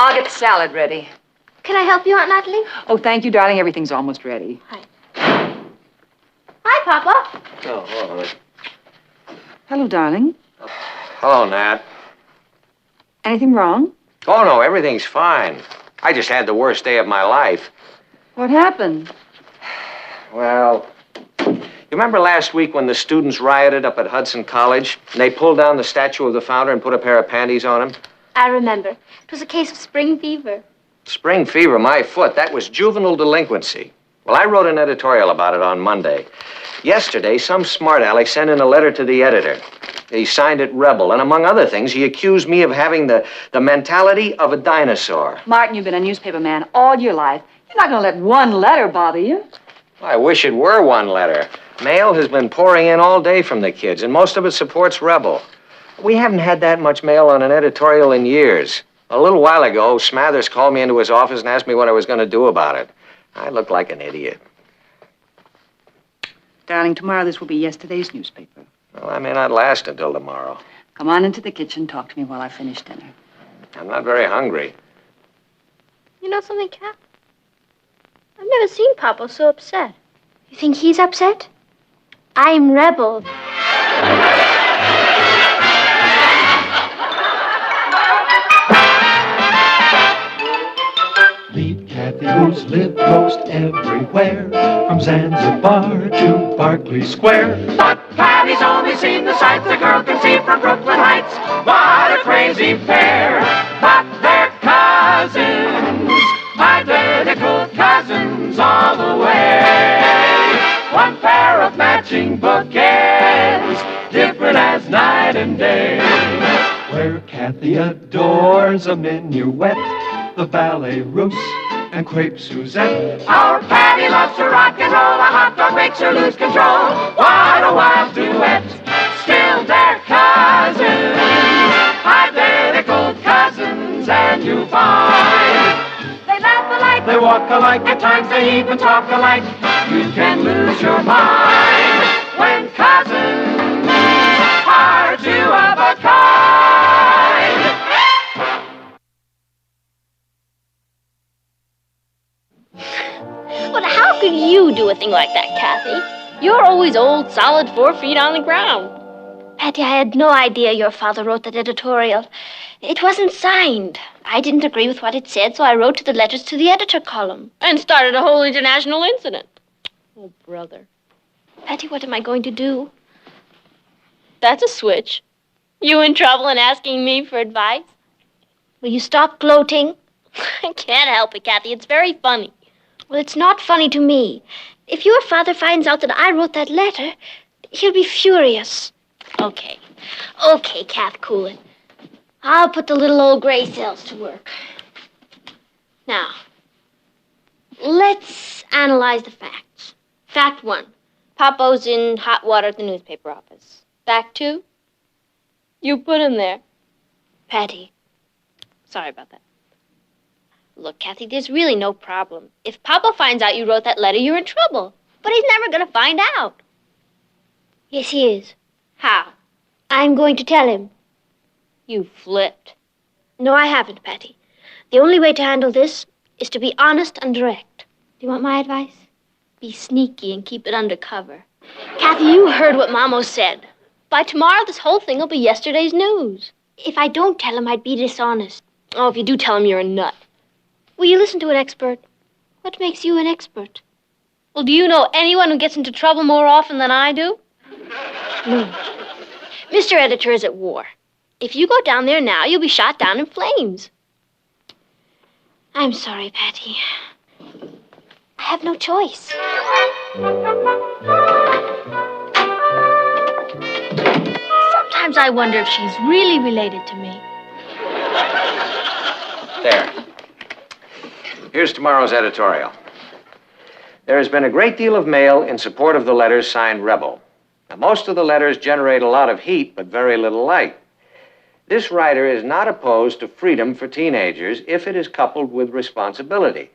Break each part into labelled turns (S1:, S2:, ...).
S1: I'll get the salad ready.
S2: Can I help you, Aunt Natalie?
S1: Oh, thank you, darling. Everything's almost ready.
S2: Hi. Hi, Papa.
S3: Oh, hello, honey.
S1: Hello, darling.
S3: Hello, Nat.
S1: Anything wrong?
S3: Oh, no, everything's fine. I just had the worst day of my life.
S1: What happened?
S3: Well, you remember last week when the students rioted up at Hudson College and they pulled down the statue of the founder and put a pair of panties on him?
S2: I remember. It was a case of spring fever.
S3: Spring fever, my foot. That was juvenile delinquency. Well, I wrote an editorial about it on Monday. Yesterday, some smart aleck sent in a letter to the editor. He signed it Rebel, and among other things, he accused me of having the mentality of a dinosaur.
S1: Martin, you've been a newspaper man all your life. You're not going to let one letter bother you.
S3: I wish it were one letter. Mail has been pouring in all day from the kids, and most of it supports Rebel. We haven't had that much mail on an editorial in years. A little while ago, Smathers called me into his office and asked me what I was going to do about it. I looked like an idiot.
S1: Darling, tomorrow this will be yesterday's newspaper.
S3: Well, I may not last until tomorrow.
S1: Come on into the kitchen. Talk to me while I finish dinner.
S3: I'm not very hungry.
S2: You know something, Kath? I've never seen Papa so upset. You think he's upset? I'm Rebel.
S4: Meet Cathy, who's lived most everywhere, from Zanzibar to Berkeley Square. But Cathy's only seen the sights a girl can see from Brooklyn Heights. What a crazy pair! But they're cousins, identical cousins all the way. One pair of matching bookends, different as night and day. Where Cathy adores a minuet, the ballet russe, and crepe Suzette. Our Patty loves to rock and roll, a hot dog makes her lose control. What a wild duet, still they're cousins, identical cousins, and you find they laugh alike, they walk alike, at times they even talk alike. You can lose your mind when cousins are two of a kind.
S2: But how could you do a thing like that, Cathy? You're always old, solid 4 feet on the ground. Patty, I had no idea your father wrote that editorial. It wasn't signed. I didn't agree with what it said, so I wrote to the letters to the editor column. And started a whole international incident. Oh, brother. Patty, what am I going to do? That's a switch. You in trouble and asking me for advice? Will you stop gloating? I can't help it, Cathy. It's very funny. Well, it's not funny to me. If your father finds out that I wrote that letter, he'll be furious. Okay. Okay, Kath, cool it. I'll put the little old gray cells to work. Now, let's analyze the facts. Fact 1. Papa's in hot water at the newspaper office. Fact 2. You put him there. Patty. Sorry about that. Look, Cathy, there's really no problem. If Papa finds out you wrote that letter, you're in trouble. But he's never going to find out. Yes, he is. How? I'm going to tell him. You flipped. No, I haven't, Patty. The only way to handle this is to be honest and direct. Do you want my advice? Be sneaky and keep it undercover. Cathy, you heard what Mamo said. By tomorrow, this whole thing will be yesterday's news. If I don't tell him, I'd be dishonest. Oh, if you do tell him, you're a nut. Will you listen to an expert? What makes you an expert? Well, do you know anyone who gets into trouble more often than I do? No. Mr. Editor is at war. If you go down there now, you'll be shot down in flames. I'm sorry, Patty. I have no choice. Sometimes I wonder if she's really related to me.
S3: There. Here's tomorrow's editorial. There has been a great deal of mail in support of the letters signed Rebel. Now, most of the letters generate a lot of heat, but very little light. This writer is not opposed to freedom for teenagers if it is coupled with responsibility.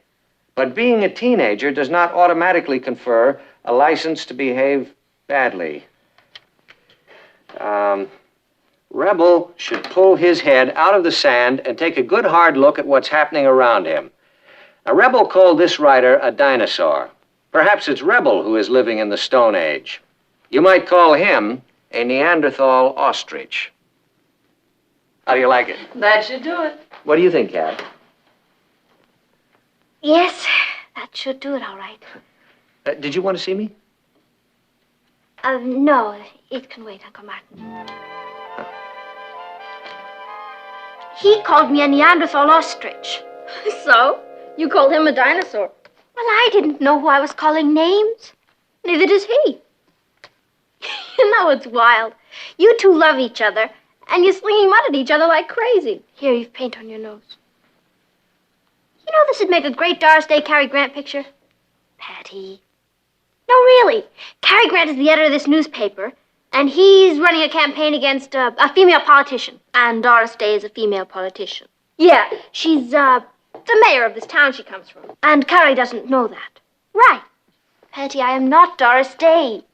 S3: But being a teenager does not automatically confer a license to behave badly. Rebel should pull his head out of the sand and take a good hard look at what's happening around him. Now, Rebel called this writer a dinosaur. Perhaps it's Rebel who is living in the Stone Age. You might call him a Neanderthal ostrich. How do you like it?
S1: That should do it.
S3: What do you think, Cat?
S2: Yes, that should do it all right.
S3: Did you want to see me?
S2: No, it can wait, Uncle Martin. He called me a Neanderthal ostrich. So? You called him a dinosaur. Well, I didn't know who I was calling names. Neither does he. You know, it's wild. You two love each other, and you're slinging mud at each other like crazy. Here, you've paint on your nose. You know, this would make a great Doris Day Cary Grant picture. Patty. No, really. Cary Grant is the editor of this newspaper, and he's running a campaign against a female politician. And Doris Day is a female politician. Yeah, she's, the mayor of this town she comes from. And Cary doesn't know that. Right. Patty, I am not Doris Day.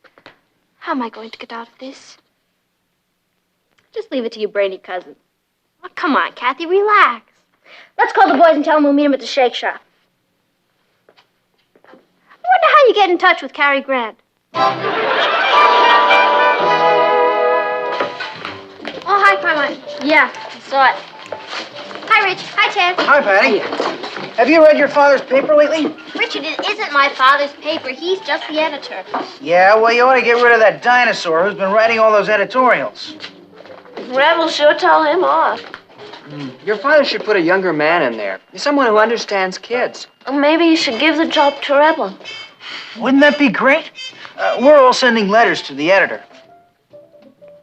S2: How am I going to get out of this? Just leave it to your brainy cousin. Oh, come on, Cathy, relax. Let's call the boys and tell them we'll meet them at the shake shop. I wonder how you get in touch with Cary Grant. Oh, hi, Carmine. Yeah, I saw it. Hi, Rich. Hi, Ted.
S5: Hi, Patty. Have you read your father's paper lately?
S2: Richard, it isn't my father's paper. He's just the editor.
S5: Yeah, well, you ought to get rid of that dinosaur who's been writing all those editorials.
S6: Rebel sure told him off.
S7: Your father should put a younger man in there. Someone who understands kids.
S6: Or maybe you should give the job to Rebel.
S5: Wouldn't that be great? We're all sending letters to the editor.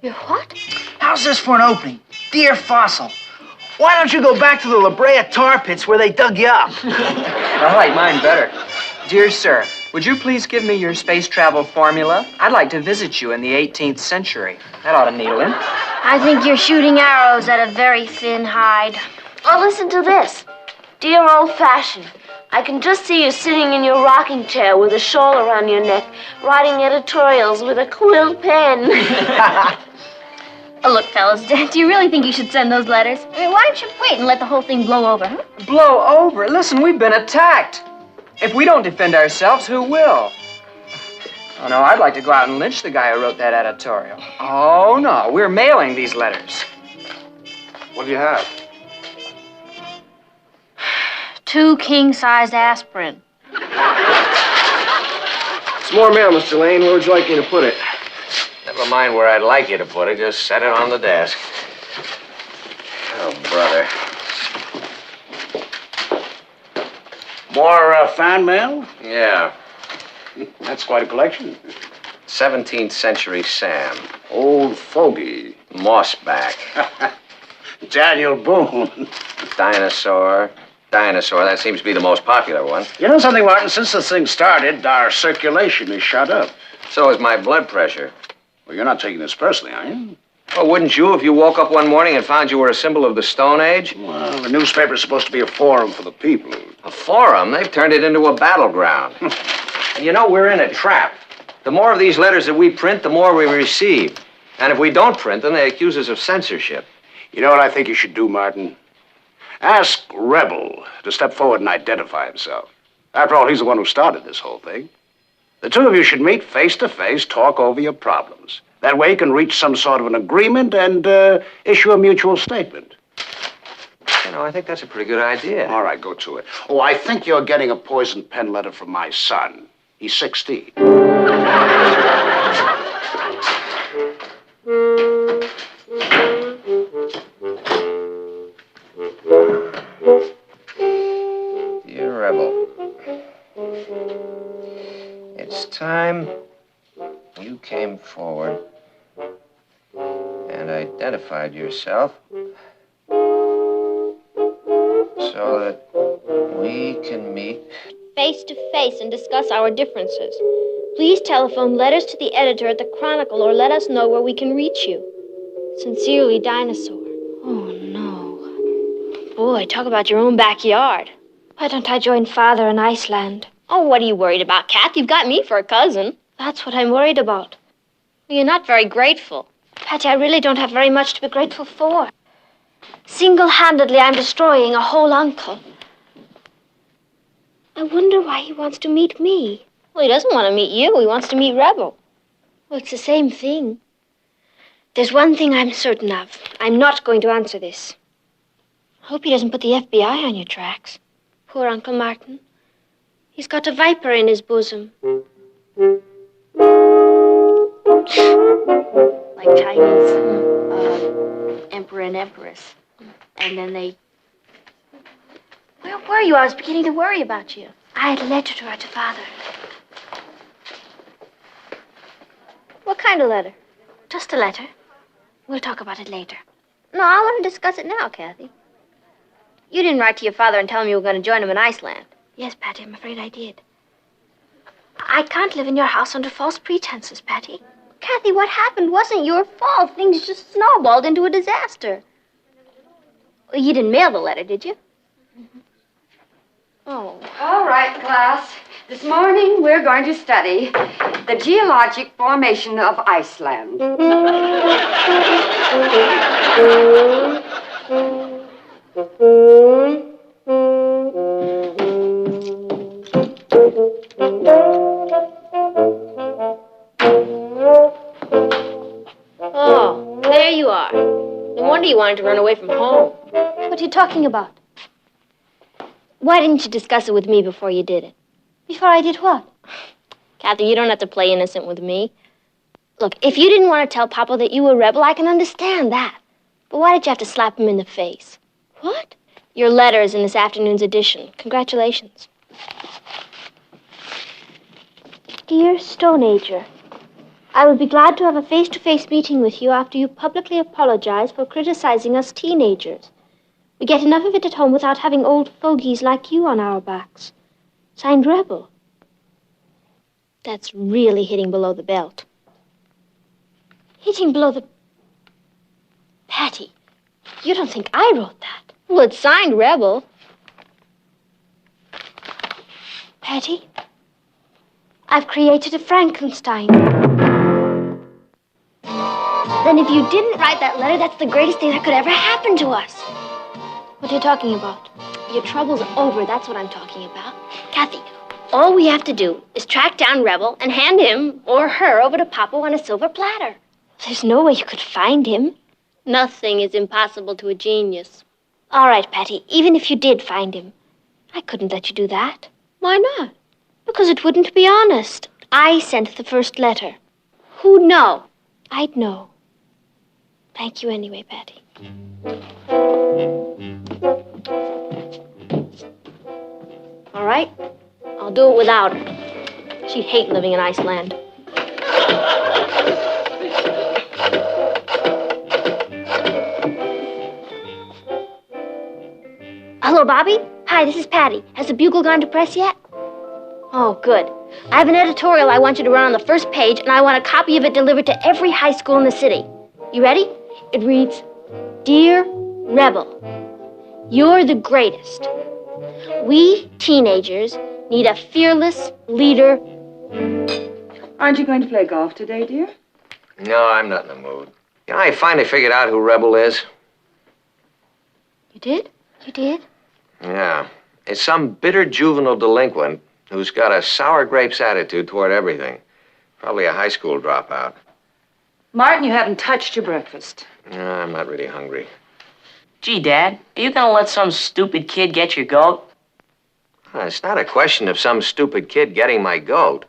S2: You're what?
S5: How's this for an opening? Dear Fossil, why don't you go back to the La Brea tar pits where they dug you up?
S7: I like mine better. Dear sir, would you please give me your space travel formula? I'd like to visit you in the 18th century. That ought to needle him.
S2: I think you're shooting arrows at a very thin hide.
S6: Oh, listen to this. Dear old-fashioned, I can just see you sitting in your rocking chair with a shawl around your neck, writing editorials with a quill pen.
S2: Oh, look, fellas, do you really think you should send those letters? I mean, why don't you wait and let the whole thing blow over, huh?
S7: Blow over? Listen, we've been attacked. If we don't defend ourselves, who will? Oh, no, I'd like to go out and lynch the guy who wrote that editorial. Oh, no, we're mailing these letters.
S8: What do you have?
S2: 2 king-sized aspirin.
S8: Some more mail, Mr. Lane. Where would you like me to put it?
S3: Never mind where I'd like you to put it. Just set it on the desk. Oh, brother.
S8: More fan mail?
S3: Yeah.
S8: That's quite a collection.
S3: 17th century Sam.
S8: Old fogey.
S3: Mossback.
S8: Daniel Boone.
S3: Dinosaur. Dinosaur. That seems to be the most popular one.
S8: You know something, Martin? Since this thing started, our circulation is shot up.
S3: So is my blood pressure.
S8: Well, you're not taking this personally, are you?
S3: Well, wouldn't you if you woke up one morning and found you were a symbol of the Stone Age?
S8: Well, the newspaper's supposed to be a forum for the people.
S3: A forum? They've turned it into a battleground. And you know, we're in a trap. The more of these letters that we print, the more we receive. And if we don't print them, they accuse us of censorship.
S8: You know what I think you should do, Martin? Ask Rebel to step forward and identify himself. After all, he's the one who started this whole thing. The two of you should meet face to face, talk over your problems. That way you can reach some sort of an agreement and issue a mutual statement.
S3: You know, I think that's a pretty good idea.
S8: All right, go to it. Oh, I think you're getting a poison pen letter from my son. He's 16.
S3: Dear Rebel, it's time you came forward and identified yourself so that we can meet.
S2: Face to face and discuss our differences. Please telephone letters to the editor at the Chronicle or let us know where we can reach you. Sincerely, Dinosaur. Oh, no. Boy, talk about your own backyard. Why don't I join Father in Iceland? Oh, what are you worried about, Kath? You've got me for a cousin. That's what I'm worried about. You're not very grateful. Patty, I really don't have very much to be grateful for. Single-handedly, I'm destroying a whole uncle. I wonder why he wants to meet me. Well, he doesn't want to meet you. He wants to meet Rebel. Well, it's the same thing. There's one thing I'm certain of. I'm not going to answer this. I hope he doesn't put the FBI on your tracks. Poor Uncle Martin. He's got a viper in his bosom.
S6: Like Chinese emperor and empress. And then they... Where were you? I was beginning to worry about you.
S2: I had a letter to write to Father. What kind of letter?
S6: Just a letter. We'll talk about it later.
S2: No, I want to discuss it now, Cathy. You didn't write to your father and tell him you were going to join him in Iceland.
S6: Yes, Patty, I'm afraid I did. I can't live in your house under false pretenses, Patty.
S2: Cathy, what happened wasn't your fault. Things just snowballed into a disaster. Well, you didn't mail the letter, did you?
S6: Mm-hmm.
S2: Oh.
S1: All right, class. This morning we're going to study the geologic formation of Iceland.
S2: Oh, there you are. No wonder you wanted to run away from home. What are you talking about? Why didn't you discuss it with me before you did it? Before I did what? Cathy, you don't have to play innocent with me. Look, if you didn't want to tell Papa that you were a rebel, I can understand that. But why did you have to slap him in the face? What? Your letter is in this afternoon's edition. Congratulations. Dear Stone Ager, I would be glad to have a face-to-face meeting with you after you publicly apologize for criticizing us teenagers. We get enough of it at home without having old fogies like you on our backs. Signed, Rebel. That's really hitting below the belt. Hitting below the... Patty, you don't think I wrote that? Well, it's signed Rebel. Patty, I've created a Frankenstein. Then if you didn't write that letter, that's the greatest thing that could ever happen to us. What are you talking about? Your trouble's over, that's what I'm talking about. Cathy, all we have to do is track down Rebel and hand him or her over to Papa on a silver platter. There's no way you could find him. Nothing is impossible to a genius. All right, Patty, even if you did find him, I couldn't let you do that. Why not? Because it wouldn't be honest. I sent the first letter. Who'd know? I'd know. Thank you anyway, Patty. All right, I'll do it without her. She'd hate living in Iceland. Hello, Bobby. Hi, this is Patty. Has the Bugle gone to press yet? Oh, good. I have an editorial I want you to run on the first page, and I want a copy of it delivered to every high school in the city. You ready? It reads, Dear Rebel, you're the greatest. We teenagers need a fearless leader.
S1: Aren't you going to play golf today, dear?
S3: No, I'm not in the mood. You know, I finally figured out who Rebel is.
S2: You did? You did?
S3: Yeah. It's some bitter juvenile delinquent who's got a sour grapes attitude toward everything. Probably a high school dropout.
S1: Martin, you haven't touched your breakfast.
S3: No, I'm not really hungry.
S9: Gee, Dad, are you gonna let some stupid kid get your goat?
S3: It's not a question of some stupid kid getting my goat.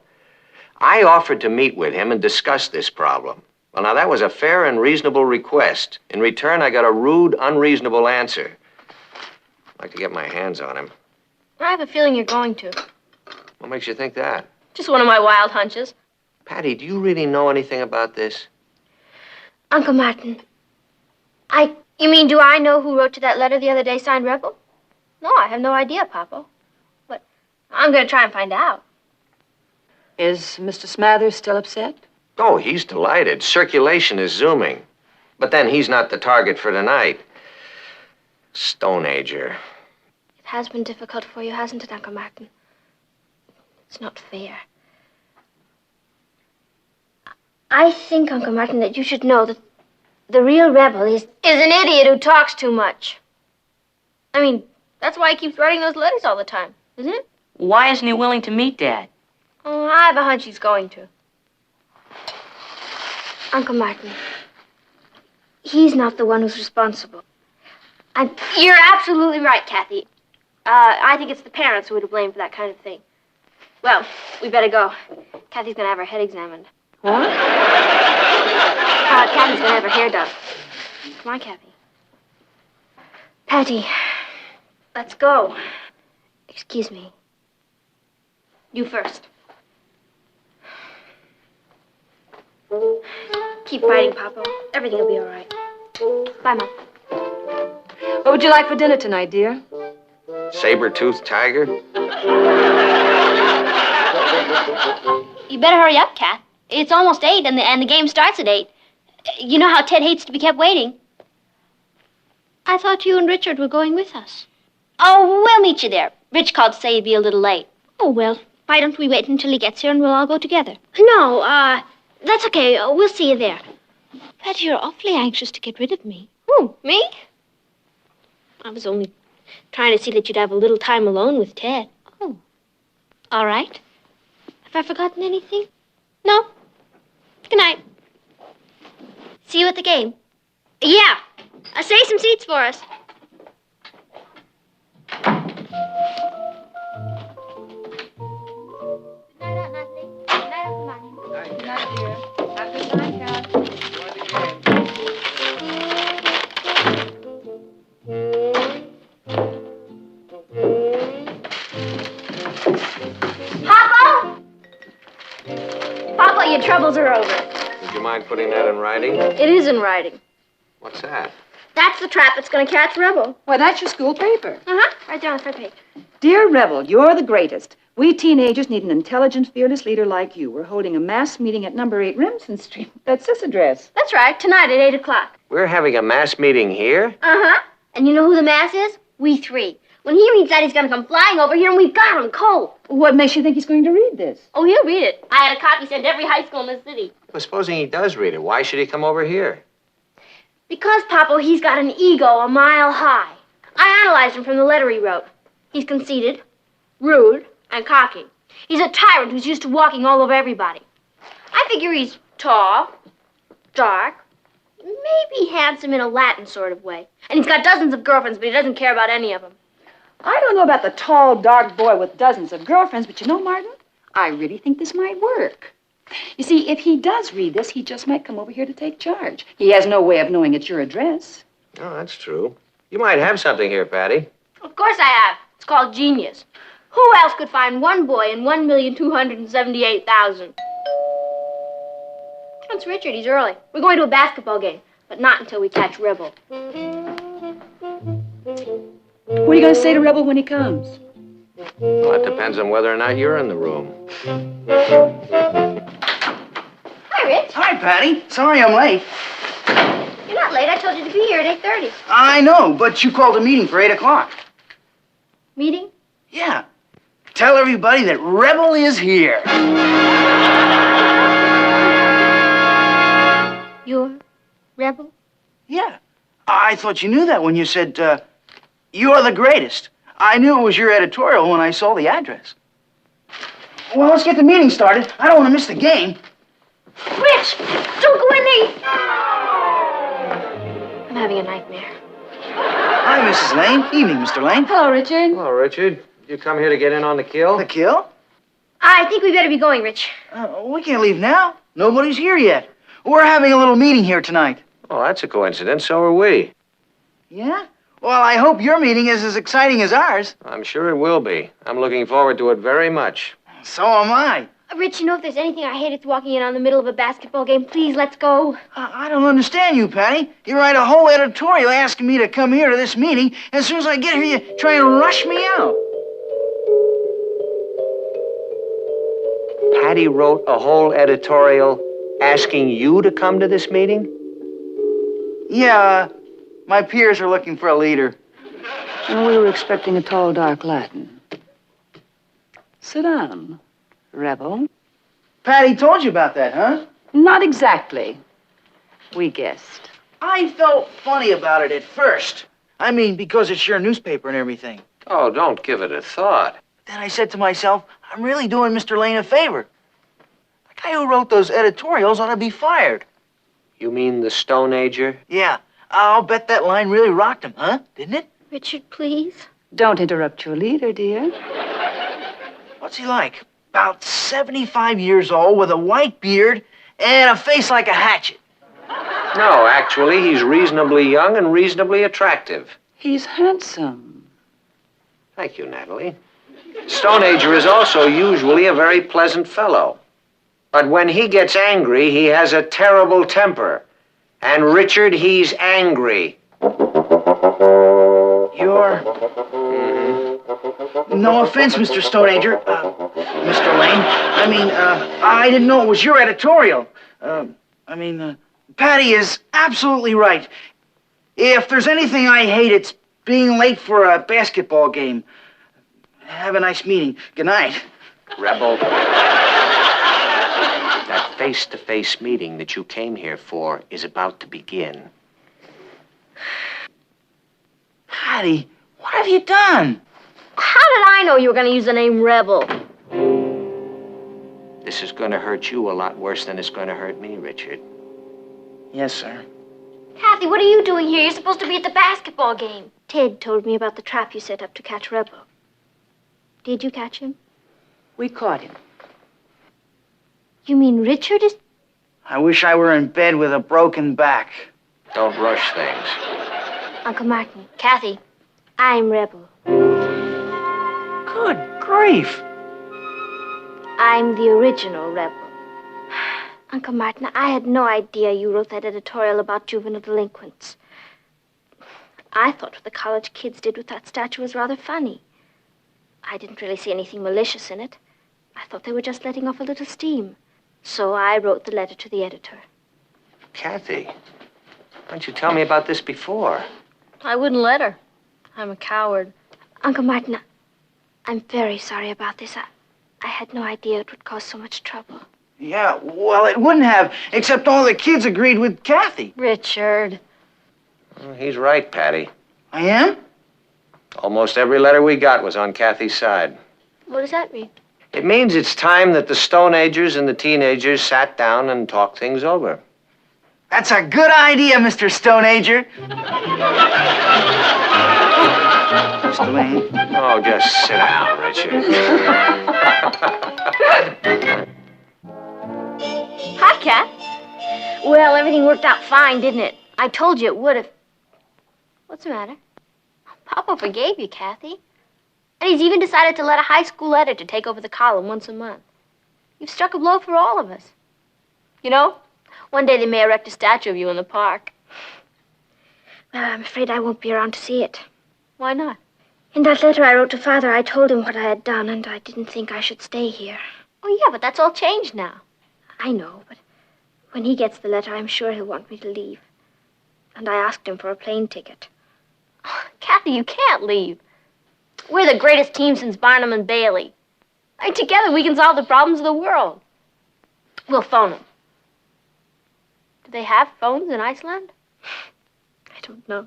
S3: I offered to meet with him and discuss this problem. Well, now, that was a fair and reasonable request. In return, I got a rude, unreasonable answer. I'd like to get my hands on him.
S2: I have a feeling you're going to.
S3: What makes you think that?
S2: Just one of my wild hunches.
S3: Patty, do you really know anything about this?
S2: Uncle Martin, You mean, do I know who wrote you that letter the other day signed Rebel? No, I have no idea, Papa. But I'm going to try and find out.
S1: Is Mr. Smathers still upset?
S3: Oh, he's delighted. Circulation is zooming. But then he's not the target for tonight. Stone Ager.
S2: It has been difficult for you, hasn't it, Uncle Martin? It's not fair. I think, Uncle Martin, that you should know that
S6: The real rebel is
S2: an idiot who talks too much. I mean, that's why he keeps writing those letters all the time, isn't it?
S9: Why isn't he willing to meet Dad?
S2: Oh, I have a hunch he's going to.
S6: Uncle Martin. He's not the one who's responsible.
S2: You're absolutely right, Cathy. I think it's the parents who are to blame for that kind of thing. Well, we better go. Cathy's gonna have her head examined.
S1: What?
S2: Cathy's gonna have her hair done. Come on, Cathy.
S6: Patty,
S2: Let's go.
S6: excuse me.
S2: You first. Keep fighting, Papa. Everything will be all right. Bye, Mom.
S1: What would you like for dinner tonight, dear?
S3: Saber-toothed tiger?
S2: You better hurry up, Cat. It's almost 8, and the game starts at 8. You know how Ted hates to be kept waiting. I thought you and Richard were going with us. Oh, we'll meet you there. Rich called to say he'd be a little late. Oh, well, why don't we wait until he gets here and we'll all go together?
S6: No, that's okay. We'll see you there.
S2: But you're awfully anxious to get rid of me. Who, me? I was only trying to see that you'd have a little time alone with Ted. Oh, all right. Have I forgotten anything? No. Good night. See you at the game. Yeah. Save some seats for us. Papa, your troubles are over.
S3: Would you mind putting that in writing?
S2: It is in writing.
S3: What's that?
S2: That's the trap that's going to catch Rebel.
S1: Why, that's your school paper.
S2: Uh-huh. Right there on the front page.
S1: Dear Rebel, you're the greatest. We teenagers need an intelligent, fearless leader like you. We're holding a mass meeting at number 8 Remsen Street. That's this address.
S2: That's right. Tonight at 8 o'clock.
S3: We're having a mass meeting here?
S2: Uh-huh. And you know who the mass is? We 3. When he reads that, he's going to come flying over here, and we've got him cold.
S1: What makes you think he's going to read this?
S2: Oh, he'll read it. I had a copy sent to every high school in the city.
S3: Well, supposing he does read it, why should he come over here?
S2: Because, Papa, he's got an ego a mile high. I analyzed him from the letter he wrote. He's conceited, rude, and cocky. He's a tyrant who's used to walking all over everybody. I figure he's tall, dark, maybe handsome in a Latin sort of way. And he's got dozens of girlfriends, but he doesn't care about any of them.
S1: I don't know about the tall, dark boy with dozens of girlfriends, but you know, Martin, I really think this might work. You see, if he does read this, he just might come over here to take charge. He has no way of knowing it's your address.
S3: Oh, that's true. You might have something here, Patty.
S2: Of course I have. It's called genius. Who else could find one boy in 1,278,000? It's Richard. He's early. We're going to a basketball game, but not until we catch Rebel.
S1: What are you going to say to Rebel when he comes?
S3: Well, it depends on whether or not you're in the room.
S2: Hi, Rich.
S5: Hi, Patty. Sorry I'm late.
S2: You're not late. I told you to be here at 8:30.
S5: I know, but you called a meeting for 8 o'clock.
S2: Meeting?
S5: Yeah. Tell everybody that Rebel is here.
S2: You're Rebel?
S5: Yeah. I thought you knew that when you said, you're the greatest. I knew it was your editorial when I saw the address. Well, let's get the meeting started. I don't want to miss the game.
S2: Rich! Don't go in there! I'm having a nightmare.
S5: Hi, Mrs. Lane. Evening, Mr. Lane.
S1: Hello, Richard.
S3: Hello, Richard. You come here to get in on the kill?
S5: The kill?
S2: I think we better be going, Rich.
S5: We can't leave now. Nobody's here yet. We're having a little meeting here tonight.
S3: Oh, that's a coincidence. So are we.
S5: Yeah? Well, I hope your meeting is as exciting as ours.
S3: I'm sure it will be. I'm looking forward to it very much.
S5: So am I.
S2: Rich, you know, if there's anything I hate, it's walking in on the middle of a basketball game. Please, let's go.
S5: I don't understand you, Patty. You write a whole editorial asking me to come here to this meeting, and as soon as I get here, you try and rush me out.
S3: Patty wrote a whole editorial asking you to come to this meeting?
S5: Yeah, my peers are looking for a leader.
S1: And we were expecting a tall, dark Latin. Sit down, Rebel.
S5: Patty told you about that, huh?
S1: Not exactly. We guessed.
S5: I felt funny about it at first. I mean, because it's your newspaper and everything.
S3: Oh, don't give it a thought.
S5: Then I said to myself, I'm really doing Mr. Lane a favor. The guy who wrote those editorials ought to be fired.
S3: You mean the Stone Ager?
S5: Yeah, I'll bet that line really rocked him, huh? Didn't it?
S6: Richard, please.
S1: Don't interrupt your leader, dear.
S5: What's he like? About 75 years old with a white beard and a face like a hatchet.
S3: No, actually, he's reasonably young and reasonably attractive.
S1: He's handsome.
S3: Thank you, Natalie. Stone Ager is also usually a very pleasant fellow. But when he gets angry, he has a terrible temper. And Richard, he's angry.
S5: You're... No offense, Mr. Stone Ager. Mr. Lane. I didn't know it was your editorial. Patty is absolutely right. If there's anything I hate, it's being late for a basketball game. Have a nice meeting. Good night.
S3: Rebel. That face-to-face meeting that you came here for is about to begin.
S5: Patty, what have you done?
S6: How did I know you were going to use the name Rebel?
S3: This is going to hurt you a lot worse than it's going to hurt me, Richard.
S5: Yes, sir.
S6: Cathy, what are you doing here? You're supposed to be at the basketball game. Ted told me about the trap you set up to catch Rebel. Did you catch him?
S1: We caught him.
S6: You mean Richard is...
S5: I wish I were in bed with a broken back.
S3: Don't rush things.
S6: Uncle Martin, Cathy, I'm Rebel.
S5: Good grief.
S6: I'm the original Rebel. Uncle Martin, I had no idea you wrote that editorial about juvenile delinquents. I thought what the college kids did with that statue was rather funny. I didn't really see anything malicious in it. I thought they were just letting off a little steam. So I wrote the letter to the editor.
S3: Cathy, why didn't you tell me about this before?
S6: I wouldn't let her. I'm a coward. Uncle Martin, I'm very sorry about this. I had no idea it would cause so much trouble.
S5: Yeah, well, it wouldn't have, except all the kids agreed with Cathy.
S6: Richard.
S3: Well, he's right, Patty.
S5: I am?
S3: Almost every letter we got was on Cathy's side.
S6: What does that mean?
S3: It means it's time that the Stone Agers and the teenagers sat down and talked things over.
S5: That's a good idea, Mr. Stone Ager. Mr. Lane.
S3: Oh, just sit down, Richard.
S6: Hi, Cat. Well, everything worked out fine, didn't it? I told you it would have. What's the matter? Papa forgave you, Cathy. And he's even decided to let a high school editor take over the column once a month. You've struck a blow for all of us. You know, one day they may erect a statue of you in the park. Well, I'm afraid I won't be around to see it. Why not? In that letter I wrote to Father, I told him what I had done, and I didn't think I should stay here. Oh, yeah, but that's all changed now. I know, but when he gets the letter, I'm sure he'll want me to leave. And I asked him for a plane ticket. Oh, Cathy, you can't leave. We're the greatest team since Barnum and Bailey. And together we can solve the problems of the world. We'll phone them. Do they have phones in Iceland? I don't know.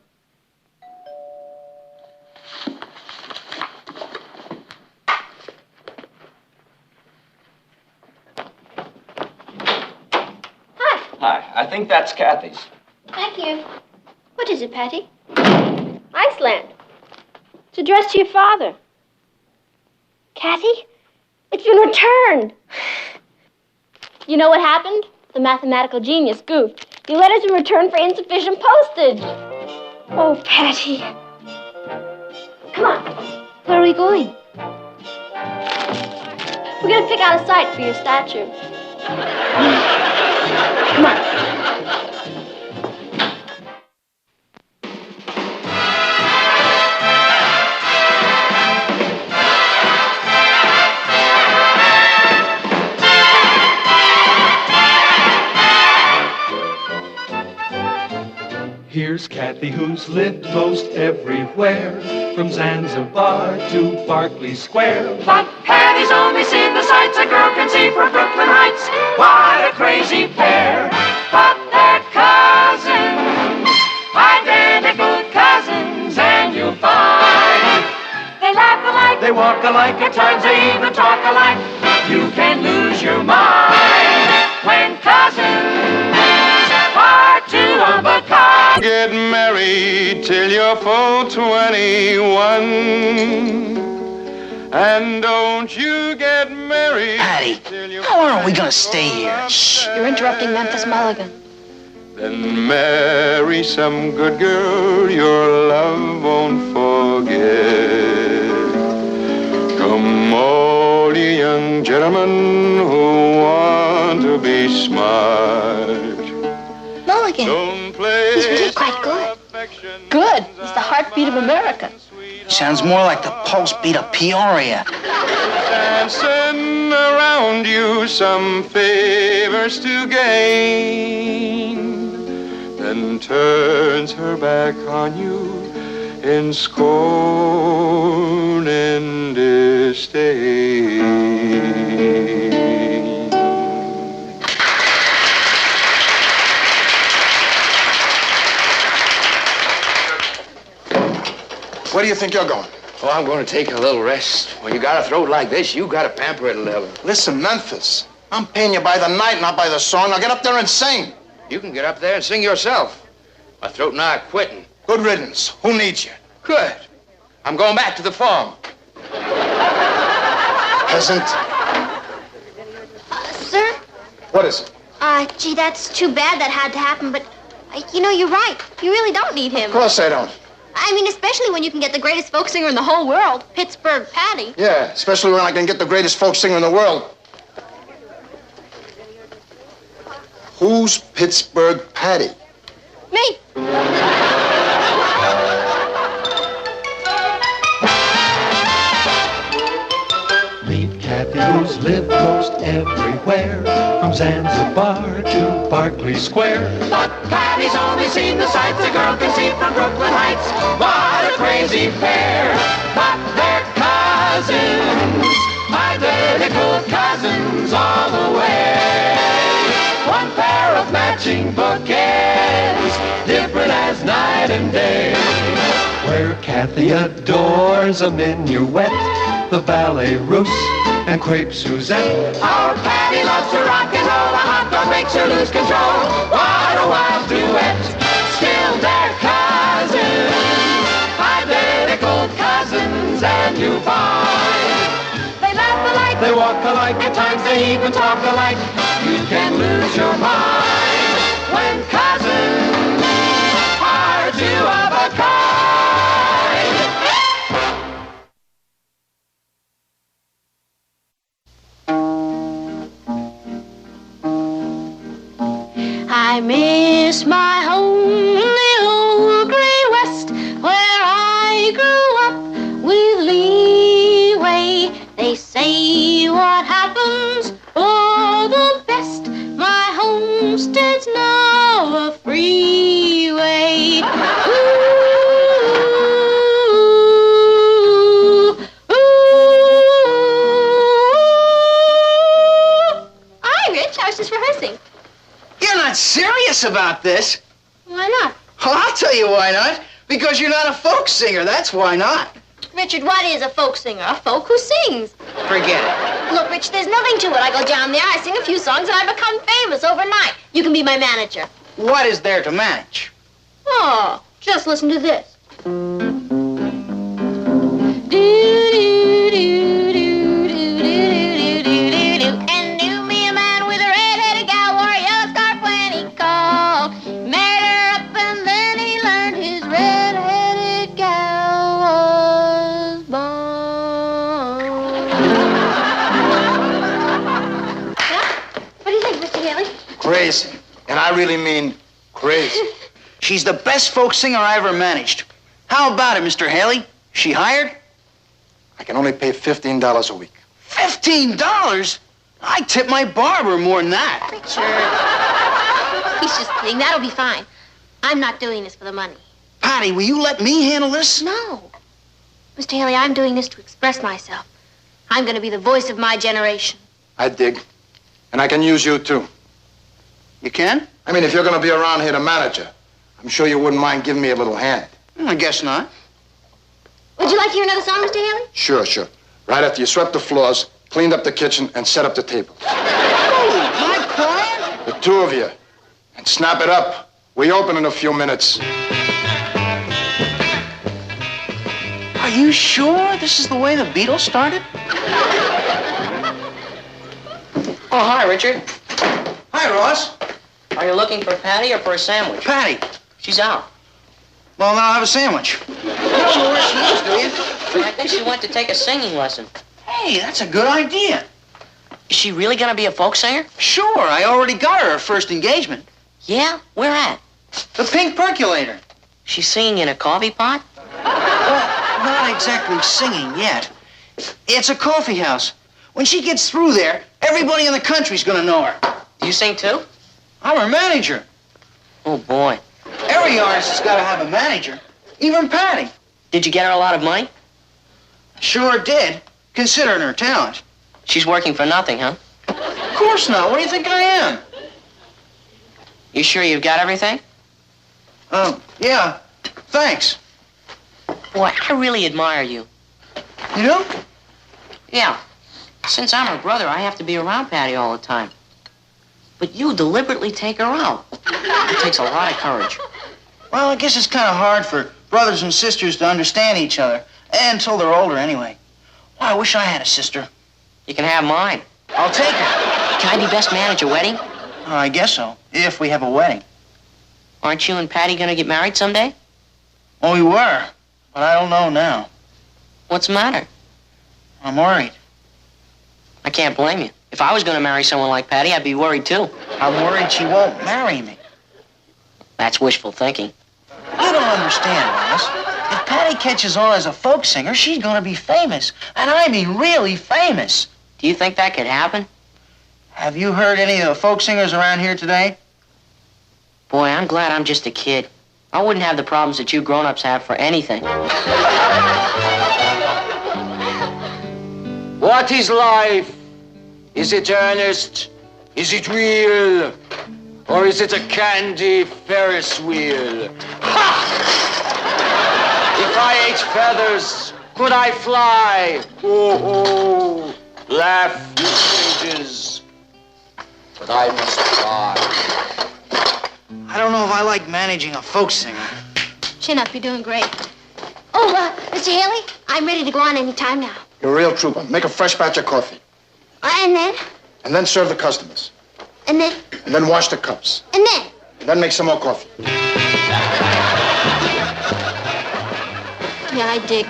S6: Hi.
S7: Hi, I think that's Cathy's.
S6: Thank you. What is it, Patty? Iceland. It's addressed to your father. Cathy? It's been returned. You know what happened? The mathematical genius goofed. He let us in return for insufficient postage. Oh, Patty. Come on. Where are we going? We're going to pick out a site for your statue. Come on.
S4: Here's Cathy, who's lived most everywhere, from Zanzibar to Berkeley Square.
S10: But Patty's only seen the sights a girl can see from Brooklyn Heights. What a crazy pair! But they're cousins. They walk alike, at times they even talk alike. You can lose your mind when cousins are two of a kind.
S11: Get married till you're full 21. And don't you get married.
S5: Patty, how long are we gonna stay here?
S2: Shh, you're interrupting Memphis Mulligan.
S11: Then marry some good girl your love won't forget. Come all you young gentlemen who want to be smart.
S2: Mulligan,
S11: Don't play
S2: he's really quite good. Good. He's the heartbeat of America.
S5: Sounds more like the pulse beat of Peoria.
S11: Dancing around you some favors to gain, then turns her back on you in scorn and disdain.
S12: Where do you think you're going?
S13: Oh, I'm going to take a little rest. When you got a throat like this, you got to pamper it a little.
S12: Listen, Memphis, I'm paying you by the night, not by the song. Now get up there and sing.
S13: You can get up there and sing yourself. My throat and I are quitting.
S12: Good riddance. Who needs you?
S13: Good. I'm going back to the farm.
S12: Peasant.
S6: Sir?
S12: What is it?
S6: Gee, that's too bad that had to happen, but, you know, you're right. You really don't need him.
S12: Of course I don't.
S6: I mean, especially when you can get the greatest folk singer in the whole world, Pittsburgh Patty.
S12: Yeah, especially when I can get the greatest folk singer in the world. Who's Pittsburgh Patty?
S6: Me.
S4: Meet Cathy, who's lived most everywhere, from Zanzibar to Berkeley Square.
S10: But Patty's only seen the sights a girl can see from Brooklyn Heights. What a crazy pair, but they're cousins, identical cousins all the way. One pair of matching bouquets, different as night and day.
S4: Where Cathy adores a minuet, the ballet russe, and crepe Suzette.
S10: Our Patty loves to rock and roll, a hot dog makes her lose control. What a wild duet, still they're cousins, identical cousins, and you find they laugh alike, they walk alike, at times they even talk alike. You can lose your mind when cousins are two of a kind.
S2: I miss my home in the old gray west, where I grew up with leeway. They say what happens for the best. My homestead's now a freeway. Ooh, ooh.
S6: Hi, Rich. I was just rehearsing.
S5: You're not serious about this.
S6: Why not?
S5: Well, I'll tell you why not. Because you're not a folk singer, that's why not.
S6: Richard, what is a folk singer? A folk who sings.
S5: Forget it.
S6: Look, Rich, there's nothing to it. I go down there, I sing a few songs, and I become famous overnight. You can be my manager.
S5: What is there to manage?
S6: Oh, just listen to this. And knew me a man with a red-headed gal wore a yellow scarf when he called. Married her up and then he learned his red-headed gal was born. Yeah? What do you think, Mr. Haley?
S12: Crazy. And I really mean crazy.
S5: She's the best folk singer I ever managed. How about it, Mr. Haley? She hired?
S12: I can only pay $15 a week.
S5: $15? I tip my barber more than that.
S6: Richard. He's just kidding. That'll be fine. I'm not doing this for the money.
S5: Patty, will you let me handle this?
S6: No. Mr. Haley, I'm doing this to express myself. I'm going to be the voice of my generation.
S12: I dig. And I can use you, too.
S5: You can?
S12: I mean, if you're going to be around here to manage her, I'm sure you wouldn't mind giving me a little hand.
S5: I guess not.
S6: Would you like to hear another song, Mr. Haley?
S12: Sure, sure. Right after you swept the floors, cleaned up the kitchen, and set up the table.
S5: My client?
S12: The two of you. And snap it up. We open in a few minutes.
S5: Are you sure this is the way the Beatles started?
S9: Oh, hi, Richard.
S5: Hi, Ross.
S9: Are you looking for Patty or for a sandwich?
S5: Patty.
S9: She's out.
S5: Well, then I'll have a sandwich. You don't know where she is, do you?
S9: I think she went to take a singing lesson.
S5: Hey, that's a good idea.
S9: Is she really gonna be a folk singer?
S5: Sure, I already got her first engagement.
S9: Yeah? Where at?
S5: The Pink Percolator.
S9: She's singing in a coffee pot?
S5: Well, not exactly singing yet. It's a coffee house. When she gets through there, everybody in the country's gonna know her.
S9: Do you sing too?
S5: I'm her manager.
S9: Oh, boy.
S5: Every artist has got to have a manager. Even Patty.
S9: Did you get her a lot of money?
S5: Sure did, considering her talent.
S9: She's working for nothing, huh?
S5: Of course not. What do you think I am?
S9: You sure you've got everything?
S5: Yeah. Thanks.
S9: Boy, I really admire you.
S5: You know?
S9: Yeah. Since I'm her brother, I have to be around Patty all the time. But you deliberately take her out. It takes a lot of courage.
S5: Well, I guess it's kind of hard for brothers and sisters to understand each other. Until they're older, anyway. Well, I wish I had a sister.
S9: You can have mine.
S5: I'll take her.
S9: Can I be best man at your wedding?
S5: I guess so, if we have a wedding.
S9: Aren't you and Patty gonna get married someday?
S5: Oh, we were, but I don't know now.
S9: What's the matter?
S5: I'm worried.
S9: I can't blame you. If I was gonna marry someone like Patty, I'd be worried too.
S5: I'm worried she won't marry me.
S9: That's wishful thinking.
S5: You don't understand, Ross. If Patty catches on as a folk singer, she's gonna be famous. And I mean really famous.
S9: Do you think that could happen?
S5: Have you heard any of the folk singers around here today?
S9: Boy, I'm glad I'm just a kid. I wouldn't have the problems that you grown-ups have for anything.
S13: What is life? Is it earnest? Is it real? Or is it a candy Ferris wheel? Ha! If I ate feathers, could I fly? Oh, oh, laugh, you sages. But I must fly.
S5: I don't know if I like managing a folk singer.
S6: Chin up, you're doing great. Oh, Mr. Haley, I'm ready to go on any time now.
S12: You're a real trooper. Make a fresh batch of coffee.
S6: And then?
S12: And then serve the customers.
S6: And then?
S12: And then wash the cups.
S6: And then?
S12: And then make some more coffee.
S6: Yeah, I dig.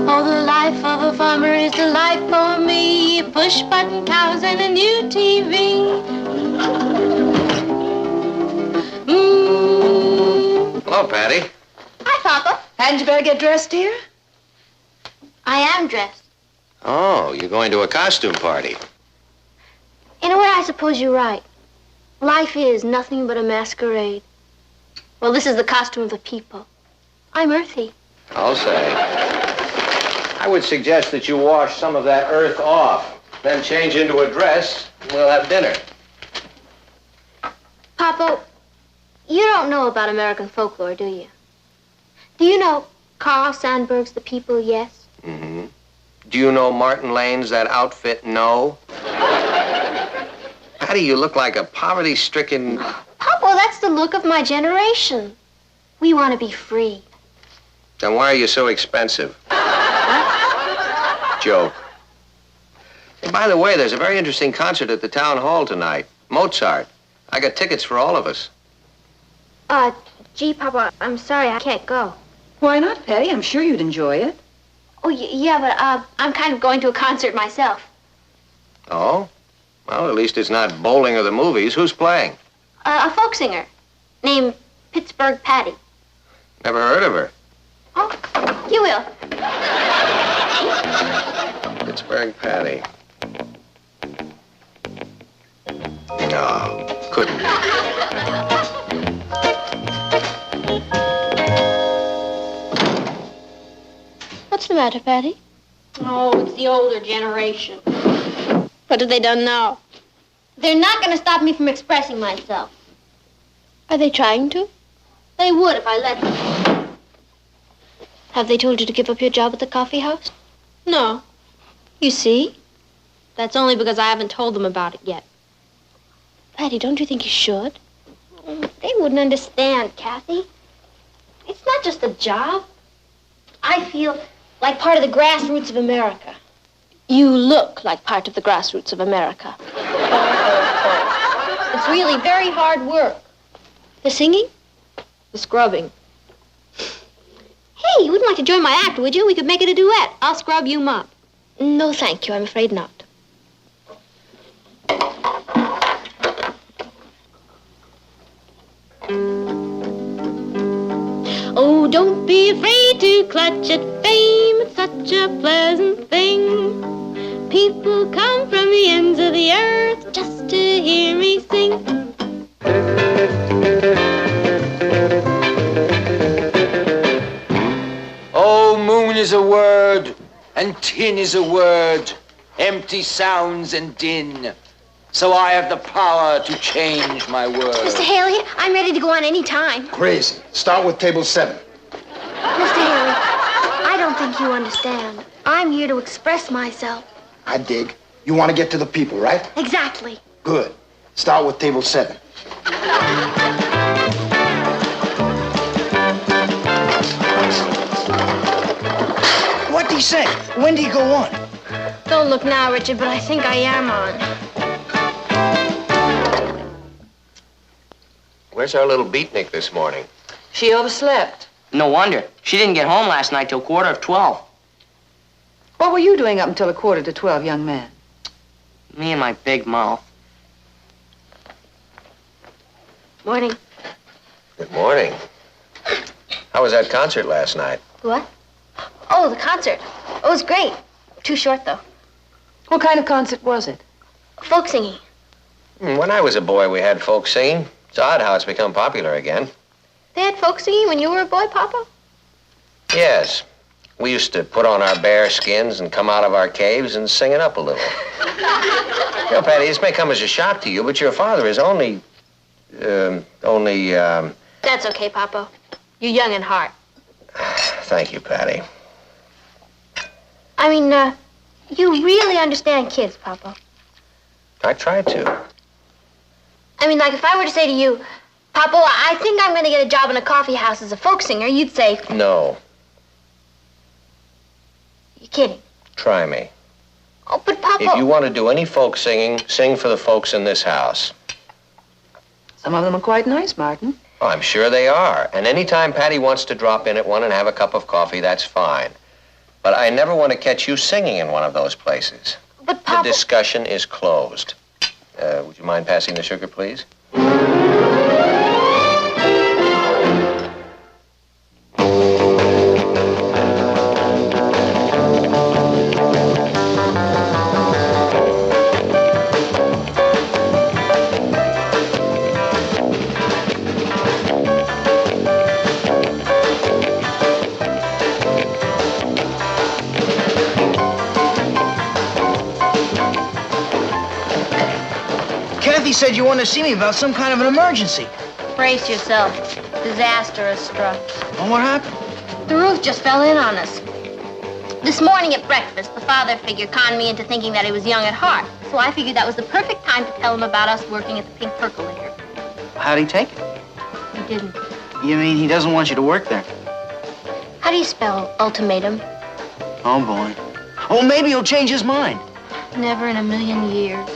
S6: Oh, the life of a farmer is the life for me. Push-button cows and a new TV.
S3: Hello, Patty.
S6: Hi, Papa.
S1: Hadn't you better get dressed, dear?
S6: I am dressed.
S3: Oh, you're going to a costume party.
S6: In a way, I suppose you're right. Life is nothing but a masquerade. Well, this is the costume of the people. I'm earthy.
S3: I'll say. I would suggest that you wash some of that earth off, then change into a dress, and we'll have dinner.
S6: Papa, you don't know about American folklore, do you? Do you know Carl Sandburg's The People, Yes?
S3: Mm-hmm. Do you know Martin Lane's That Outfit, No? Patty, you look like a poverty-stricken...
S6: Papa, that's the look of my generation. We want to be free.
S3: Then why are you so expensive? Joke. Hey, by the way, there's a very interesting concert at the town hall tonight. Mozart. I got tickets for all of us.
S6: Gee, Papa, I'm sorry, I can't go.
S1: Why not, Patty? I'm sure you'd enjoy it.
S6: Oh, yeah, but, I'm kind of going to a concert myself.
S3: Oh? Well, at least it's not bowling or the movies. Who's playing?
S6: A folk singer named Pittsburgh Patty.
S3: Never heard of her.
S6: Oh, you will.
S3: Pittsburgh Patty. No, couldn't.
S2: What's the matter, Patty?
S6: Oh, it's the older generation.
S2: What have they done now?
S6: They're not going to stop me from expressing myself.
S2: Are they trying to?
S6: They would if I let them.
S2: Have they told you to give up your job at the coffee house? No. You see? That's only because I haven't told them about it yet. Patty, don't you think you should?
S6: They wouldn't understand, Cathy. It's not just a job. I feel like part of the grassroots of America.
S2: You look like part of the grassroots of America.
S6: It's really very hard work.
S2: The singing? The scrubbing?
S6: Hey, you wouldn't like to join my act, would you? We could make it a duet. I'll scrub, you mop.
S2: No, thank you. I'm afraid not. Oh, don't be afraid to clutch at fame. It's such a pleasant thing. People come from the ends of the earth just to hear me sing.
S13: Oh, moon is a word, and tin is a word. Empty sounds and din. So I have the power to change my word.
S6: Mr. Haley, I'm ready to go on any time.
S12: Crazy. Start with table 7.
S6: Mr. Haley, I don't think you understand. I'm here to express myself.
S12: I dig. You want to get to the people, right?
S6: Exactly.
S12: Good. Start with table 7.
S5: What'd he say? When did he go on?
S6: Don't look now, Richard, but I think I am on.
S3: Where's our little beatnik this morning?
S9: She overslept. No wonder. She didn't get home last night till 11:15.
S1: What were you doing up until 11:45, young man?
S9: Me and my big mouth.
S6: Morning.
S3: Good morning. How was that concert last night?
S6: What? Oh, the concert. It was great. Too short, though.
S1: What kind of concert was it?
S6: Folk singing.
S3: When I was a boy, we had folk singing. It's odd how it's become popular again.
S6: They had folk singing when you were a boy, Papa?
S3: Yes. We used to put on our bear skins and come out of our caves and sing it up a little. You know, Patty, this may come as a shock to you, but your father is only...
S6: That's okay, Papa. You're young in heart.
S3: Thank you, Patty.
S6: I mean, you really understand kids, Papa.
S3: I tried to.
S6: I mean, like, if I were to say to you, Papa, I think I'm going to get a job in a coffee house as a folk singer, you'd say,
S3: No.
S6: You're kidding.
S3: Try me.
S6: Oh, but Papa...
S3: If you want to do any folk singing, sing for the folks in this house.
S1: Some of them are quite nice, Martin.
S3: Oh, I'm sure they are. And anytime Patty wants to drop in at one and have a cup of coffee, that's fine. But I never want to catch you singing in one of those places.
S6: But Papa...
S3: The discussion is closed. Would you mind passing the sugar, please?
S5: Cathy said you wanted to see me about some kind of an emergency.
S6: Brace yourself. Disaster has struck.
S5: Well, what happened?
S6: The roof just fell in on us. This morning at breakfast, the father figure conned me into thinking that he was young at heart. So I figured that was the perfect time to tell him about us working at the Pink Percolator.
S5: How'd he take it?
S6: He didn't.
S5: You mean he doesn't want you to work there?
S6: How do you spell ultimatum?
S5: Oh, boy. Well, maybe he'll change his mind.
S6: Never in a million years.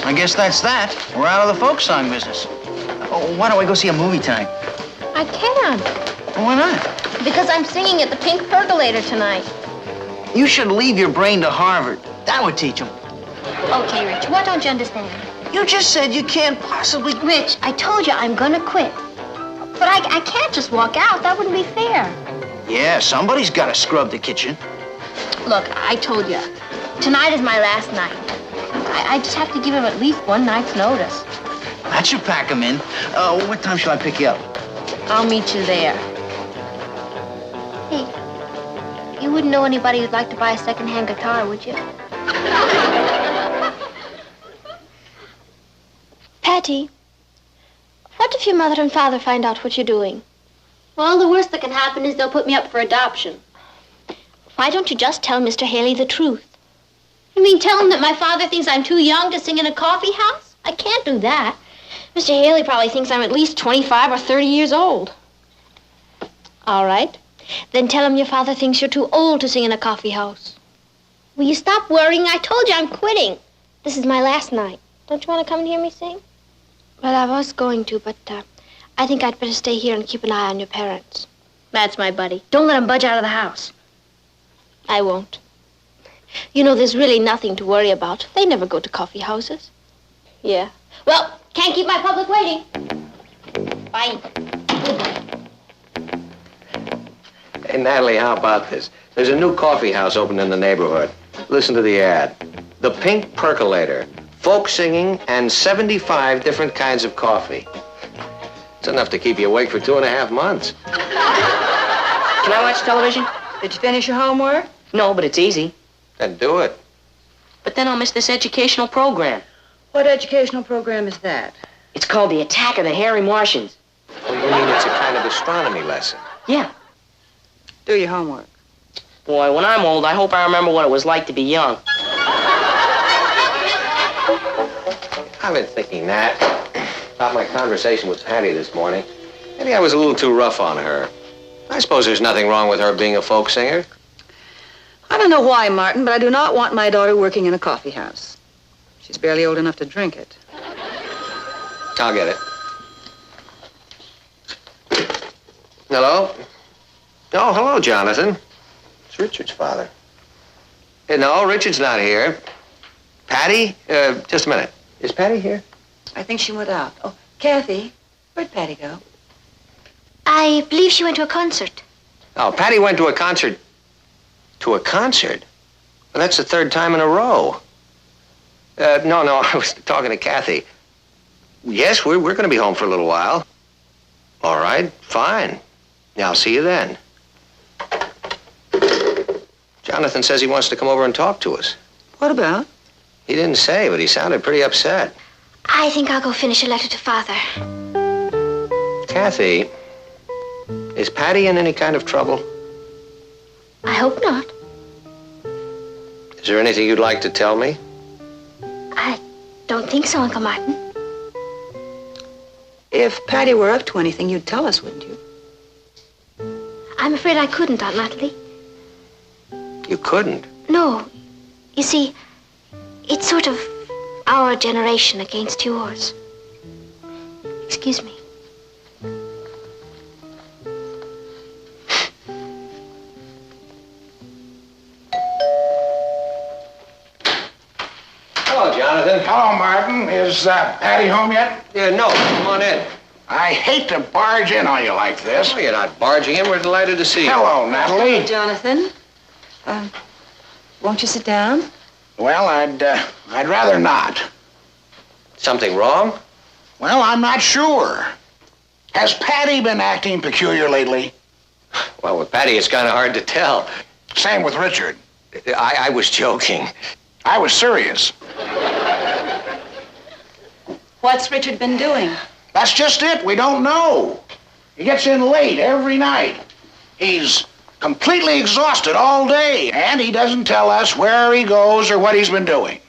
S5: I guess that's that. We're out of the folk song business. Oh, why don't we go see a movie tonight?
S6: I can't.
S5: Well, why not?
S6: Because I'm singing at the Pink Percolator tonight.
S5: You should leave your brain to Harvard. That would teach him.
S6: Okay, Rich, what don't you understand?
S5: You just said you can't possibly...
S6: Rich, I told you I'm gonna quit. But I can't just walk out. That wouldn't be fair.
S5: Yeah, somebody's got to scrub the kitchen.
S6: Look, I told you. Tonight is my last night. I just have to give him at least one night's notice.
S5: That should pack him in. What time shall I pick you up?
S6: I'll meet you there. Hey, you wouldn't know anybody who'd like to buy a second-hand guitar, would you?
S2: Patty, what if your mother and father find out what you're doing?
S6: Well, the worst that can happen is they'll put me up for adoption.
S2: Why don't you just tell Mr. Haley the truth?
S6: You mean tell him that my father thinks I'm too young to sing in a coffee house? I can't do that.
S2: Mr. Haley probably thinks I'm at least 25 or 30 years old. All right. Then tell him your father thinks you're too old to sing in a coffee house.
S6: Will you stop worrying? I told you I'm quitting.
S2: This is my last night. Don't you want to come and hear me sing? Well, I was going to, but I think I'd better stay here and keep an eye on your parents.
S6: That's my buddy. Don't let him budge out of the house.
S2: I won't. You know, there's really nothing to worry about. They never go to coffee houses.
S6: Yeah. Well, can't keep my public waiting. Bye.
S3: Hey, Natalie, how about this? There's a new coffee house opened in the neighborhood. Listen to the ad. The Pink Percolator. Folk singing and 75 different kinds of coffee. It's enough to keep you awake for 2.5 months.
S9: Can I watch television?
S1: Did you finish your homework?
S9: No, but it's easy.
S3: Then do it.
S9: But then I'll miss this educational program.
S1: What educational program is that?
S9: It's called The Attack of the Hairy Martians.
S3: Oh, you mean it's a kind of astronomy lesson?
S9: Yeah.
S1: Do your homework.
S9: Boy, when I'm old, I hope I remember what it was like to be young.
S3: I've been thinking that about my conversation with Patty this morning. Maybe I was a little too rough on her. I suppose there's nothing wrong with her being a folk singer.
S1: I don't know why, Martin, but I do not want my daughter working in a coffee house. She's barely old enough to drink it.
S3: I'll get it. Hello? Oh, hello, Jonathan. It's Richard's father. No, Richard's not here. Patty? Just a minute. Is Patty here?
S1: I think she went out. Oh, Cathy, where'd Patty go?
S2: I believe she went to a concert.
S3: Oh, Patty went to a concert. To a concert? Well, that's the 3rd time in a row. No, I was talking to Cathy. Yes, we're going to be home for a little while. All right, fine. Yeah, I'll see you then. Jonathan says he wants to come over and talk to us.
S1: What about?
S3: He didn't say, but he sounded pretty upset.
S2: I think I'll go finish a letter to Father.
S3: Cathy, is Patty in any kind of trouble?
S2: I hope not.
S3: Is there anything you'd like to tell me?
S2: I don't think so, Uncle Martin.
S1: If Patty were up to anything, you'd tell us, wouldn't you?
S2: I'm afraid I couldn't, Aunt Natalie.
S3: You couldn't?
S2: No. You see, it's sort of our generation against yours. Excuse me.
S3: Hello, Jonathan.
S8: Hello, Martin. Is Patty home yet?
S3: No, come on in.
S8: I hate to barge in on you like this.
S3: Oh, you're not barging in. We're delighted to see you.
S8: Hello, Natalie.
S1: Hello, Jonathan. Won't you sit down?
S8: Well, I'd rather not.
S3: Something wrong?
S8: Well, I'm not sure. Has Patty been acting peculiar lately?
S3: Well, with Patty, it's kind of hard to tell.
S8: Same with Richard.
S3: I was joking.
S8: I was serious.
S1: What's Richard been doing?
S8: That's just it. We don't know. He gets in late every night. He's completely exhausted all day, and he doesn't tell us where he goes or what he's been doing.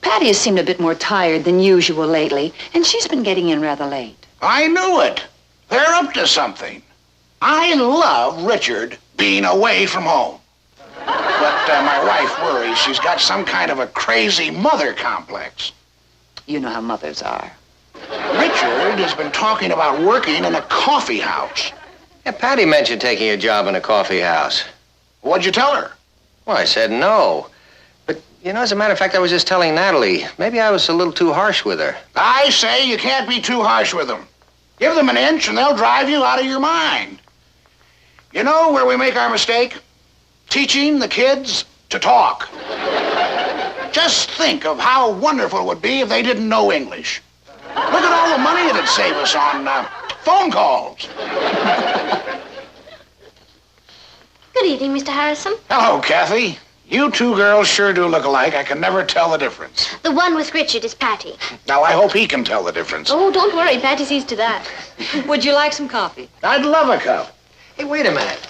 S1: Patty has seemed a bit more tired than usual lately, and she's been getting in rather late.
S8: I knew it. They're up to something. I love Richard being away from home. But my wife worries she's got some kind of a crazy mother complex.
S1: You know how mothers are.
S8: Richard has been talking about working in a coffee house.
S3: Yeah, Patty mentioned taking a job in a coffee house.
S8: What'd you tell her?
S3: Well, I said no. But, you know, as a matter of fact, I was just telling Natalie, maybe I was a little too harsh with her.
S8: I say you can't be too harsh with them. Give them an inch and they'll drive you out of your mind. You know where we make our mistake? Teaching the kids to talk. Just think of how wonderful it would be if they didn't know English. Look at all the money it'd save us on phone calls.
S2: Good evening, Mr. Harrison.
S8: Hello, Cathy. You two girls sure do look alike. I can never tell the difference.
S6: The one with Richard is Patty.
S8: Now, I hope he can tell the difference.
S6: Oh, don't worry. Patty sees to that.
S14: Would you like some coffee?
S8: I'd love a cup.
S3: Hey, wait a minute.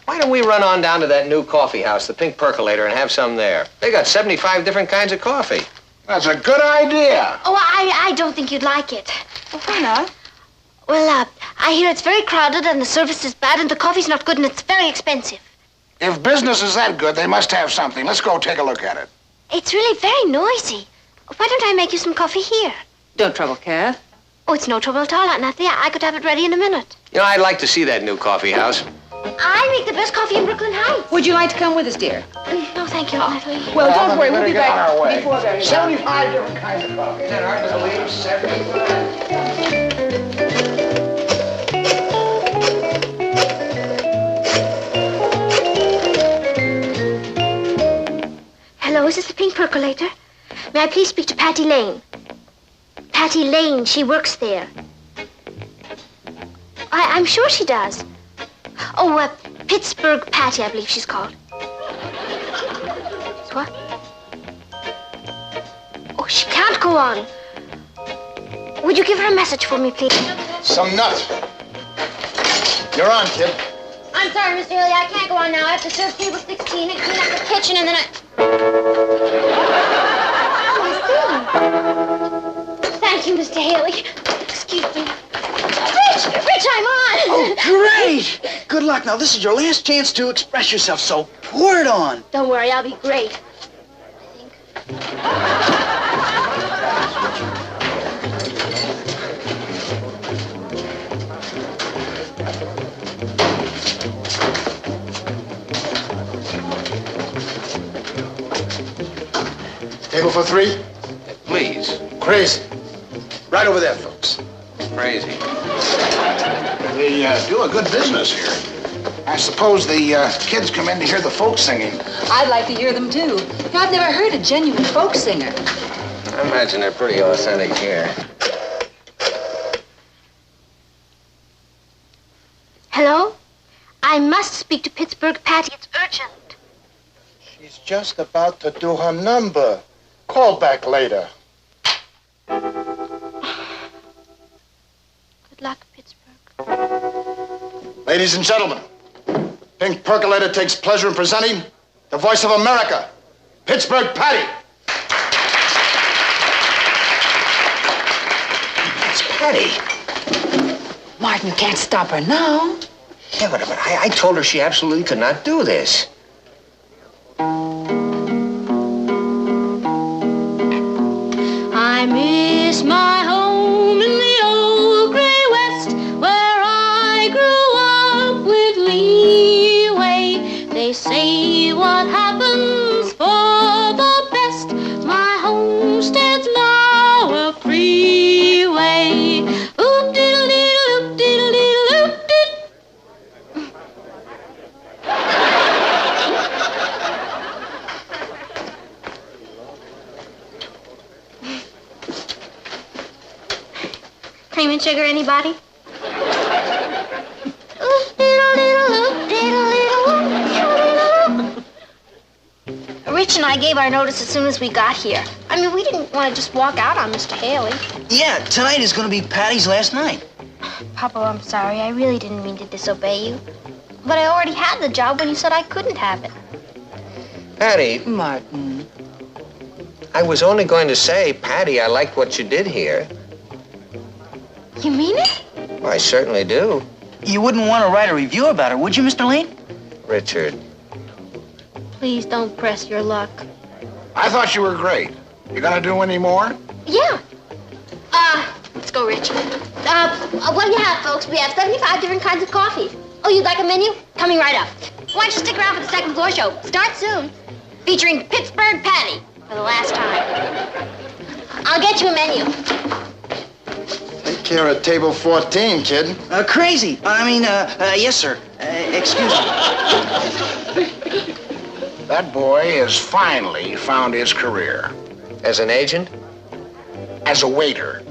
S3: Why don't we run on down to that new coffee house, the Pink Percolator, and have some there? They got 75 different kinds of coffee.
S8: That's a good idea.
S6: Oh, I don't think you'd like it.
S1: Well, why not?
S6: Well, I hear it's very crowded and the service is bad and the coffee's not good and it's very expensive.
S8: If business is that good, they must have something. Let's go take a look at it.
S6: It's really very noisy. Why don't I make you some coffee here?
S14: Don't trouble, Kath.
S6: Oh, it's no trouble at all, Aunt Nathalie. I could have it ready in a minute.
S3: You know, I'd like to see that new coffee house.
S6: I make the best coffee in Brooklyn Heights.
S14: Would you like to come with us, dear?
S6: No, thank you, Aunt Nathalie.
S1: Well, don't worry. We'll be
S8: Get on
S1: back
S8: our way.
S1: before very long.
S8: 75 different kinds of coffee. Is that hard to believe? 75.
S6: Hello, is this the Pink Percolator? May I please speak to Patty Lane? Patty Lane, she works there. I'm sure she does. Oh, Pittsburgh Patty, I believe she's called. What? Oh, she can't go on. Would you give her a message for me, please?
S12: Some nut. You're on, kid.
S6: I'm sorry, Mr. Haley, I can't go on now. I have to serve table 16 and clean up the kitchen and then I... Oh, I see. Thank you, Mr. Haley. Excuse me. Rich, I'm on!
S5: Oh, great! Good luck. Now, this is your last chance to express yourself, so pour it on.
S6: Don't worry, I'll be great.
S12: Table for three?
S3: Please.
S12: Crazy. Right over there, folks.
S3: Crazy.
S8: We do a good business here. I suppose the kids come in to hear the folk singing.
S14: I'd like to hear them, too. I've never heard a genuine folk singer.
S3: I imagine they're pretty authentic here.
S6: Hello? I must speak to Pittsburgh Patty. It's urgent.
S12: She's just about to do her number. Call back later.
S6: Good luck, Pittsburgh.
S12: Ladies and gentlemen, Pink Percolator takes pleasure in presenting the voice of America, Pittsburgh Patty.
S3: It's Patty.
S14: Martin can't stop her now.
S3: Yeah, but I told her she absolutely could not do this.
S2: I miss my home in the old gray west where I grew up with leeway. They say what happens for the best. My homestead's now a freeway. Oop diddle diddle oop diddle diddle oop diddle.
S6: Cream and sugar, anybody? Rich and I gave our notice as soon as we got here. I mean, we didn't want to just walk out on Mr. Haley.
S5: Yeah, tonight is going to be Patty's last night.
S6: Papa, I'm sorry. I really didn't mean to disobey you. But I already had the job when you said I couldn't have it.
S3: Patty,
S14: Martin.
S3: I was only going to say, Patty, I liked what you did here.
S6: You mean it?
S3: Well, I certainly do.
S5: You wouldn't want to write a review about her, would you, Mr. Lane?
S3: Richard.
S2: Please don't press your luck.
S8: I thought you were great. You gonna do any more?
S6: Yeah. Let's go, Rich. What do you have, folks? We have 75 different kinds of coffee. Oh, you'd like a menu? Coming right up. Why don't you stick around for the second floor show? Starts soon. Featuring Pittsburgh Patty for the last time. I'll get you a menu.
S12: Take care of table 14, kid.
S5: Crazy. Yes, sir. Excuse me.
S8: That boy has finally found his career.
S3: As an agent?
S8: As a waiter.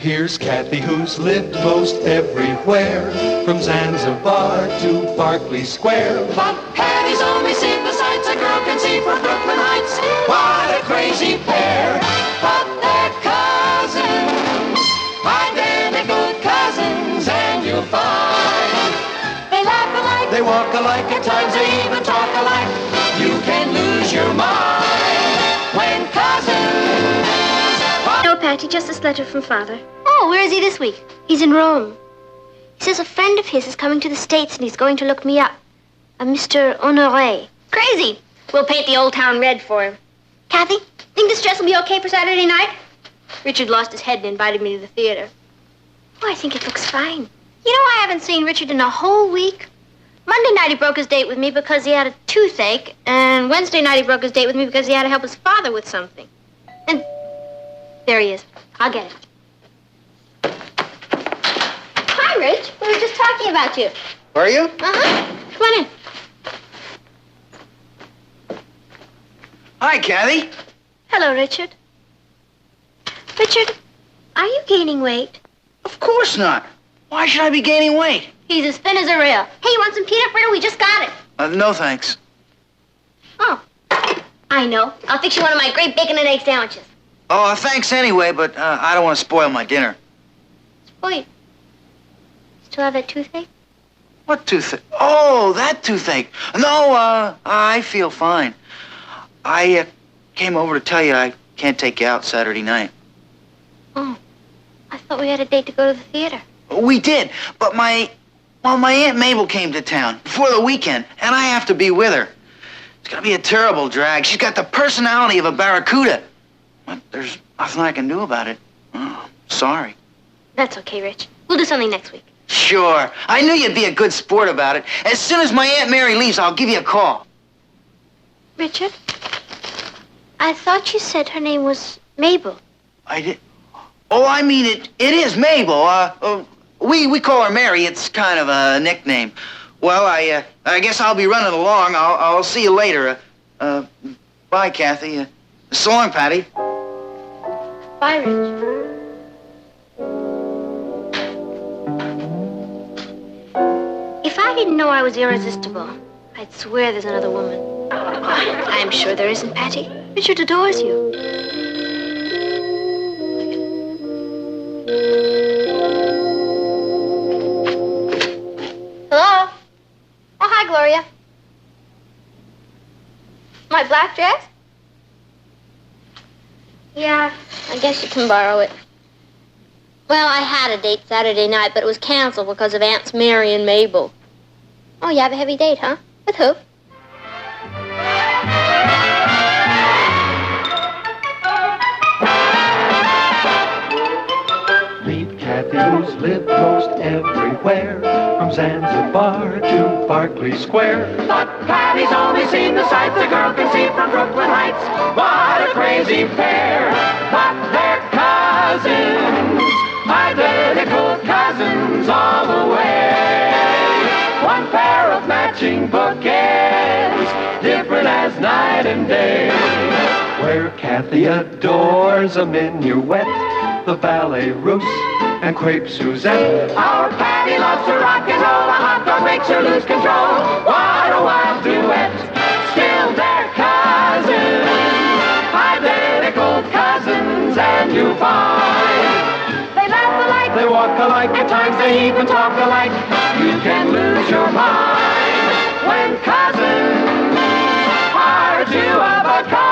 S4: Here's Cathy, who's lived most everywhere, from Zanzibar to Berkeley Square.
S10: But Patty's only seen the sights a girl can see from Brooklyn Heights. What a crazy pair, but they're cousins, identical cousins, and you'll find they laugh alike,
S4: They walk alike,
S10: at times they even talk alike. You can lose your mind when cousins.
S6: No, Patty, just this letter from Father. Oh, where is he this week? He's in Rome. He says a friend of his is coming to the States and he's going to look me up. A Mr. Honoré. Crazy. We'll paint the old town red for him. Cathy, think this dress will be okay for Saturday night? Richard lost his head and invited me to the theater. Oh, I think it looks fine. You know, I haven't seen Richard in a whole week. Monday night he broke his date with me because he had a toothache, and Wednesday night he broke his date with me because he had to help his father with something. And there he is. I'll get it. Hi, Rich. We were just talking about you.
S5: Were you?
S6: Uh-huh. Come on in.
S5: Hi, Cathy.
S6: Hello, Richard. Richard, are you gaining weight?
S5: Of course not. Why should I be gaining weight?
S6: He's as thin as a rail. Hey, you want some peanut brittle? We just got it.
S5: No, thanks.
S6: Oh, I know. I'll fix you one of my great bacon and egg sandwiches.
S5: Oh, thanks anyway, but I don't want to spoil my dinner.
S6: Wait. Still have that toothache?
S5: What toothache? Oh, that toothache. No, I feel fine. I came over to tell you I can't take you out Saturday night.
S6: Oh, I thought we had a date to go to the theater.
S5: We did, but my Aunt Mabel came to town before the weekend, and I have to be with her. It's gonna be a terrible drag. She's got the personality of a barracuda. But there's nothing I can do about it. Oh, sorry.
S6: That's okay, Rich. We'll do something next week.
S5: Sure. I knew you'd be a good sport about it. As soon as my Aunt Mary leaves, I'll give you a call.
S6: Richard, I thought you said her name was Mabel.
S5: I did. Oh, I mean, it is Mabel. We call her Mary. It's kind of a nickname. Well, I guess I'll be running along. I'll see you later. Bye, Cathy. So long, Patty.
S6: Bye, Rich. If I didn't know I was irresistible, I'd swear there's another woman. I'm sure there isn't, Patty. Richard adores you. Hello? Oh, hi, Gloria. My black dress? Yeah, I guess you can borrow it. Well, I had a date Saturday night, but it was canceled because of Aunts Mary and Mabel. Oh, you have a heavy date, huh? With who?
S4: Meet Cathy, who's lived most everywhere, from Zanzibar to Berkeley Square.
S10: But Patty's only seen the sights a girl can see from Brooklyn Heights. What a crazy pair, but they're cousins, identical cousins all the way. One pair of matching bookends, different as night and day.
S4: Where Cathy adores a minuet, the ballet russe, and crepe Suzette.
S10: Our Patty loves to rock and roll, a hot dog makes her lose control. What a wild duet, still they're cousins, identical cousins, and you find they laugh alike,
S4: They walk alike,
S10: at times they even talk alike. You can lose your mind when cousins are two of a kind.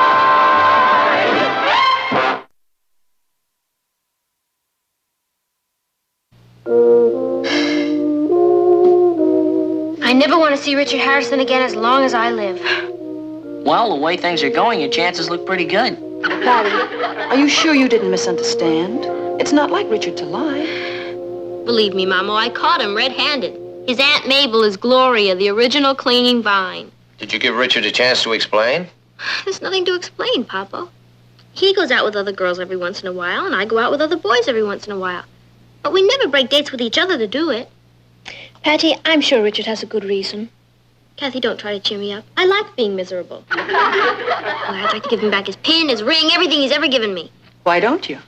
S6: I never want to see Richard Harrison again as long as I live.
S9: Well, the way things are going, your chances look pretty good.
S1: Patty, are you sure you didn't misunderstand? It's not like Richard to lie.
S2: Believe me, Mama, I caught him red-handed. His Aunt Mabel is Gloria, the original clinging vine.
S3: Did you give Richard a chance to explain?
S2: There's nothing to explain, Papa. He goes out with other girls every once in a while, and I go out with other boys every once in a while. But we never break dates with each other to do it. Patty, I'm sure Richard has a good reason. Cathy, don't try to cheer me up. I like being miserable. Well, I'd like to give him back his pin, his ring, everything he's ever given me.
S1: Why don't you?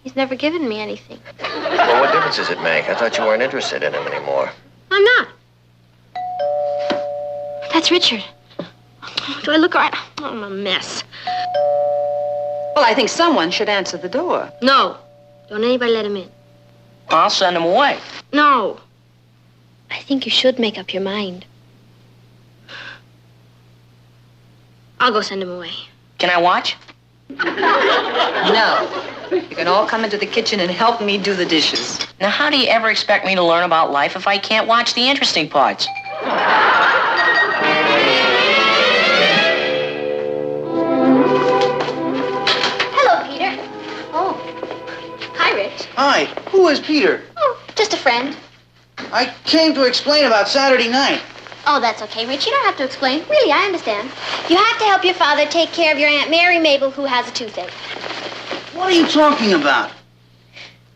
S6: He's never given me anything.
S3: Well, what difference does it make? I thought you weren't interested in him anymore.
S6: I'm not. That's Richard. Do I look all right? I'm a mess.
S1: Well, I think someone should answer the door.
S6: No. Don't anybody let him in.
S9: I'll send him away.
S6: No. I think you should make up your mind. I'll go send him away.
S9: Can I watch?
S1: No. You can all come into the kitchen and help me do the dishes.
S9: Now, how do you ever expect me to learn about life if I can't watch the interesting parts?
S6: Hello, Peter. Oh. Hi, Rich.
S5: Hi, who is Peter?
S6: Oh, just a friend.
S5: I came to explain about Saturday night.
S6: Oh, that's okay, Rich. You don't have to explain. Really, I understand. You have to help your father take care of your Aunt Mary Mabel, who has a toothache.
S5: What are you talking about?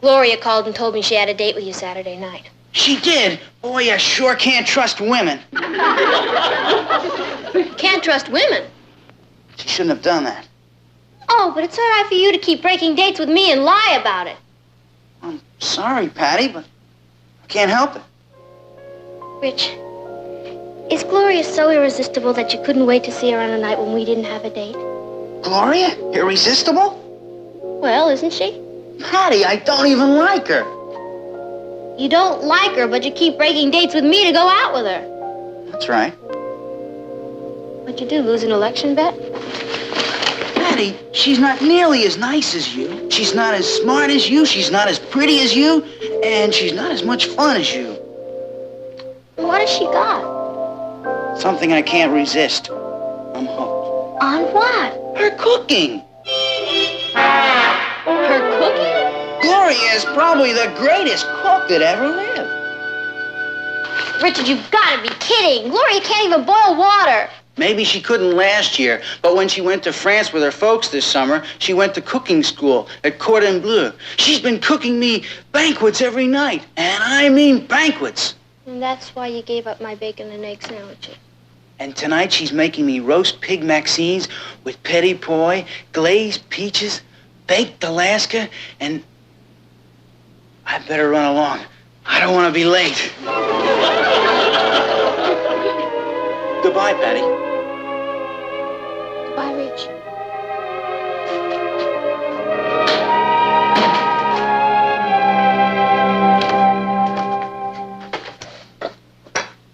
S6: Gloria called and told me she had a date with you Saturday night.
S5: She did? Boy, you sure can't trust women.
S6: Can't trust women.
S5: She shouldn't have done that.
S6: Oh, but it's all right for you to keep breaking dates with me and lie about it.
S5: I'm sorry, Patty, but I can't help it.
S6: Rich, is Gloria so irresistible that you couldn't wait to see her on a night when we didn't have a date?
S5: Gloria? Irresistible?
S6: Well, isn't she?
S5: Patty, I don't even like her.
S6: You don't like her, but you keep breaking dates with me to go out with her.
S5: That's right.
S6: What'd you do, lose an election bet?
S5: Patty, she's not nearly as nice as you. She's not as smart as you. She's not as pretty as you. And she's not as much fun as you.
S6: What has she got?
S5: Something I can't resist. I'm hooked.
S6: On what?
S5: Her cooking.
S6: Her cooking?
S5: Gloria is probably the greatest cook that ever lived.
S6: Richard, you've got to be kidding. Gloria can't even boil water.
S5: Maybe she couldn't last year, but when she went to France with her folks this summer, she went to cooking school at Cordon Bleu. She's been cooking me banquets every night, and I mean banquets.
S6: And that's why you gave up my bacon and egg sandwiches.
S5: And tonight she's making me roast pig maxines with petit pois, glazed peaches, baked Alaska, and I better run along. I don't want to be late. Goodbye, Patty.
S6: Goodbye, Rich.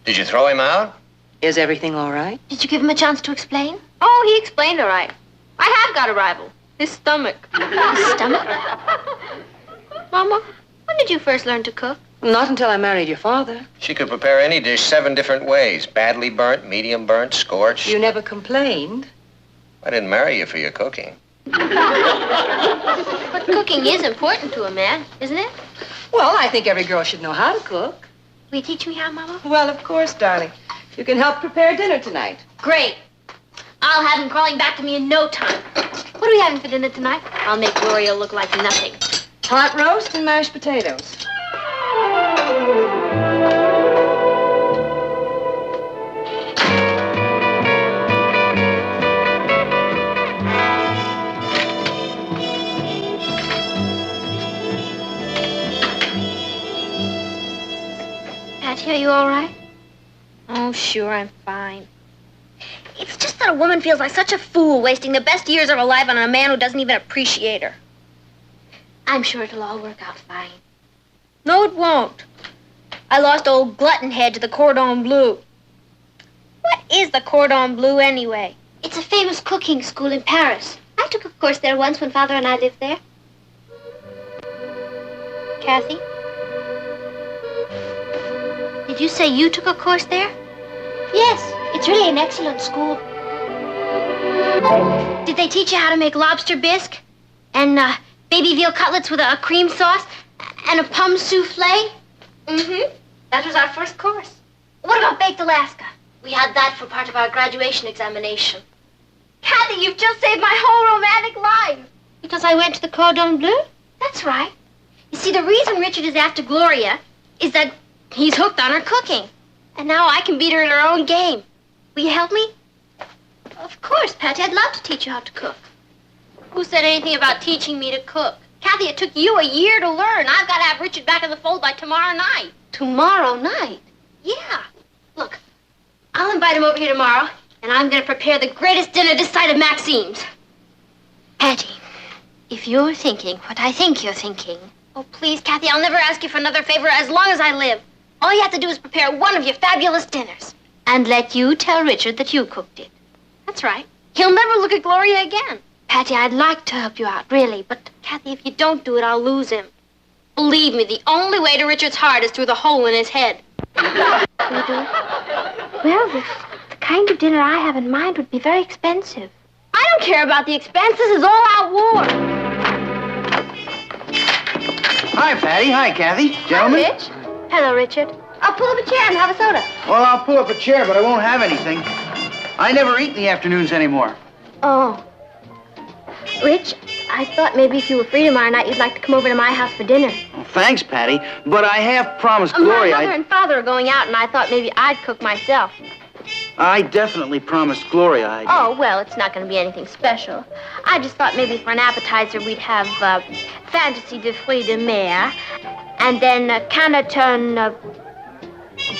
S3: Did you throw him out?
S1: Is everything all right?
S6: Did you give him a chance to explain? Oh, he explained all right. I have got a rival. His stomach. His stomach? Mama, when did you first learn to cook?
S1: Not until I married your father.
S3: She could prepare any dish 7 different ways. Badly burnt, medium burnt, scorched.
S1: You never complained.
S3: I didn't marry you for your cooking.
S6: But cooking is important to a man, isn't it?
S1: Well, I think every girl should know how to cook.
S6: Will you teach me how, Mama?
S1: Well, of course, darling. You can help prepare dinner tonight.
S6: Great. I'll have him crawling back to me in no time. What are we having for dinner tonight? I'll make Gloria look like nothing.
S1: Hot roast and mashed potatoes.
S6: Patty, are you all right?
S2: Oh, sure, I'm fine.
S6: It's just that a woman feels like such a fool wasting the best years of her life on a man who doesn't even appreciate her. I'm sure it'll all work out fine.
S2: No, it won't.
S6: I lost old Glutton Head to the Cordon Bleu.
S2: What is the Cordon Bleu anyway?
S6: It's a famous cooking school in Paris. I took a course there once when Father and I lived there. Cathy? Did you say you took a course there? Yes, it's really an excellent school. Did they teach you how to make lobster bisque? And baby veal cutlets with a cream sauce? And a pomme souffle? Mm-hmm. That was our first course. What about baked Alaska? We had that for part of our graduation examination. Cathy, you've just saved my whole romantic life. Because I went to the Cordon Bleu? That's right. You see, the reason Richard is after Gloria is that he's hooked on her cooking. And now I can beat her in her own game. Will you help me? Of course, Patty. I'd love to teach you how to cook.
S2: Who said anything about teaching me to cook?
S6: Cathy, it took you a year to learn. I've got to have Richard back in the fold by tomorrow night. Tomorrow night? Yeah. Look, I'll invite him over here tomorrow, and I'm going to prepare the greatest dinner this side of Maxime's. Patty, if you're thinking what I think you're thinking... Oh, please, Cathy, I'll never ask you for another favor as long as I live. All you have to do is prepare one of your fabulous dinners. And let you tell Richard that you cooked it. That's right. He'll never look at Gloria again. Patty, I'd like to help you out, really, but, Cathy, if you don't do it, I'll lose him. Believe me, the only way to Richard's heart is through the hole in his head. You do? Well, the kind of dinner I have in mind would be very expensive. I don't care about the expense. This is all-out war.
S5: Hi, Patty. Hi, Cathy. Gentlemen.
S6: Hi, Rich. Hello, Richard. I'll pull up a chair and have a soda.
S5: Well, I'll pull up a chair, but I won't have anything. I never eat in the afternoons anymore.
S6: Oh. Rich, I thought maybe if you were free tomorrow night, you'd like to come over to my house for dinner.
S5: Well, thanks, Patty, but I have promised Gloria...
S6: My mother and father are going out, and I thought maybe I'd cook myself.
S5: I definitely promised Gloria I'd...
S6: Oh, well, it's not going to be anything special. I just thought maybe for an appetizer we'd have fantasy de fruits de mer, and then Canneton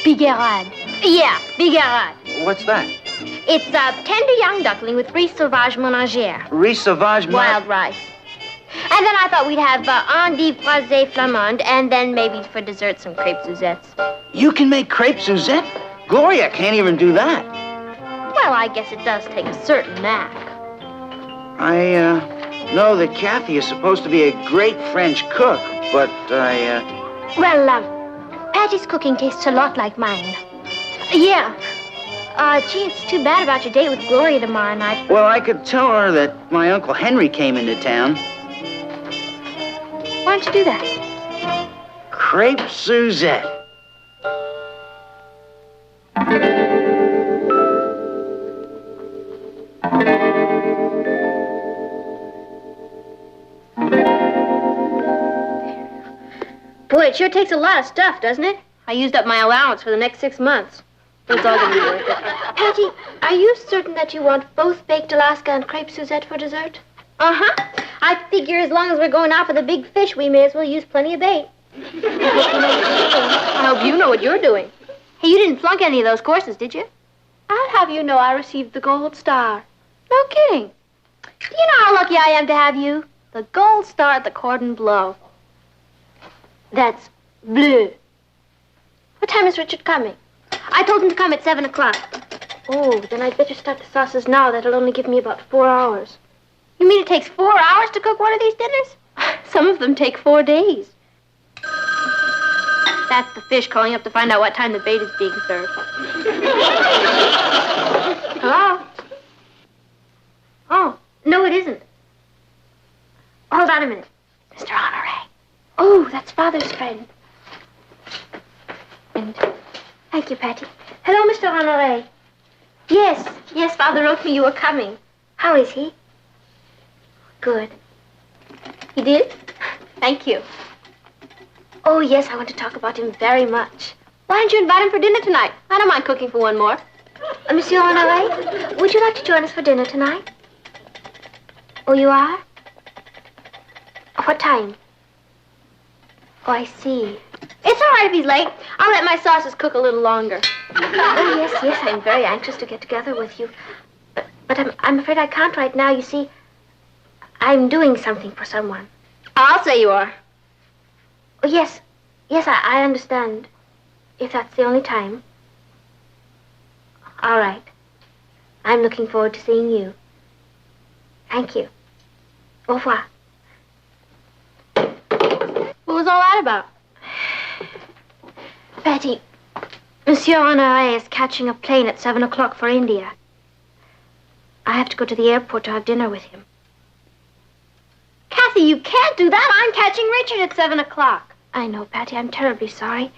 S6: bigarade. Yeah, bigarade.
S5: What's that?
S6: It's a tender young duckling with riz sauvage ménagère.
S5: Riz sauvage...
S6: Wild rice. And then I thought we'd have endive croisée flamande, and then maybe for dessert some crêpes Suzettes.
S5: You can make crêpes Suzette? Gloria can't even do that.
S6: Well, I guess it does take a certain knack.
S5: I know that Cathy is supposed to be a great French cook, but
S6: Well, Patty's cooking tastes a lot like mine. Yeah. Gee, it's too bad about your date with Gloria tomorrow night.
S5: Well, I could tell her that my Uncle Henry came into town.
S6: Why don't you do that?
S5: Crepe Suzette.
S6: Boy, it sure takes a lot of stuff, doesn't it? I used up my allowance for the next 6 months. But it's all going to be worth it. Patty, are you certain that you want both baked Alaska and crepe Suzette for dessert? Uh-huh. I figure as long as we're going out for the big fish, we may as well use plenty of bait. I hope you know what you're doing. Hey, you didn't flunk any of those courses, did you? I'll have you know I received the gold star. No kidding. Do you know how lucky I am to have you? The gold star at the cordon bleu. That's bleu. What time is Richard coming? I told him to come at 7 o'clock. Oh, then I'd better start the sauces now. That'll only give me about 4 hours. You mean it takes 4 hours to cook one of these dinners? Some of them take 4 days. That's the fish calling up to find out what time the bait is being served. Hello? Oh, no, it isn't. Hold on a minute. Mr. Honore. Oh, that's Father's friend. And thank you, Patty. Hello, Mr. Honore. Yes, Father wrote me you were coming. How is he? Good. He did? Thank you. Oh, yes, I want to talk about him very much. Why don't you invite him for dinner tonight? I don't mind cooking for one more. Monsieur Honore, would you like to join us for dinner tonight? Oh, you are? What time? Oh, I see. It's all right if he's late. I'll let my sauces cook a little longer. Oh, yes, I'm very anxious to get together with you. But I'm afraid I can't right now. You see, I'm doing something for someone. I'll say you are. Oh, yes, I understand. If that's the only time. All right. I'm looking forward to seeing you. Thank you. Au revoir. What was all that about? Patty, Monsieur Honore is catching a plane at 7 o'clock for India. I have to go to the airport to have dinner with him. Cathy, you can't do that. I'm catching Richard at 7 o'clock. I know, Patty. I'm terribly sorry.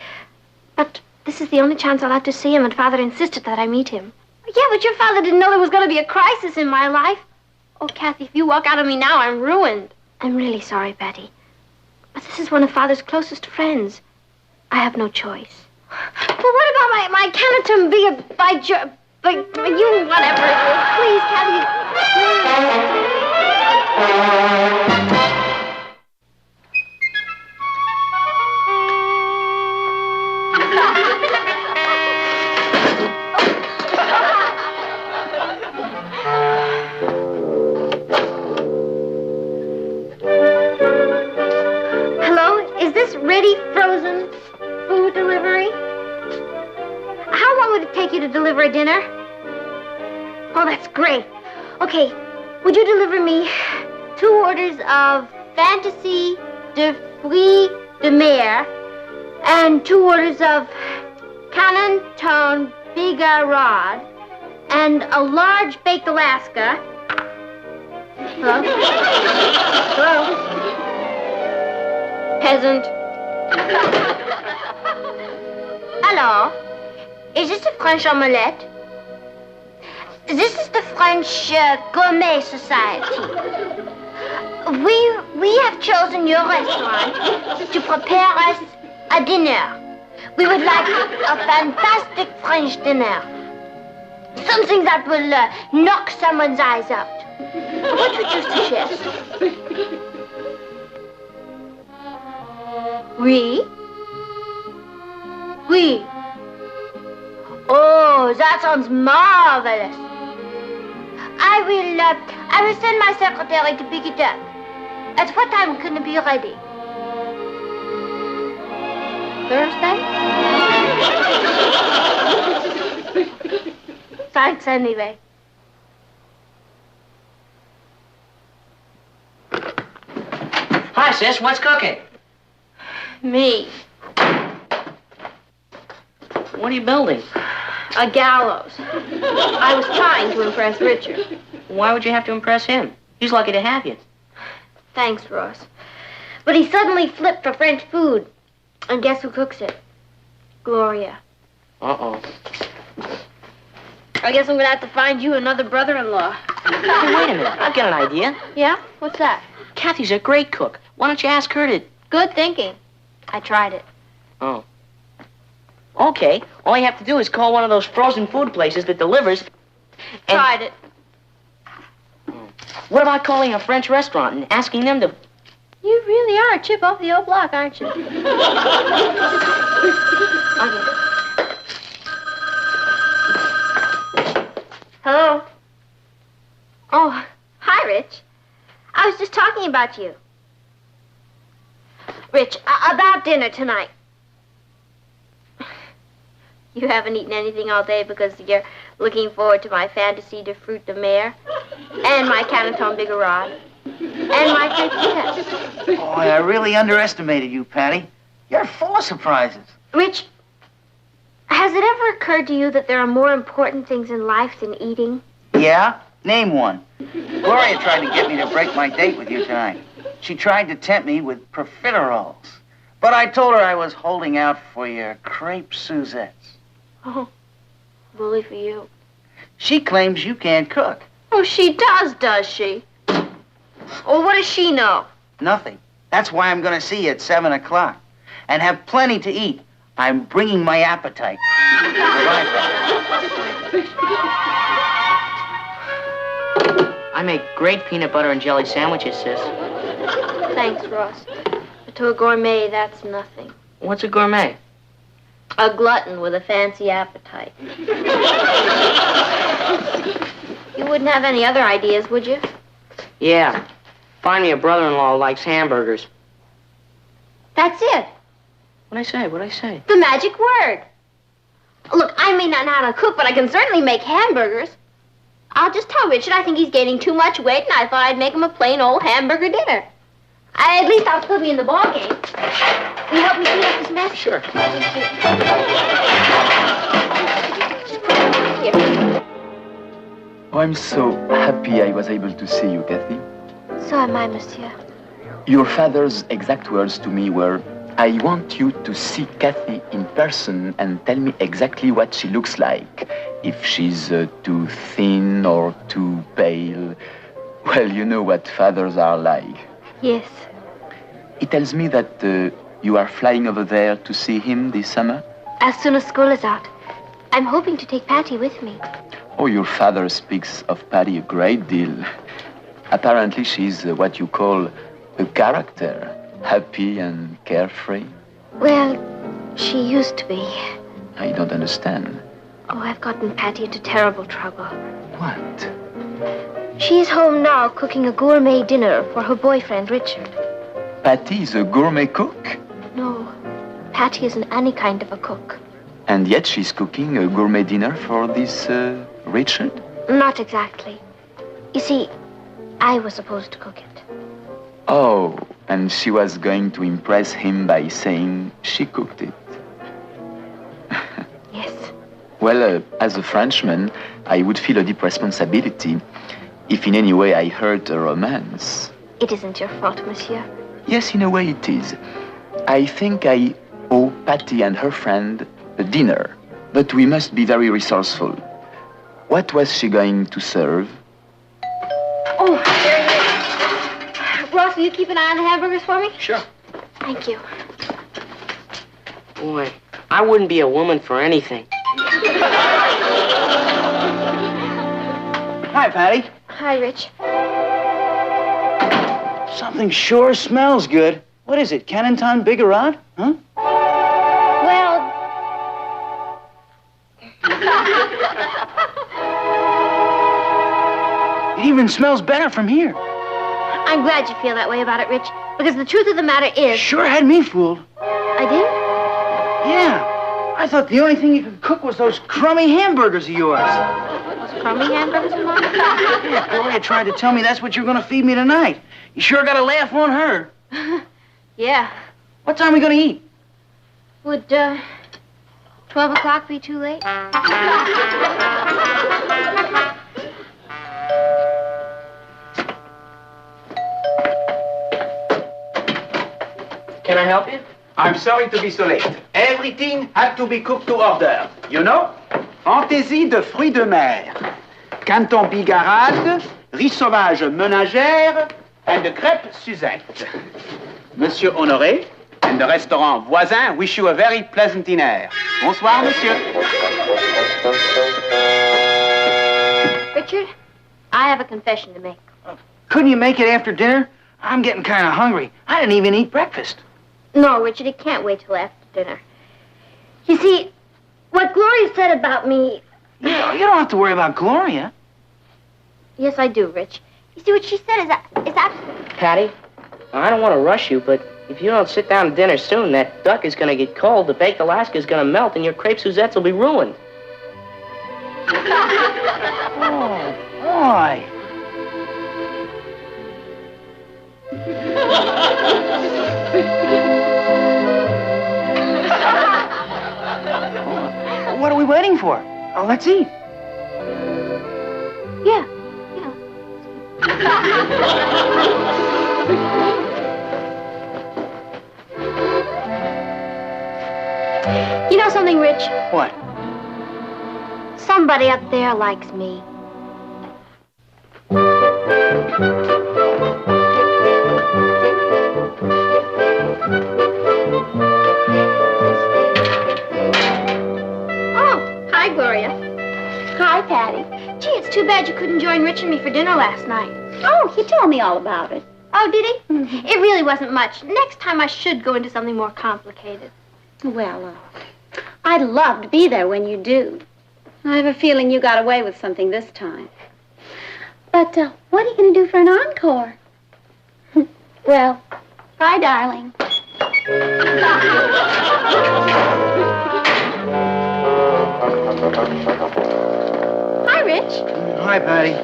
S6: But this is the only chance I'll have to see him, and Father insisted that I meet him. Yeah, but your father didn't know there was going to be a crisis in my life. Oh, Cathy, if you walk out on me now, I'm ruined. I'm really sorry, Patty. But this is one of Father's closest friends. I have no choice. Well, what about my Canneton by you, whatever it is. Please, Cathy. this ready frozen food delivery? How long would it take you to deliver a dinner? Oh, that's great. Okay, would you deliver me 2 orders of Fantasy de Fruits de Mer and 2 orders of Canton Bigarade and a large baked Alaska? Hello? Hello? Peasant. Hello? Is this a French omelette? This is the French Gourmet Society. We have chosen your restaurant to prepare us a dinner. We would like a fantastic French dinner. Something that will knock someone's eyes out. What would you suggest? Oui? Oui. Oh, that sounds marvelous. I will send my secretary to pick it up. At what time can it be ready? Thursday? Thanks anyway.
S9: Hi, sis. What's cooking?
S6: Me.
S9: What are you building?
S6: A gallows. I was trying to impress Richard.
S9: Why would you have to impress him? He's lucky to have you.
S6: Thanks, Ross. But he suddenly flipped for French food. And guess who cooks it? Gloria.
S9: Uh-oh.
S6: I guess I'm gonna have to find you another brother-in-law.
S9: Hey, wait a minute. I've got an idea.
S6: Yeah? What's that?
S9: Cathy's a great cook. Why don't you ask her to...
S6: Good thinking. I tried it.
S9: Oh. Okay. All you have to do is call one of those frozen food places that delivers... and...
S6: Tried it.
S9: What about calling a French restaurant and asking them to...
S6: You really are a chip off the old block, aren't you? Okay. Hello? Oh, hi, Rich. I was just talking about you. Rich, about dinner tonight. You haven't eaten anything all day because you're looking forward to my Fantasy de Fruits de Mer and my Canton Bigarade and my French dinner.
S5: Boy, I really underestimated you, Patty. You're full of surprises.
S6: Rich, has it ever occurred to you that there are more important things in life than eating?
S5: Yeah? Name one. Gloria tried to get me to break my date with you tonight. She tried to tempt me with profiteroles. But I told her I was holding out for your crepe Suzettes.
S6: Oh, bully for you.
S5: She claims you can't cook.
S6: Oh, she does she? Oh, what does she know?
S5: Nothing. That's why I'm going to see you at 7 o'clock. And have plenty to eat. I'm bringing my appetite.
S9: I make great peanut butter and jelly sandwiches, sis.
S6: Thanks, Ross. But to a gourmet, that's nothing.
S9: What's a gourmet?
S6: A glutton with a fancy appetite. You wouldn't have any other ideas, would you?
S9: Yeah. Find me a brother-in-law who likes hamburgers.
S6: That's it.
S9: What'd I say?
S6: The magic word. Look, I may not know how to cook, but I can certainly make hamburgers. I'll just tell Richard I think he's gaining too much weight, and I thought I'd make him a plain old hamburger dinner. At least I'll still be in the ballgame. Will you help me clean up this mess?
S9: Sure.
S6: Here.
S15: Oh, I'm so happy I was able to see you, Cathy.
S6: So am I, monsieur.
S15: Your father's exact words to me were, I want you to see Cathy in person and tell me exactly what she looks like. If she's too thin or too pale. Well, you know what fathers are like.
S6: Yes.
S15: He tells me that you are flying over there to see him this summer.
S6: As soon as school is out. I'm hoping to take Patty with me.
S15: Oh, your father speaks of Patty a great deal. Apparently, she's what you call a character. Happy and carefree.
S6: Well, she used to be.
S15: I don't understand.
S6: Oh, I've gotten Patty into terrible trouble.
S15: What?
S6: She's home now cooking a gourmet dinner for her boyfriend, Richard.
S15: Patty is a gourmet cook?
S6: No. Cathy isn't any kind of a cook.
S15: And yet she's cooking a gourmet dinner for this Richard?
S6: Not exactly. You see, I was supposed to cook it.
S15: Oh, and she was going to impress him by saying she cooked it.
S6: Yes.
S15: Well, as a Frenchman, I would feel a deep responsibility if in any way I hurt a romance.
S6: It isn't your fault, monsieur.
S15: Yes, in a way it is. I think I owe Patty and her friend a dinner, but we must be very resourceful. What was she going to serve?
S6: Oh, there it is. Ross, will you keep an eye on the hamburgers for me?
S9: Sure.
S6: Thank you.
S9: Boy, I wouldn't be a woman for anything.
S5: Hi, Patty.
S6: Hi, Rich.
S5: Something sure smells good. What is it, Canton Bigarade? Huh?
S6: Well...
S5: It even smells better from here.
S6: I'm glad you feel that way about it, Rich, because the truth of the matter is...
S5: Sure had me fooled.
S6: I did?
S5: Yeah. I thought the only thing you could cook was those crummy hamburgers of yours.
S6: Crummy hamburgers of mine?
S5: Yeah, Gloria tried to tell me that's what you're going to feed me tonight. You sure got a laugh on her.
S6: Yeah.
S5: What time are we going to eat?
S6: Would, 12 o'clock be too late?
S9: Can I help you?
S16: I'm sorry to be so late. Everything had to be cooked to order. You know? Fantaisie de fruits de mer, Canton Bigarade, riz sauvage ménagère, and the crêpe Suzette. Monsieur Honoré and the restaurant voisin wish you a very pleasant dinner. Bonsoir, monsieur.
S6: Richard, I have a confession to make.
S5: Couldn't you make it after dinner? I'm getting kind of hungry. I didn't even eat breakfast.
S6: No, Richard, it can't wait till after dinner. You see, what Gloria said about me...
S5: You don't have to worry about Gloria.
S6: Yes, I do, Rich. You see, what she said is absolutely...
S9: Patty, I don't want to rush you, but if you don't sit down to dinner soon, that duck is going to get cold, the baked Alaska is going to melt, and your crepe Suzettes will be ruined.
S5: Oh, boy. What are we waiting for? Oh, let's eat.
S6: Yeah. You know something, Rich?
S5: What?
S6: Somebody up there likes me. Hi, Gloria. Hi, Patty. Gee, it's too bad you couldn't join Rich and me for dinner last night.
S1: Oh, he told me all about it.
S6: Oh, did he? Mm-hmm. It really wasn't much. Next time I should go into something more complicated.
S1: Well, I'd love to be there when you do. I have a feeling you got away with something this time. But what are you going to do for an encore? Well, bye, darling.
S6: Hi, Rich.
S5: Hi, Patty.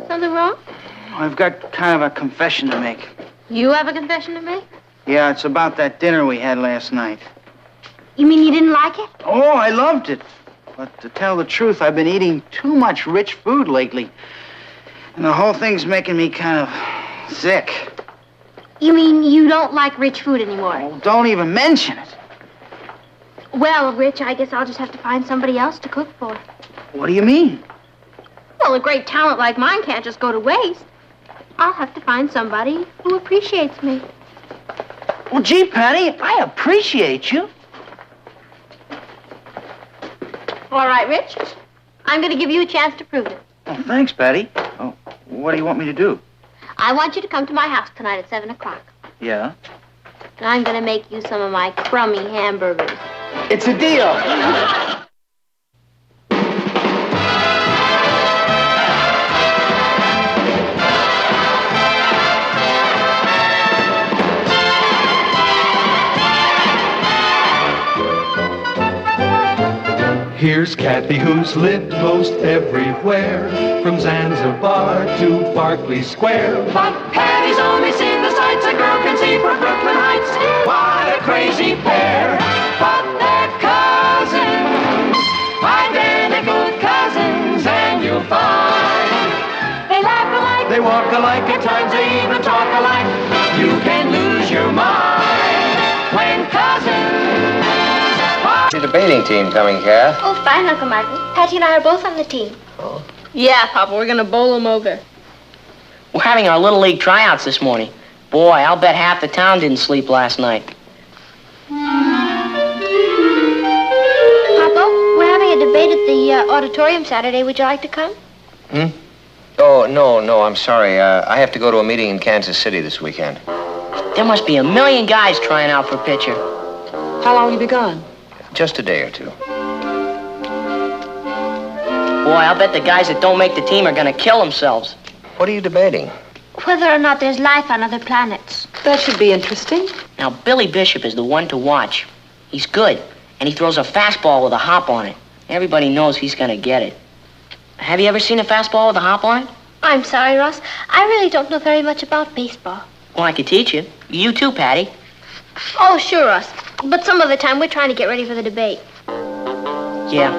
S6: Something wrong?
S5: I've got kind of a confession to make.
S6: You have a confession to make?
S5: Yeah, it's about that dinner we had last night.
S6: You mean you didn't like it?
S5: Oh, I loved it. But to tell the truth, I've been eating too much rich food lately. And the whole thing's making me kind of sick.
S6: You mean you don't like rich food anymore?
S5: Oh, don't even mention it.
S6: Well, Rich, I guess I'll just have to find somebody else to cook for.
S5: What do you mean?
S6: Well, a great talent like mine can't just go to waste. I'll have to find somebody who appreciates me.
S5: Well, gee, Patty, I appreciate you.
S6: All right, Rich. I'm going to give you a chance to prove it.
S5: Oh, thanks, Patty. Oh, what do you want me to do?
S6: I want you to come to my house tonight at 7 o'clock.
S5: Yeah?
S6: And I'm going to make you some of my crummy hamburgers.
S16: It's a deal.
S4: Here's Cathy, who's lived most everywhere, from Zanzibar to Berkeley Square.
S10: But Patty's only seen the sights a girl can see from Brooklyn Heights. What a crazy pair, but they're cousins, identical cousins, and you'll find they laugh alike,
S4: They walk alike,
S10: at times they even talk alike. You can lose your mind when cousins.
S3: The debating team coming, Kath.
S6: Oh, fine, Uncle Martin. Patty and I are both on the team.
S2: Yeah, Papa, we're gonna bowl them over.
S9: We're having our Little League tryouts this morning. Boy, I'll bet half the town didn't sleep last night.
S6: Papa, we're having a debate at the auditorium Saturday. Would you like to come?
S3: Oh, no, I'm sorry. I have to go to a meeting in Kansas City this weekend.
S9: There must be 1 million guys trying out for pitcher.
S14: How long will you be gone?
S3: Just a day or two.
S9: Boy, I'll bet the guys that don't make the team are gonna kill themselves.
S3: What are you debating?
S6: Whether or not there's life on other planets.
S14: That should be interesting.
S9: Now, Billy Bishop is the one to watch. He's good, and he throws a fastball with a hop on it. Everybody knows he's gonna get it. Have you ever seen a fastball with a hop on it?
S6: I'm sorry, Ross. I really don't know very much about baseball.
S9: Well, I could teach you. You too, Patty.
S6: Oh, sure, Ross. But some other time, we're trying to get ready for the debate.
S9: Yeah.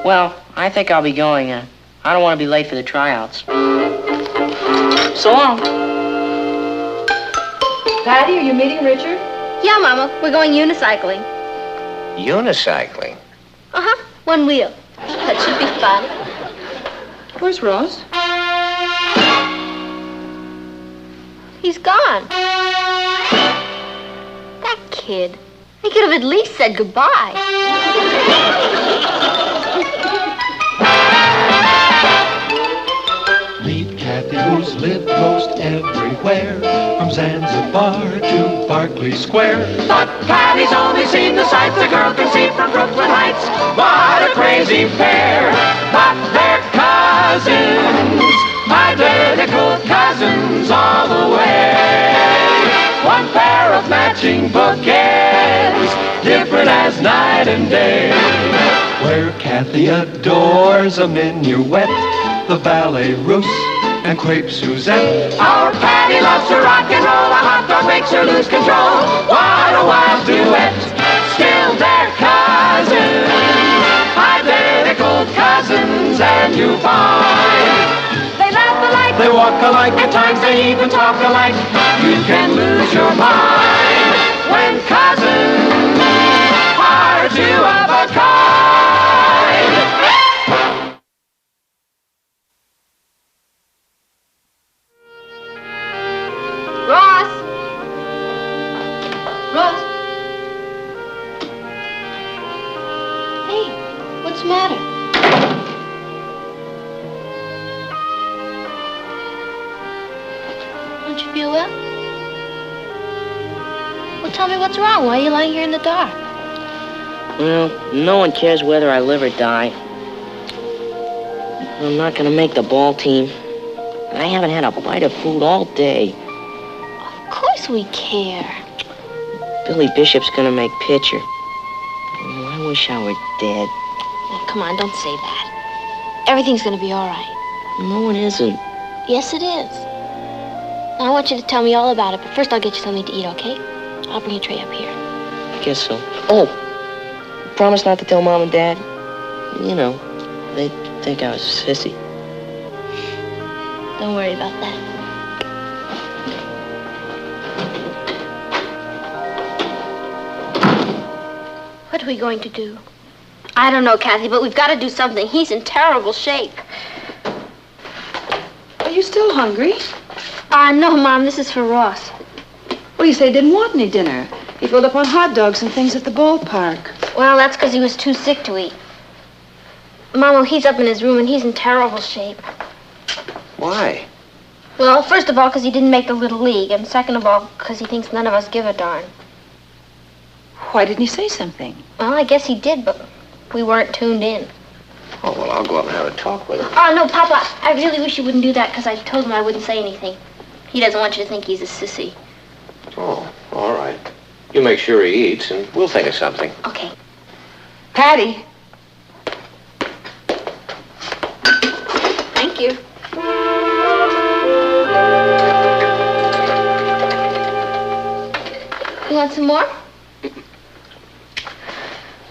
S9: Well, I think I'll be going. I don't want to be late for the tryouts. So long.
S14: Patty, are you meeting Richard?
S6: Yeah, Mama. We're going unicycling.
S3: Unicycling?
S6: Uh-huh. One wheel. That should be fun.
S14: Where's Ross?
S6: He's gone. That kid. He could have at least said goodbye.
S4: Meet Cathy, who's lived most everywhere, from Zanzibar to Berkeley Square.
S10: But Patty's only seen the sights a girl can see from Brooklyn Heights. What a crazy pair, but they're cousins, identical cousins all the way. One pair of matching bouquets, different as night and day.
S4: Where Cathy adores a minuet, the ballet russe, and crepe Suzette.
S10: Our Patty loves to rock and roll, a hot dog makes her lose control. What a wild duet, still they're cousins, identical cousins, and you find they laugh alike,
S4: They walk alike,
S10: at times they even talk alike. You can lose your mind when cousins are two of a kind.
S6: Ross! Ross! Hey, what's the matter? Don't you feel well? Well, tell me what's wrong. Why are you lying here in the dark?
S9: Well, no one cares whether I live or die. I'm not gonna make the ball team. I haven't had a bite of food all day.
S6: Of course we care.
S9: Billy Bishop's gonna make pitcher. Oh, I wish I were dead.
S6: Oh, come on, don't say that. Everything's gonna be all right.
S9: No, it isn't.
S6: Yes, it is. Now, I want you to tell me all about it, but first I'll get you something to eat, okay? I'll bring a tray up here.
S9: I guess so. Oh, promise not to tell Mom and Dad. You know, they think I was sissy.
S6: Don't worry about that. What are we going to do? I don't know, Cathy, but we've got to do something. He's in terrible shape.
S14: Are you still hungry?
S6: No, Mom, this is for Ross.
S14: Well, you say he didn't want any dinner. He filled up on hot dogs and things at the ballpark.
S6: Well, that's because he was too sick to eat. Mama, he's up in his room and he's in terrible shape.
S3: Why?
S6: Well, first of all, because he didn't make the Little League, and second of all, because he thinks none of us give a darn.
S14: Why didn't he say something?
S6: Well, I guess he did, but we weren't tuned in.
S3: Oh, well, I'll go up and have a talk with him.
S6: Oh, no, Papa, I really wish you wouldn't do that, because I told him I wouldn't say anything. He doesn't want you to think he's a sissy.
S3: Oh, all right. You make sure he eats, and we'll think of something.
S6: Okay.
S1: Patty.
S6: Thank you. You want some more?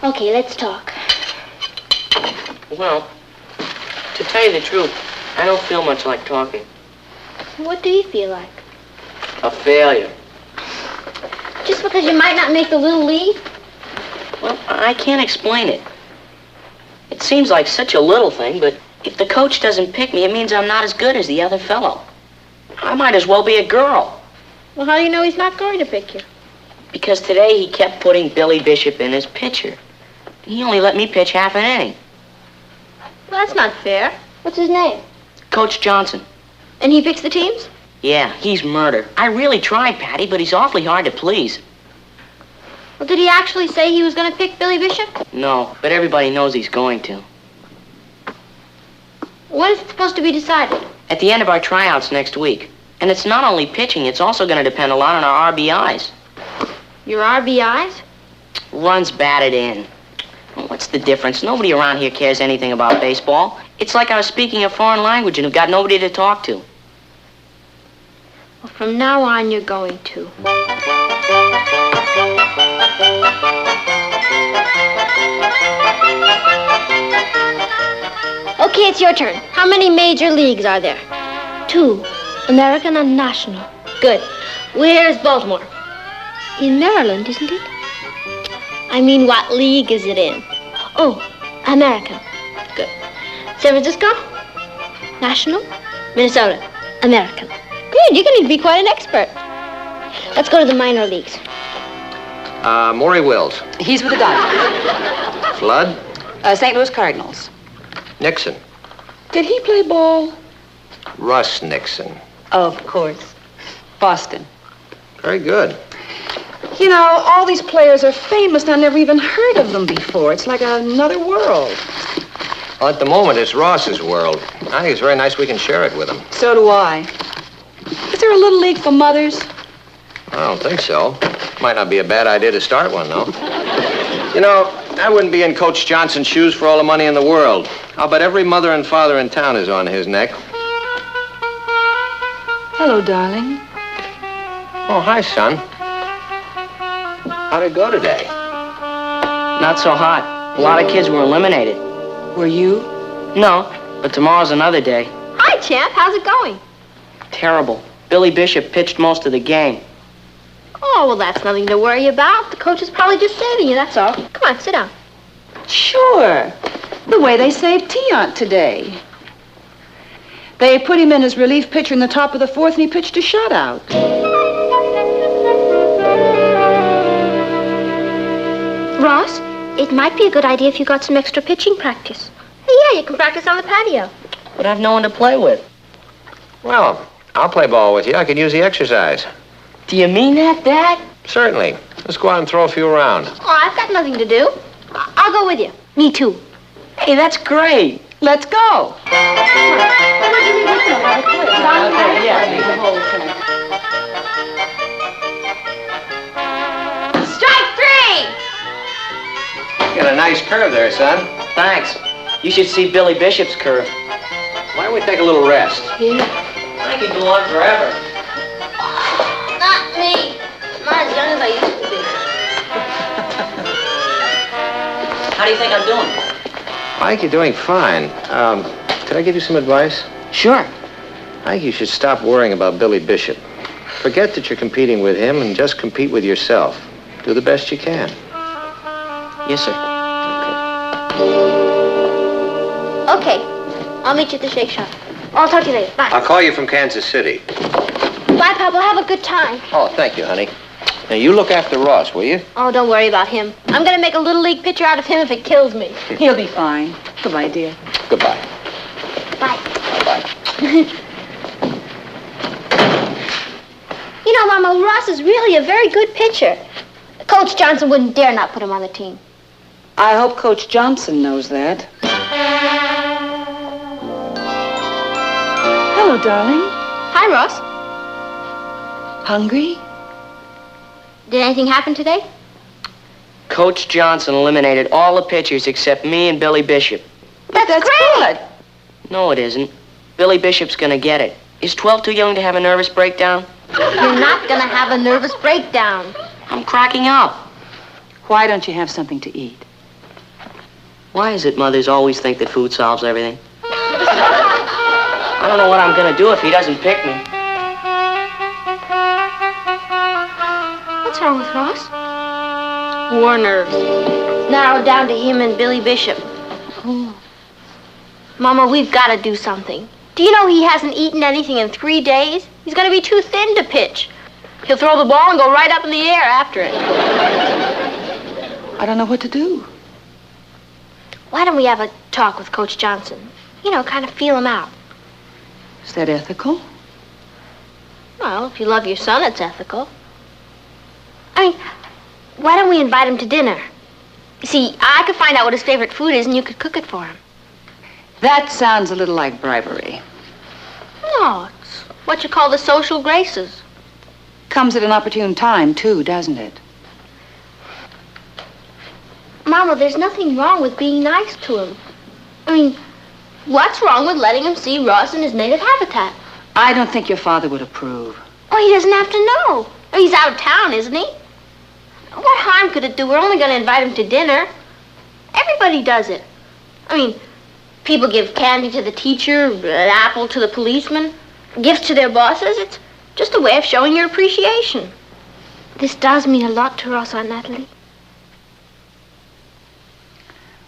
S6: Okay, let's talk.
S9: Well, to tell you the truth, I don't feel much like talking.
S6: What do you feel like?
S9: A failure.
S6: Just because you might not make the Little League?
S9: Well, I can't explain it. It seems like such a little thing, but if the coach doesn't pick me, it means I'm not as good as the other fellow. I might as well be a girl.
S6: Well, how do you know he's not going to pick you?
S9: Because today he kept putting Billy Bishop in as pitcher. He only let me pitch half an inning.
S6: Well, that's not fair. What's his name?
S9: Coach Johnson.
S6: And he picks the teams?
S9: Yeah, he's murder. I really tried, Patty, but he's awfully hard to please.
S6: Well, did he actually say he was going to pick Billy Bishop?
S9: No, but everybody knows he's going to.
S6: When is it supposed to be decided?
S9: At the end of our tryouts next week. And it's not only pitching, it's also going to depend a lot on our RBIs.
S6: Your RBIs?
S9: Runs batted in. What's the difference? Nobody around here cares anything about baseball. It's like I was speaking a foreign language and have got nobody to talk to.
S6: Well, from now on, you're going to. Okay, it's your turn. How many major leagues are there? 2. American and National. Good. Where's Baltimore? In Maryland, isn't it? I mean, what league is it in? Oh, American. Good. San Francisco? National? Minnesota? American. Good, you're going to be quite an expert. Let's go to the minor leagues.
S3: Maury Wills.
S1: He's with the Dodgers.
S3: Flood.
S1: St. Louis Cardinals.
S3: Nixon.
S1: Did he play ball?
S3: Russ Nixon.
S1: Of course. Boston.
S3: Very good.
S14: You know, all these players are famous, and I never even heard of them before. It's like another world.
S3: Well, at the moment, it's Ross's world. I think it's very nice we can share it with him.
S14: So do I. Is there a little league for mothers?
S3: I don't think so. Might not be a bad idea to start one, though. You know, I wouldn't be in Coach Johnson's shoes for all the money in the world. I'll bet every mother and father in town is on his neck.
S14: Hello, darling.
S3: Oh, hi, son. How'd it go today?
S9: Not so hot. A lot of kids were eliminated.
S14: Were you?
S9: No, but tomorrow's another day.
S6: Hi, champ. How's it going?
S9: Terrible. Billy Bishop pitched most of the game.
S6: Oh, well, that's nothing to worry about. The coach is probably just saving you, that's all. Come on, sit down.
S14: Sure. The way they saved Tiant today. They put him in as relief pitcher in the top of the 4th, and he pitched a shutout.
S6: Ross, it might be a good idea if you got some extra pitching practice. Hey, yeah, you can practice on the patio.
S9: But I've no one to play with.
S3: Well, I'll play ball with you. I could use the exercise.
S9: Do you mean that, Dad?
S3: Certainly. Let's go out and throw a few around.
S6: Oh, I've got nothing to do. I'll go with you. Me too.
S9: Hey, that's great.
S14: Let's go.
S6: Strike 3!
S3: You got a nice curve there, son.
S9: Thanks. You should see Billy Bishop's curve.
S3: Why don't we take a little rest?
S9: Yeah. I could go on forever.
S6: Not me. Not as young as I used to be.
S9: How do you think I'm doing?
S3: I think you're doing fine. Could I give you some advice?
S9: Sure.
S3: I think you should stop worrying about Billy Bishop. Forget that you're competing with him and just compete with yourself. Do the best you can.
S9: Yes, sir.
S6: Okay. I'll meet you at the Shake Shack. I'll talk to you later. Bye.
S3: I'll call you from Kansas City.
S6: Bye, Papa. Have a good time.
S3: Oh, thank you, honey. Now, you look after Ross, will you?
S6: Oh, don't worry about him. I'm going to make a little league pitcher out of him if it kills me.
S14: He'll be fine. Goodbye, dear.
S3: Goodbye.
S6: Bye.
S3: Bye-bye.
S6: You know, Mama, Ross is really a very good pitcher. Coach Johnson wouldn't dare not put him on the team.
S14: I hope Coach Johnson knows that. Hello, darling.
S6: Hi, Ross.
S14: Hungry?
S6: Did anything happen today?
S9: Coach Johnson eliminated all the pitchers except me and Billy Bishop.
S6: That's great.
S9: No, it isn't. Billy Bishop's gonna get it. Is 12 too young to have a nervous breakdown?
S6: You're not gonna have a nervous breakdown.
S9: I'm cracking up.
S14: Why don't you have something to eat?
S9: Why is it mothers always think that food solves everything? I don't know what I'm gonna do if he doesn't pick me.
S6: What's wrong with Ross? War nerves. Narrowed down to him and Billy Bishop. Mama, we've got to do something. Do you know he hasn't eaten anything in 3 days? He's going to be too thin to pitch. He'll throw the ball and go right up in the air after it.
S14: I don't know what to do.
S6: Why don't we have a talk with Coach Johnson? You know, kind of feel him out.
S14: Is that ethical?
S6: Well, if you love your son, it's ethical. I mean, why don't we invite him to dinner? You see, I could find out what his favorite food is and you could cook it for him.
S14: That sounds a little like bribery.
S6: No, it's what you call the social graces.
S14: Comes at an opportune time, too, doesn't it?
S6: Mama, there's nothing wrong with being nice to him. I mean, what's wrong with letting him see Ross in his native habitat?
S14: I don't think your father would approve.
S6: Oh, he doesn't have to know. He's out of town, isn't he? What harm could it do? We're only going to invite him to dinner. Everybody does it. I mean, people give candy to the teacher, an apple to the policeman, gifts to their bosses. It's just a way of showing your appreciation. This does mean a lot to Ross, Aunt Natalie.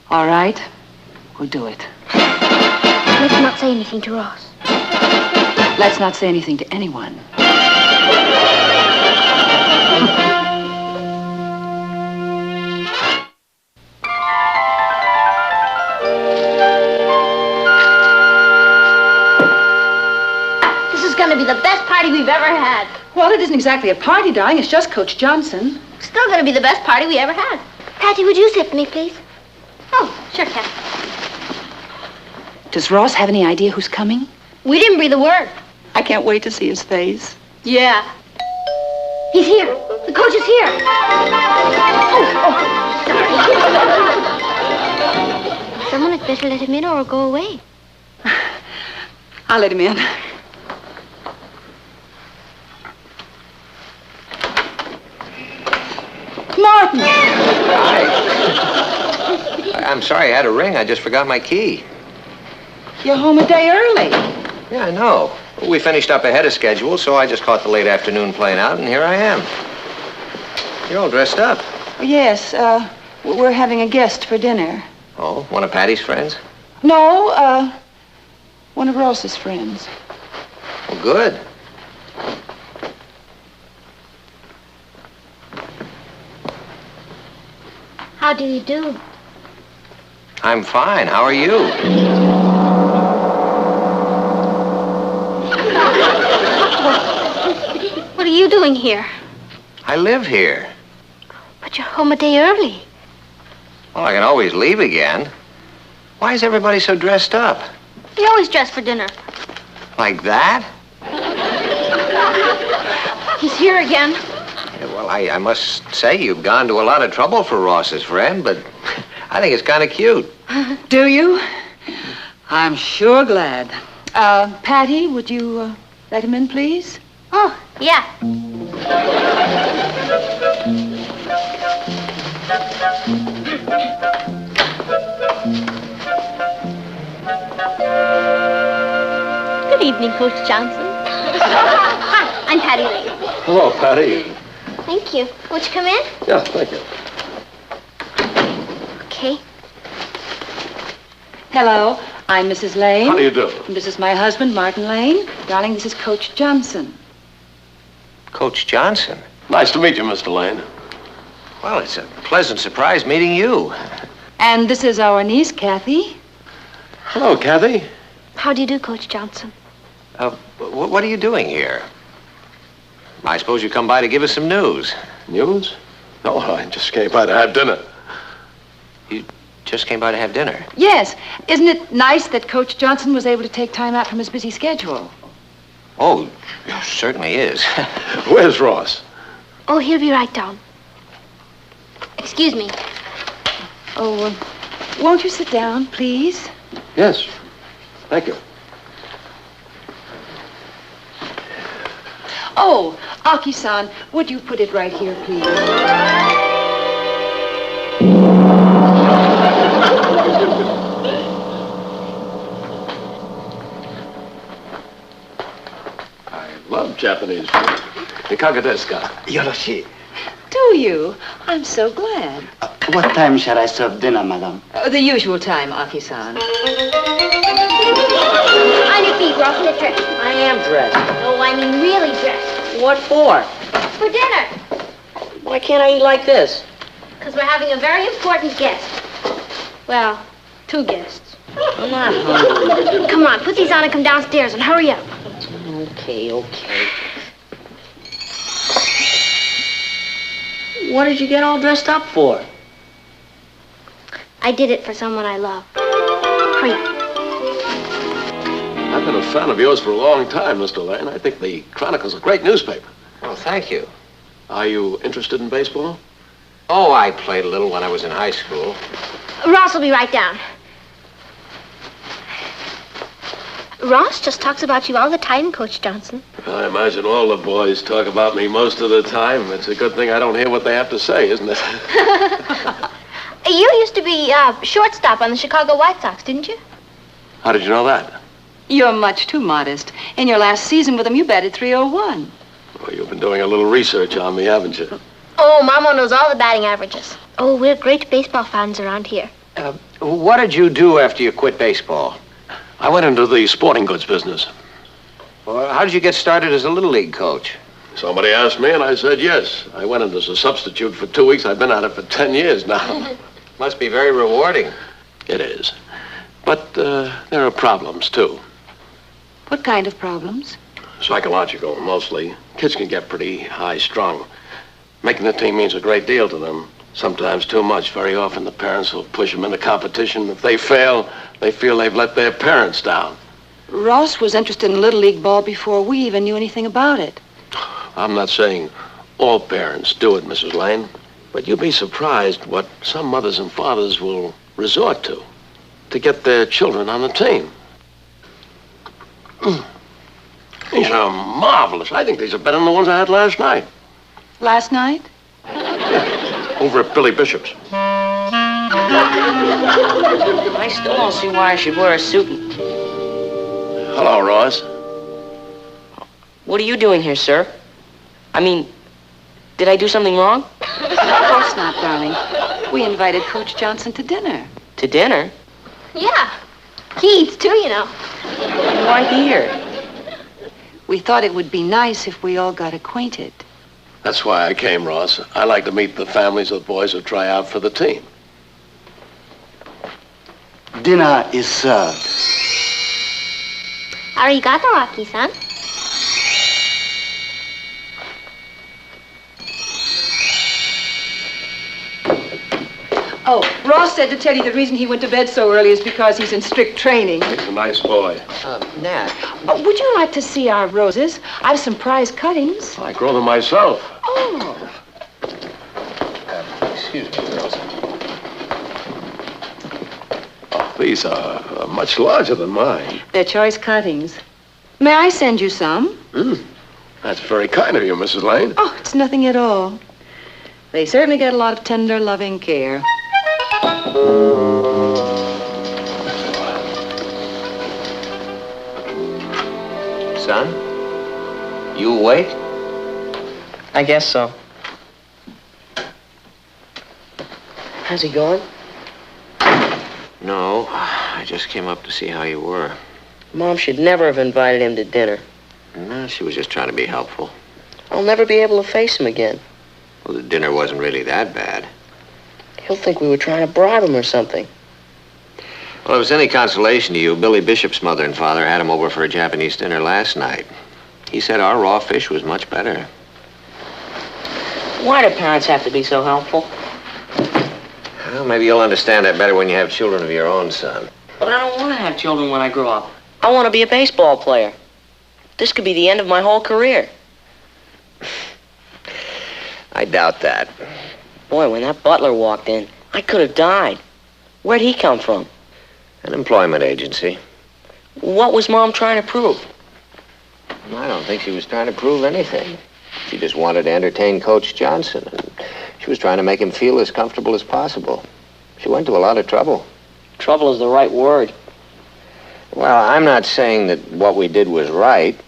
S14: All right, we'll do it.
S6: Let's not say anything to Ross.
S14: Let's not say anything to anyone.
S6: Going to be the best party we've ever had.
S14: Well, it isn't exactly a party, darling. It's just Coach Johnson.
S6: Still going to be the best party we ever had. Patty, would you sit for me, please? Oh, sure, Cathy.
S14: Does Ross have any idea who's coming?
S6: We didn't breathe a word.
S14: I can't wait to see his face.
S6: Yeah. He's here. The coach is here. Oh, sorry. Someone had better let him in or go away.
S14: I'll let him in. Martin!
S3: Hi. I'm sorry I had a ring. I just forgot my key.
S14: You're home a day early.
S3: Yeah, I know. We finished up ahead of schedule, so I just caught the late afternoon plane out, and here I am. You're all dressed up.
S14: Oh, yes, we're having a guest for dinner.
S3: Oh, one of Patty's friends?
S14: No, one of Ross's friends.
S3: Well, good.
S6: How do you do?
S3: I'm fine. How are you?
S6: What are you doing here?
S3: I live here.
S6: But you're home a day early.
S3: Well, I can always leave again. Why is everybody so dressed up?
S6: You always dress for dinner.
S3: Like that?
S6: He's here again.
S3: Yeah, well, I must say you've gone to a lot of trouble for Ross's friend, but I think it's kind of cute.
S14: Do you? I'm sure glad. Patty, would you let him in, please?
S6: Oh, yeah. Good evening, Coach Johnson. Hi, I'm Patty Lane.
S17: Hello, Patty.
S6: Thank you. Won't you come in?
S17: Yeah, thank you.
S6: Okay.
S14: Hello, I'm Mrs. Lane.
S17: How do you do?
S14: And this is my husband, Martin Lane. Darling, this is Coach Johnson.
S3: Coach Johnson?
S17: Nice to meet you, Mr. Lane.
S3: Well, it's a pleasant surprise meeting you.
S14: And this is our niece, Cathy.
S17: Hello, Cathy.
S6: How do you do, Coach Johnson?
S3: What are you doing here? I suppose you come by to give us some news.
S17: News? No, I just came by to have dinner.
S3: You just came by to have dinner?
S14: Yes. Isn't it nice that Coach Johnson was able to take time out from his busy schedule?
S3: Oh, certainly is.
S17: Where's Ross?
S6: Oh, he'll be right down. Excuse me.
S14: Oh, won't you sit down, please?
S17: Yes. Thank you.
S14: Oh, Aki-san, would you put it right here, please?
S17: I love Japanese food. Ikaga desu ka?
S16: Yoroshi.
S14: Do you? I'm so glad.
S16: What time shall I serve dinner, madam?
S14: The usual time, Aki-san.
S6: On your feet, Ross. Get dressed.
S9: I am dressed.
S6: No, I mean really dressed.
S9: What for?
S6: For dinner.
S9: Why can't I eat like this?
S6: Because we're having a very important guest. Well, 2 guests.
S9: I'm not hungry.
S6: Come on, put these on and come downstairs and hurry up.
S9: Okay. What did you get all dressed up for?
S6: I did it for someone I love. Hurry up.
S17: I've been a fan of yours for a long time, Mr. Lane. I think the Chronicle's a great newspaper.
S3: Well, thank you.
S17: Are you interested in baseball?
S3: Oh, I played a little when I was in high school.
S6: Ross will be right down. Ross just talks about you all the time, Coach Johnson.
S17: I imagine all the boys talk about me most of the time. It's a good thing I don't hear what they have to say, isn't it?
S6: You used to be shortstop on the Chicago White Sox, didn't you?
S17: How did you know that?
S14: You're much too modest. In your last season with them, you batted .301.
S17: Well, you've been doing a little research on me, haven't you?
S6: Oh, Mama knows all the batting averages. Oh, we're great baseball fans around here.
S3: What did you do after you quit baseball?
S17: I went into the sporting goods business.
S3: Well, how did you get started as a Little League coach?
S17: Somebody asked me, and I said yes. I went in as a substitute for 2 weeks. I've been at it for 10 years now.
S3: Must be very rewarding.
S17: It is. But there are problems, too.
S14: What kind of problems?
S17: Psychological, mostly. Kids can get pretty high-strung. Making the team means a great deal to them. Sometimes too much. Very often the parents will push them into competition. If they fail, they feel they've let their parents down.
S14: Ross was interested in Little League ball before we even knew anything about it.
S17: I'm not saying all parents do it, Mrs. Lane, but you'd be surprised what some mothers and fathers will resort to get their children on the team. These are marvelous. I think these are better than the ones I had last night.
S14: Last night?
S17: Over at Billy Bishop's.
S9: I still don't see why I should wear a suit.
S17: Hello, Ross.
S9: What are you doing here, sir? I mean, did I do something wrong?
S14: Of course not, darling. We invited Coach Johnson to dinner.
S9: To dinner?
S6: Yeah. He eats too, you know.
S9: Why here?
S14: We thought it would be nice if we all got acquainted.
S17: That's why I came, Ross. I like to meet the families of the boys who try out for the team.
S16: Dinner is served.
S6: Arigato, Aki-san.
S14: Oh, Ross said to tell you the reason he went to bed so early is because he's in strict training.
S17: He's a nice boy.
S3: Nat.
S14: Would you like to see our roses? I've some prize cuttings.
S17: I grow them myself.
S14: Oh.
S3: Excuse me, girls.
S17: Oh, these are much larger than mine.
S14: They're choice cuttings. May I send you some?
S17: That's very kind of you, Mrs. Lane.
S14: Oh, it's nothing at all. They certainly get a lot of tender, loving care.
S3: Son, you awake?
S9: I guess so. How's he going?
S3: No, I just came up to see how you were.
S9: Mom should never have invited him to dinner.
S3: No, she was just trying to be helpful.
S9: I'll never be able to face him again.
S3: Well, the dinner wasn't really that bad.
S9: He'll think we were trying to bribe him or something.
S3: Well, if it's any consolation to you, Billy Bishop's mother and father had him over for a Japanese dinner last night. He said our raw fish was much better.
S9: Why do parents have to be so helpful?
S3: Well, maybe you'll understand that better when you have children of your own, son.
S9: But I don't want to have children when I grow up. I want to be a baseball player. This could be the end of my whole career.
S3: I doubt that.
S9: Boy, when that butler walked in, I could have died. Where'd he come from?
S3: An employment agency.
S9: What was Mom trying to prove?
S3: I don't think she was trying to prove anything. She just wanted to entertain Coach Johnson, and she was trying to make him feel as comfortable as possible. She went to a lot of trouble.
S9: Trouble is the right word.
S3: Well, I'm not saying that what we did was right.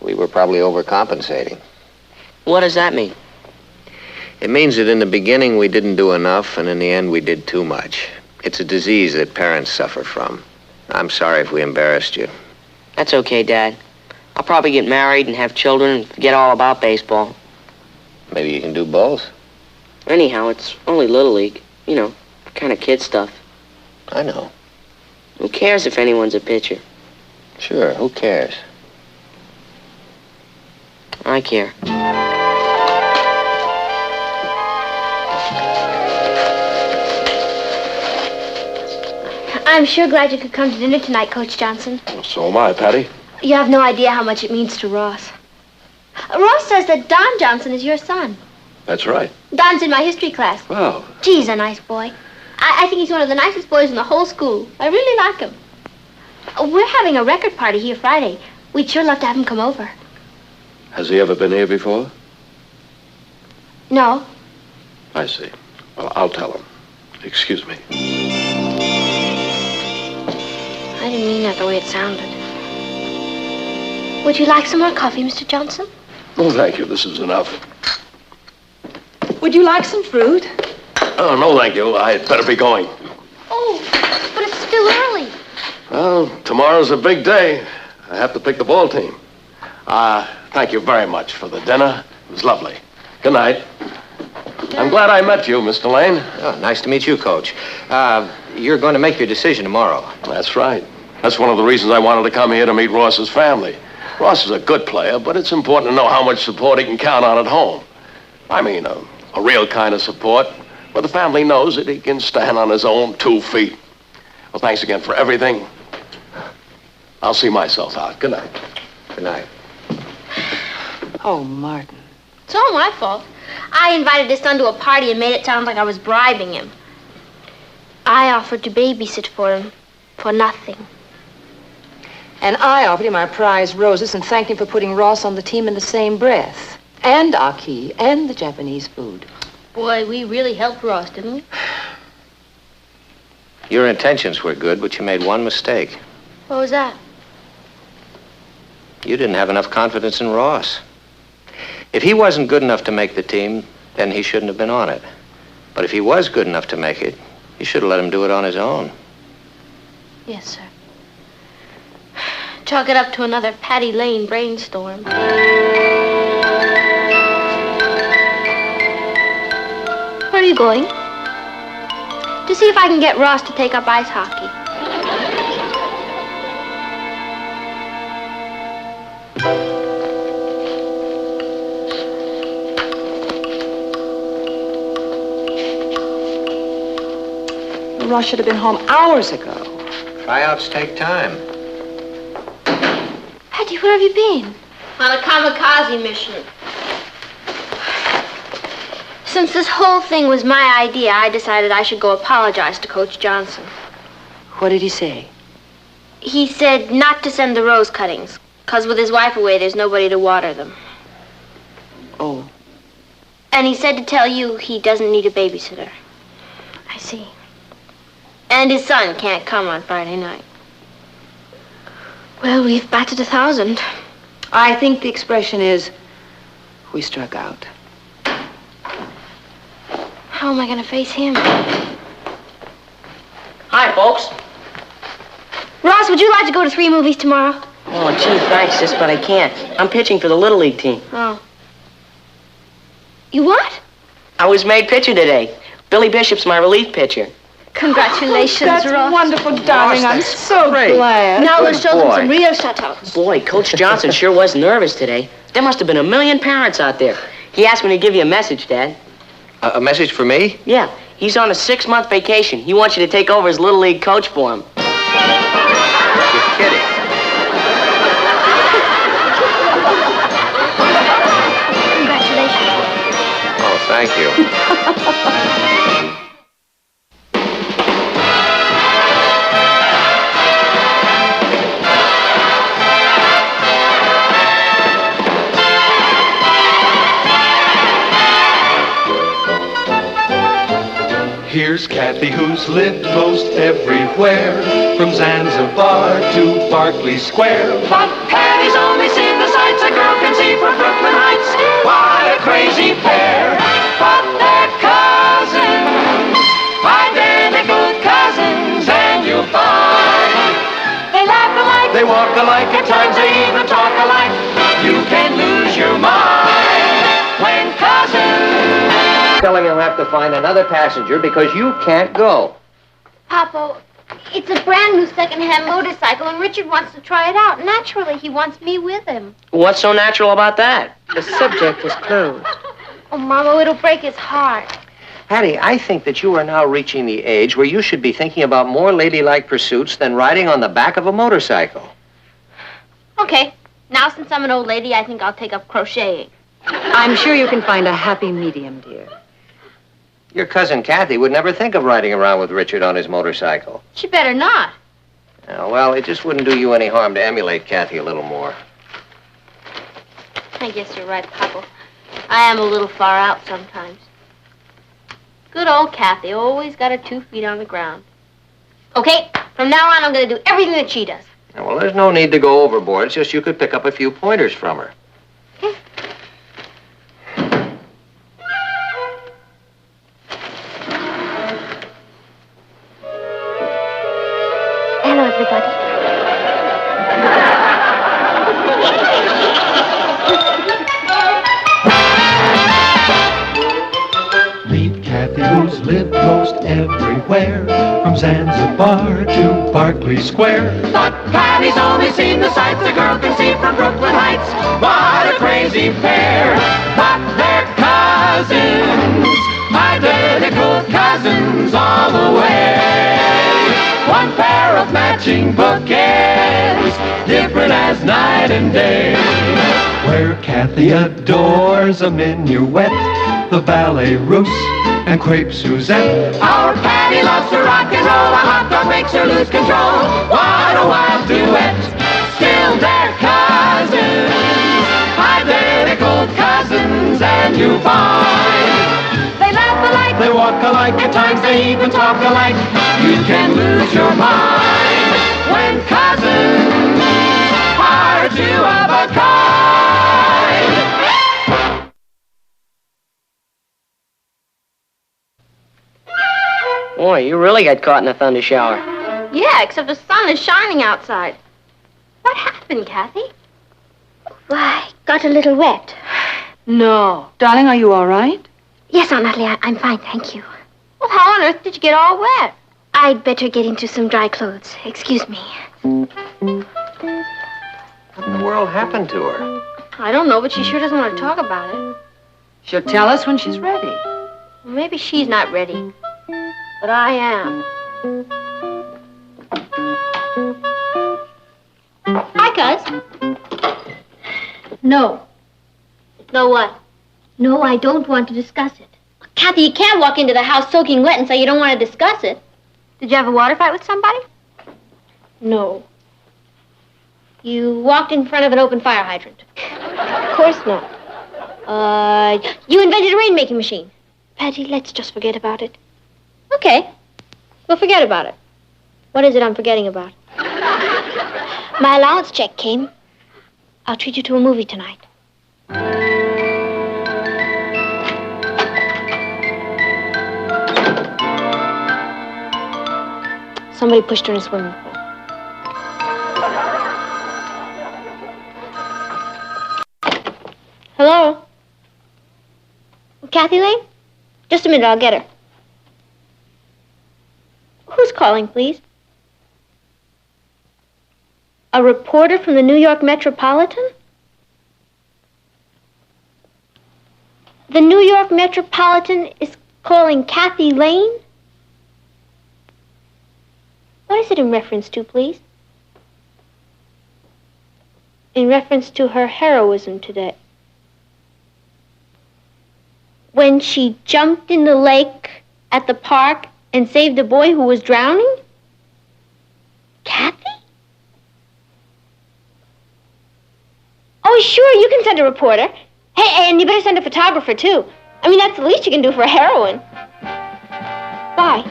S3: We were probably overcompensating.
S9: What does that mean?
S3: It means that in the beginning we didn't do enough, and in the end we did too much. It's a disease that parents suffer from. I'm sorry if we embarrassed you.
S9: That's okay, Dad. I'll probably get married and have children and forget all about baseball.
S3: Maybe you can do both.
S9: Anyhow, it's only Little League. You know, kind of kid stuff.
S3: I know.
S9: Who cares if anyone's a pitcher?
S3: Sure, who cares?
S9: I care.
S6: I'm sure glad you could come to dinner tonight, Coach Johnson.
S17: So am I, Patty.
S6: You have no idea how much it means to Ross. Ross says that Don Johnson is your son.
S17: That's right.
S6: Don's in my history class.
S17: Oh.
S6: Gee, he's a nice boy. I think he's one of the nicest boys in the whole school. I really like him. We're having a record party here Friday. We'd sure love to have him come over.
S17: Has he ever been here before?
S6: No.
S17: I see. Well, I'll tell him. Excuse me.
S6: I didn't mean that the way it sounded. Would you like some more coffee, Mr. Johnson?
S17: Oh, thank you. This is enough.
S14: Would you like some fruit?
S17: Oh, no, thank you. I'd better be going.
S6: Oh, but it's still early.
S17: Well, tomorrow's a big day. I have to pick the ball team. Thank you very much for the dinner. It was lovely. Good night. I'm glad I met you, Mr. Lane.
S3: Oh, nice to meet you, Coach. You're going to make your decision tomorrow.
S17: That's right. That's one of the reasons I wanted to come here to meet Ross's family. Ross is a good player, but it's important to know how much support he can count on at home. I mean, a real kind of support, where the family knows that he can stand on his own 2 feet. Well, thanks again for everything. I'll see myself out. Good night.
S3: Good night.
S14: Oh, Martin.
S6: It's all my fault. I invited his son to a party and made it sound like I was bribing him. I offered to babysit for him for nothing.
S14: And I offered him our prize roses and thanked him for putting Ross on the team in the same breath. And Aki, and the Japanese food.
S6: Boy, we really helped Ross, didn't we?
S3: Your intentions were good, but you made one mistake.
S6: What was that?
S3: You didn't have enough confidence in Ross. If he wasn't good enough to make the team, then he shouldn't have been on it. But if he was good enough to make it, you should have let him do it on his own.
S6: Yes, sir. Chalk it up to another Patty Lane brainstorm. Where are you going? To see if I can get Ross to take up ice hockey.
S14: Ross should have been home hours ago.
S3: Tryouts take time.
S6: Patty, where have you been?
S2: On a kamikaze mission.
S6: Since this whole thing was my idea, I decided I should go apologize to Coach Johnson.
S14: What did he say?
S6: He said not to send the rose cuttings, 'cause with his wife away, there's nobody to water them.
S14: Oh.
S6: And he said to tell you he doesn't need a babysitter. I see. And his son can't come on Friday night. Well, we've batted 1,000.
S14: I think the expression is, we struck out.
S6: How am I going to face him?
S9: Hi, folks.
S6: Ross, would you like to go to 3 movies tomorrow?
S9: Oh, gee, thanks, sis, but I can't. I'm pitching for the Little League team.
S6: Oh. You what?
S9: I was made pitcher today. Billy Bishop's my relief pitcher.
S6: Congratulations,
S14: That's
S6: Ross.
S14: wonderful, darling. I'm so glad.
S6: Now we'll show them some real shutouts.
S9: Boy, Coach Johnson sure was nervous today. There must have been 1,000,000 parents out there. He asked me to give you a message, Dad.
S3: A message for me?
S9: Yeah, he's on a 6-month vacation. He wants you to take over as Little League coach for him.
S3: You're kidding. Thank you.
S4: Here's Cathy, who's lived most everywhere, from Zanzibar to Berkeley Square.
S10: But Patty's only seen the sights a girl can see from Brooklyn Heights. What a crazy pair! But they're cousins, identical cousins, and you'll find they laugh alike, they walk alike, at times they even talk alike. You can lose your mind when cousins.
S3: Tell him he'll have to find another passenger because you can't go.
S6: Papa, it's a brand new second-hand motorcycle, and Richard wants to try it out. Naturally, he wants me with him.
S9: What's so natural about that?
S14: The subject is closed.
S6: Oh, Mama, it'll break his heart.
S3: Hattie, I think that you are now reaching the age where you should be thinking about more ladylike pursuits than riding on the back of a motorcycle.
S6: Okay, now since I'm an old lady, I think I'll take up crocheting.
S14: I'm sure you can find a happy medium, dear.
S3: Your cousin Cathy would never think of riding around with Richard on his motorcycle.
S6: She better not.
S3: Well, it just wouldn't do you any harm to emulate Cathy a little more.
S6: I guess you're right, Papa. I am a little far out sometimes. Good old Cathy, always got her 2 feet on the ground. Okay, from now on, I'm going to do everything that she does.
S3: Well, there's no need to go overboard. It's just you could pick up a few pointers from her.
S6: Okay. Hello, everybody.
S4: Meet Cathy, who's lived most everywhere, from Zanzibar to Berkeley Square.
S10: But Patty's only seen the sights a girl can see from Brooklyn Heights. What a crazy pair! But they're cousins, identical cousins all the way. One pair of matching bookends, different as night and day.
S4: Where Cathy adores a minuet, the ballet russe, and crepe Suzette.
S10: Our Patty loves to rock and roll, a hot dog makes her lose control. What a wild duet, still they're cousins, identical cousins, and you find they laugh alike, they walk alike, at times they even talk alike. You can lose your mind when cousins are two of a kind.
S9: Boy, you really got caught in a thunder shower.
S6: Yeah, except the sun is shining outside. What happened, Cathy?
S2: Why, got a little wet.
S14: No. Darling, are you all right?
S2: Yes, Aunt Natalie, I'm fine, thank you.
S6: Well, how on earth did you get all wet?
S2: I'd better get into some dry clothes. Excuse me.
S3: What in the world happened to her?
S6: I don't know, but she sure doesn't want to talk about it.
S14: She'll tell us when she's ready.
S6: Well, maybe she's not ready, but I am. Hi, Cuz.
S2: No.
S6: No what?
S2: No, I don't want to discuss it.
S6: Cathy, you can't walk into the house soaking wet and say you don't want to discuss it. Did you have a water fight with somebody?
S2: No.
S6: You walked in front of an open fire hydrant.
S2: Of course not.
S6: You invented a rainmaking machine.
S2: Patty, let's just forget about it.
S6: Okay. We'll forget about it. What is it I'm forgetting about?
S2: My allowance check came. I'll treat you to a movie tonight.
S6: Somebody pushed her in a swimming pool. Hello? Cathy Lane? Just a minute, I'll get her. Who's calling, please? A reporter from the New York Metropolitan? The New York Metropolitan is calling Cathy Lane? What is it in reference to, please? In reference to her heroism today.
S2: When she jumped in the lake at the park and saved a boy who was drowning? Cathy? Oh, sure, you can send a reporter. Hey, and you better send a photographer, too. I mean, that's the least you can do for a heroine. Bye.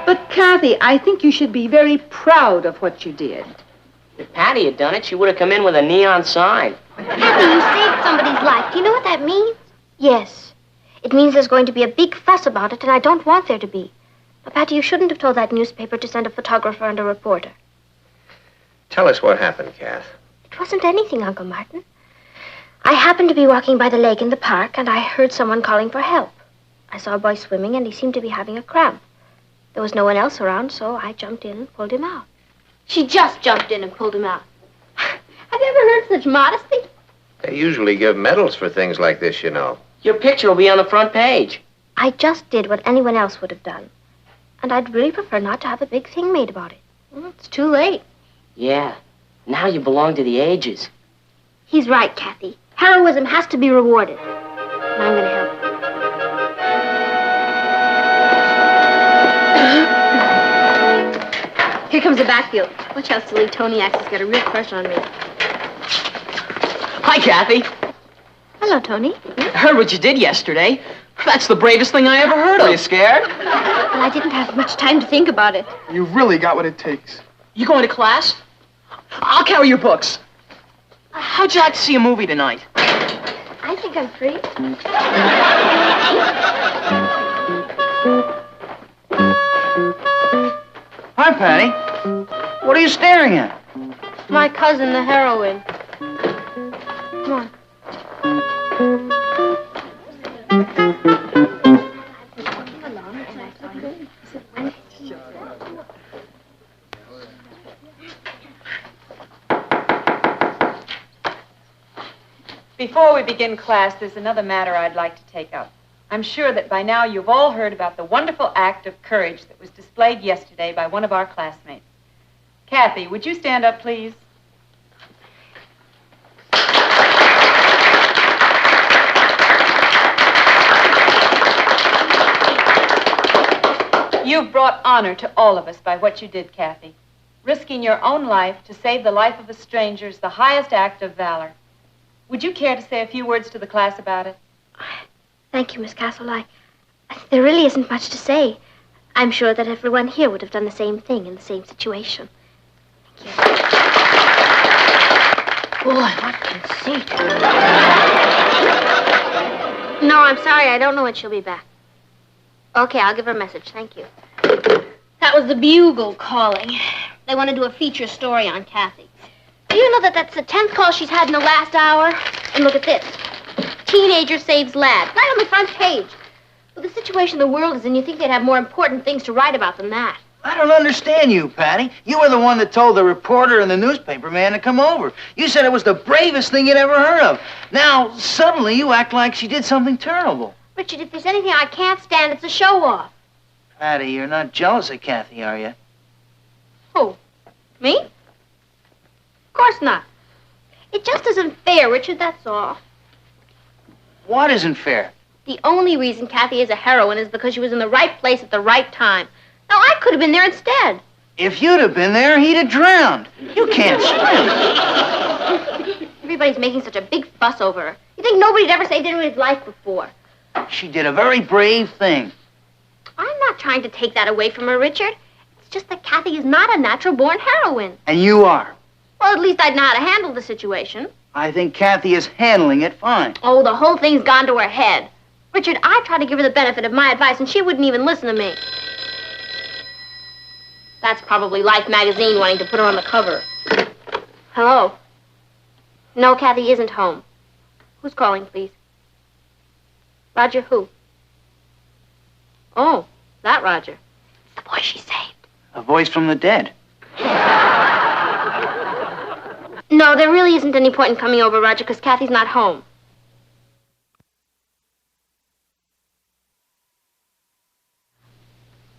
S14: But, Cathy, I think you should be very proud of what you did.
S9: If Patty had done it, she would have come in with a neon sign.
S6: Cathy, you saved somebody's life. Do you know what that means? Yes. It means there's going to be a big fuss about it, and I don't want there to be. Now, Patty, you shouldn't have told that newspaper to send a photographer and a reporter.
S3: Tell us what happened, Kath.
S6: It wasn't anything, Uncle Martin. I happened to be walking by the lake in the park, and I heard someone calling for help. I saw a boy swimming, and he seemed to be having a cramp. There was no one else around, so I jumped in and pulled him out.
S2: She just jumped in and pulled him out. Have you ever heard such modesty?
S3: They usually give medals for things like this, you know.
S9: Your picture will be on the front page.
S6: I just did what anyone else would have done. And I'd really prefer not to have a big thing made about it.
S2: Well, it's too late.
S9: Yeah. Now you belong to the ages.
S6: He's right, Cathy. Heroism has to be rewarded. And I'm going to help you.
S2: Here comes the backfield. Watch how silly Tony acts. He's got a real crush on me.
S18: Hi, Cathy.
S6: Hello, Tony.
S18: Heard what you did yesterday. That's the bravest thing I ever heard of. Were you scared?
S2: Well, I didn't have much time to think about it.
S16: You've really got what it takes.
S18: You going to class? I'll carry your books. How'd you like to see a movie tonight?
S6: I think I'm free.
S5: Hi, Patty. What are you staring at?
S2: My cousin, the heroine. Come on.
S14: Before we begin class, there's another matter I'd like to take up. I'm sure that by now you've all heard about the wonderful act of courage that was displayed yesterday by one of our classmates. Cathy, would you stand up, please? You've brought honor to all of us by what you did, Cathy. Risking your own life to save the life of a stranger is the highest act of valor. Would you care to say a few words to the class about it?
S6: Thank you, Miss Castle. There really isn't much to say. I'm sure that everyone here would have done the same thing in the same situation. Thank you. Boy, what conceit.
S2: No, I'm sorry. I don't know when she'll be back. Okay, I'll give her a message. Thank you. That was the Bugle calling. They want to do a feature story on Cathy.
S6: Do you know that that's the 10th call she's had in the last hour?
S2: And look at this. Teenager saves lad. Right on the front page. With the situation the world is in, you think they'd have more important things to write about than that.
S5: I don't understand you, Patty. You were the one that told the reporter and the newspaper man to come over. You said it was the bravest thing you'd ever heard of. Now, suddenly you act like she did something terrible.
S2: Richard, if there's anything I can't stand, it's a show-off.
S5: Patty, you're not jealous of Cathy, are you?
S2: Who? Me? Of course not. It just isn't fair, Richard, that's all.
S5: What isn't fair?
S2: The only reason Cathy is a heroine is because she was in the right place at the right time. Now, I could have been there instead.
S5: If you'd have been there, he'd have drowned. You can't swim.
S2: Everybody's making such a big fuss over her. You think nobody'd ever saved anybody's life before?
S5: She did a very brave thing.
S2: I'm not trying to take that away from her, Richard. It's just that Cathy is not a natural-born heroine.
S5: And you are.
S2: Well, at least I'd know how to handle the situation.
S5: I think Cathy is handling it fine.
S2: Oh, the whole thing's gone to her head. Richard, I tried to give her the benefit of my advice, and she wouldn't even listen to me. That's probably Life magazine wanting to put her on the cover. Hello? No, Cathy isn't home. Who's calling, please? Roger who? Oh, that Roger. It's the boy she saved.
S5: A voice from the dead.
S2: No, there really isn't any point in coming over, Roger, because Cathy's not home.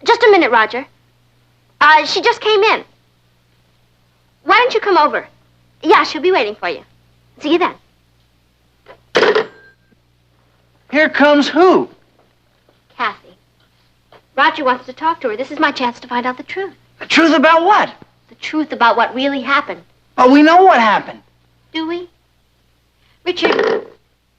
S2: Just a minute, Roger. She just came in. Why don't you come over?
S6: Yeah, she'll be waiting for you. See you then.
S5: Here comes who?
S6: Cathy. Roger wants to talk to her. This is my chance to find out the truth.
S5: The truth about what?
S6: The truth about what really happened.
S5: Oh, we know what happened.
S6: Do we? Richard, doesn't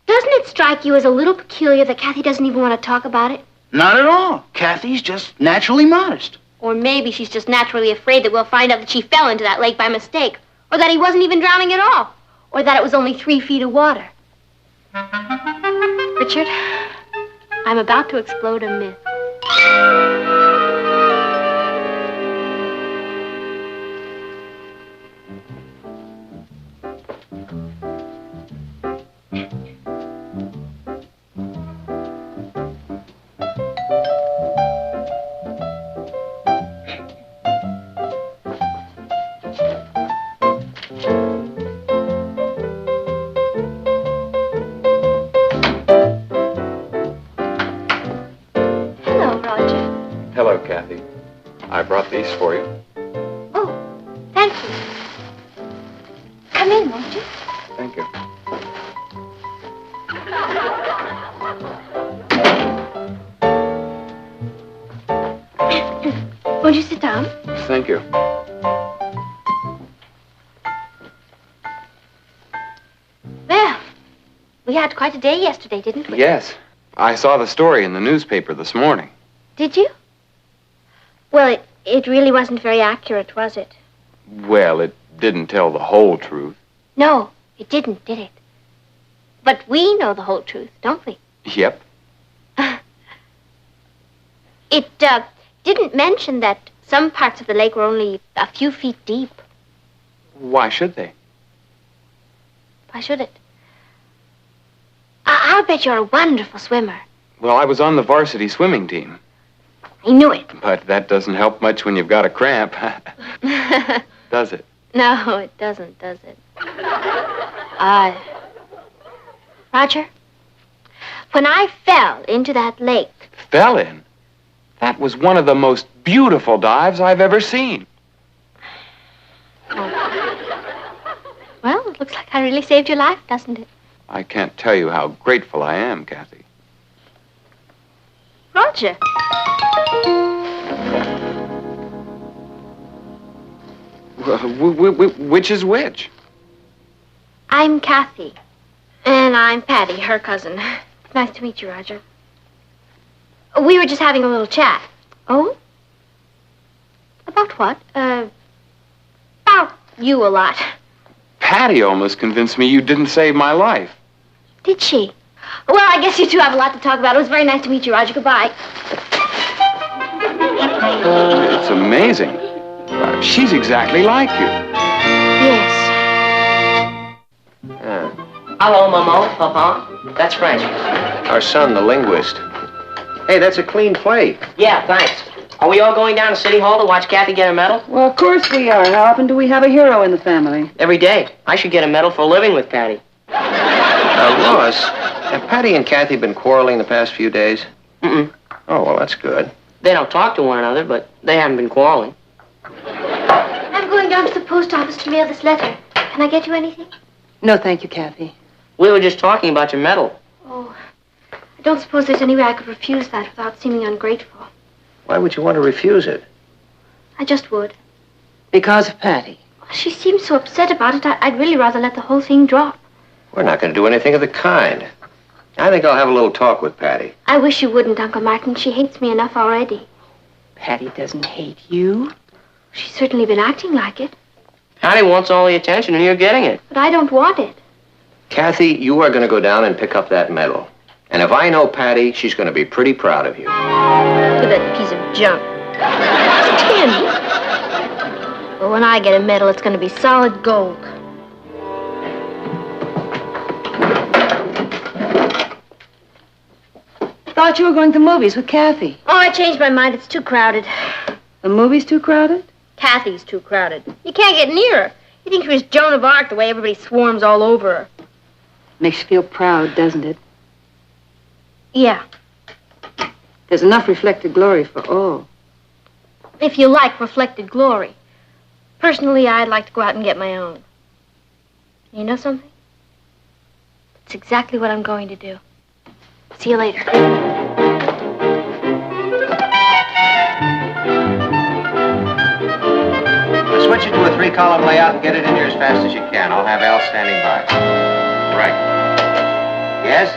S6: it strike you as a little peculiar that Cathy doesn't even want to talk about it?
S5: Not at all. Cathy's just naturally modest.
S6: Or maybe she's just naturally afraid that we'll find out that she fell into that lake by mistake. Or that he wasn't even drowning at all. Or that it was only 3 feet of water. Richard, I'm about to explode a myth.
S19: Hello, Cathy. I brought these for you.
S6: Oh, thank you. Come in, won't you?
S19: Thank you.
S6: Won't you sit down?
S19: Thank you.
S6: Well, we had quite a day yesterday, didn't we?
S19: Yes. I saw the story in the newspaper this morning.
S6: Did you? Well, it really wasn't very accurate, was it?
S19: Well, it didn't tell the whole truth.
S6: No, it didn't, did it? But we know the whole truth, don't we?
S19: Yep.
S6: It didn't mention that some parts of the lake were only a few feet deep.
S19: Why should they?
S6: Why should it? I'll bet you're a wonderful swimmer.
S19: Well, I was on the varsity swimming team.
S6: I knew it.
S19: But that doesn't help much when you've got a cramp. Does it?
S6: No, it doesn't, does it? Roger, when I fell into that lake...
S19: Fell in? That was one of the most beautiful dives I've ever seen.
S6: Oh. Well, it looks like I really saved your life, doesn't it?
S19: I can't tell you how grateful I am, Cathy.
S6: Roger.
S19: Which is which?
S6: I'm Cathy. And I'm Patty, her cousin. Nice to meet you, Roger. We were just having a little chat. Oh? About what? About you a lot.
S19: Patty almost convinced me you didn't save my life.
S6: Did she? Well, I guess you two have a lot to talk about. It was very nice to meet you, Roger. Goodbye.
S19: It's amazing. She's exactly like you.
S6: Yes.
S9: Hello, Momo, Papa. That's French.
S3: Our son, the linguist. Hey, that's a clean plate.
S9: Yeah, thanks. Are we all going down to City Hall to watch Cathy get a medal?
S1: Well, of course we are. How often do we have a hero in the family?
S9: Every day. I should get a medal for living with Patty.
S3: Lois, have Patty and Cathy been quarreling the past few days?
S9: Mm-mm.
S3: Oh, well, that's good.
S9: They don't talk to one another, but they haven't been quarreling.
S6: I'm going down to the post office to mail this letter. Can I get you anything?
S1: No, thank you, Cathy.
S9: We were just talking about your medal.
S6: Oh, I don't suppose there's any way I could refuse that without seeming ungrateful.
S3: Why would you want to refuse it?
S6: I just would.
S1: Because of Patty.
S6: She seems so upset about it, I'd really rather let the whole thing drop.
S3: We're not going to do anything of the kind. I think I'll have a little talk with Patty.
S6: I wish you wouldn't, Uncle Martin. She hates me enough already.
S1: Patty doesn't hate you.
S6: She's certainly been acting like it.
S9: Patty wants all the attention, and you're getting it.
S6: But I don't want it.
S3: Kathy, you are going to go down and pick up that medal. And if I know Patty, she's going to be pretty proud of you.
S6: Look at that piece of junk. It's tin. But when I get a medal, it's going to be solid gold.
S1: Thought you were going to the movies with Cathy.
S6: Oh, I changed my mind. It's too crowded.
S1: The movie's too crowded?
S6: Cathy's too crowded. You can't get near her. You think she was Joan of Arc the way everybody swarms all over her.
S1: Makes you feel proud, doesn't it?
S6: Yeah.
S1: There's enough reflected glory for all.
S6: If you like reflected glory. Personally, I'd like to go out and get my own. You know something? It's exactly what I'm going to do. See you later.
S3: Switch it to a 3-column layout and get it in here as fast as you can. I'll have Al standing by. Right. Yes?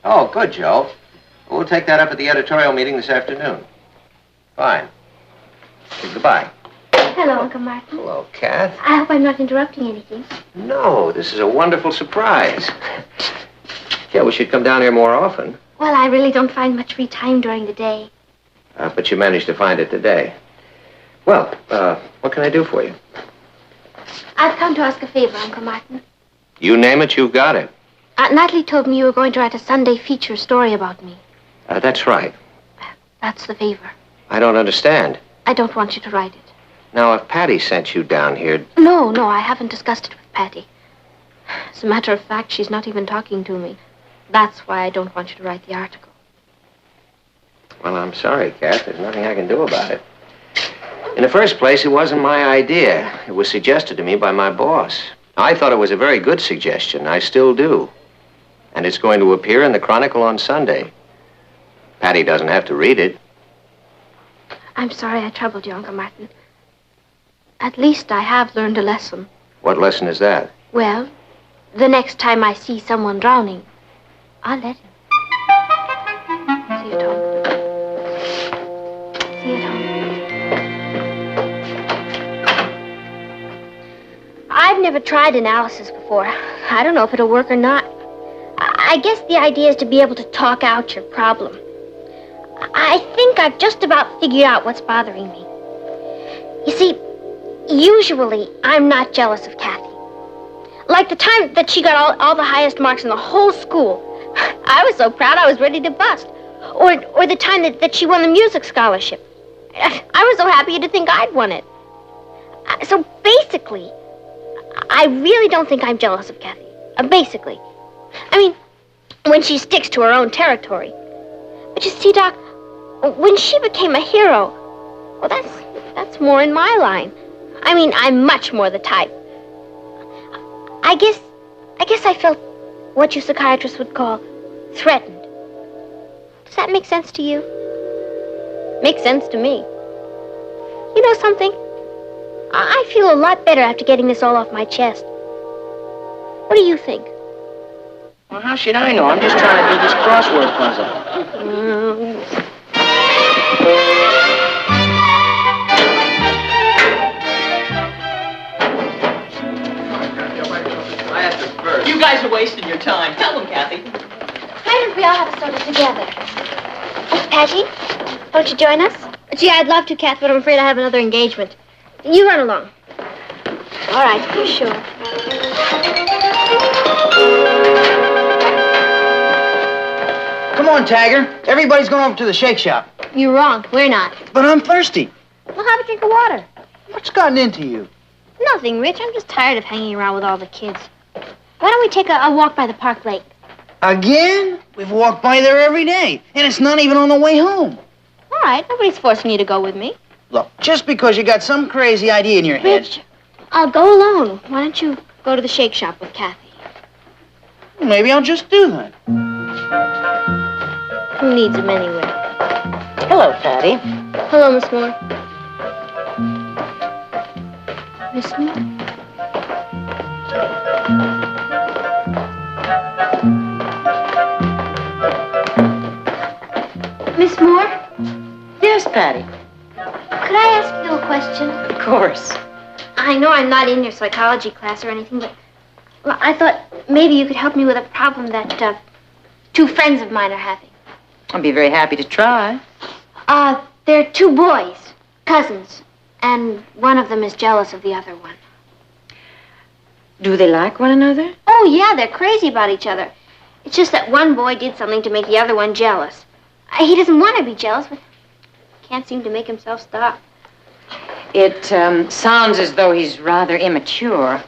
S3: Oh, good, Joe. We'll take that up at the editorial meeting this afternoon. Fine. Goodbye.
S6: Hello, Uncle Martin.
S3: Hello, Kath.
S6: I hope I'm not interrupting anything.
S3: No, this is a wonderful surprise. Yeah, we should come down here more often.
S6: Well, I really don't find much free time during the day.
S3: But you managed to find it today. Well, what can I do for you?
S6: I've come to ask a favor, Uncle Martin.
S3: You name it, you've got it.
S6: Natalie told me you were going to write a Sunday feature story about me.
S3: That's right.
S6: That's the favor.
S3: I don't understand.
S6: I don't want you to write it.
S3: Now, if Patty sent you down here...
S6: No, I haven't discussed it with Patty. As a matter of fact, she's not even talking to me. That's why I don't want you to write the article.
S3: Well, I'm sorry, Kath. There's nothing I can do about it. In the first place, it wasn't my idea. It was suggested to me by my boss. I thought it was a very good suggestion. I still do. And it's going to appear in the Chronicle on Sunday. Patty doesn't have to read it.
S6: I'm sorry I troubled you, Uncle Martin. At least I have learned a lesson.
S3: What lesson is that?
S6: Well, the next time I see someone drowning, I'll let him. See you, Tom. See you, Tom. I've never tried analysis before. I don't know if it'll work or not. I guess the idea is to be able to talk out your problem. I think I've just about figured out what's bothering me. You see, usually I'm not jealous of Cathy. Like the time that she got all the highest marks in the whole school. I was so proud I was ready to bust. Or the time that she won the music scholarship. I was so happy to think I'd won it. So basically, I really don't think I'm jealous of Cathy. Basically. I mean, when she sticks to her own territory. But you see, Doc, when she became a hero, well, that's more in my line. I mean, I'm much more the type. I guess I felt what you psychiatrists would call threatened. Does that make sense to you? Makes sense to me. You know something? I feel a lot better after getting this all off my chest. What do you think?
S9: Well, how should I know? I'm just trying to do this crossword puzzle.
S18: You guys are wasting your time. Tell them, Cathy.
S6: Why don't we all have a soda together? Patty, won't you join us? Gee, I'd love to, Kath, but I'm afraid I have another engagement. You run along. All right, you're sure.
S5: Come on, Tagger. Everybody's going over to the shake shop.
S6: You're wrong. We're not.
S5: But I'm thirsty.
S6: Well, have a drink of water.
S5: What's gotten into you?
S6: Nothing, Rich. I'm just tired of hanging around with all the kids. Why don't we take a walk by the park lake?
S5: Again? We've walked by there every day, and it's not even on the way home.
S6: All right, nobody's forcing you to go with me.
S5: Look, just because you got some crazy idea in your head...
S6: Rich, I'll go alone. Why don't you go to the shake shop with Cathy?
S5: Maybe I'll just do that.
S6: Who needs him anyway?
S9: Hello, Patty.
S6: Hello, Miss Moore. Miss Moore? Miss Moore?
S9: Yes, Patty.
S6: Could I ask you a question?
S9: Of course.
S6: I know I'm not in your psychology class or anything, but well, I thought maybe you could help me with a problem that two friends of mine are having.
S9: I'd be very happy to try.
S6: They're two boys, cousins, and one of them is jealous of the other one.
S9: Do they like one another?
S6: Oh, yeah, they're crazy about each other. It's just that one boy did something to make the other one jealous. He doesn't want to be jealous, but can't seem to make himself stop.
S9: It sounds as though he's rather immature.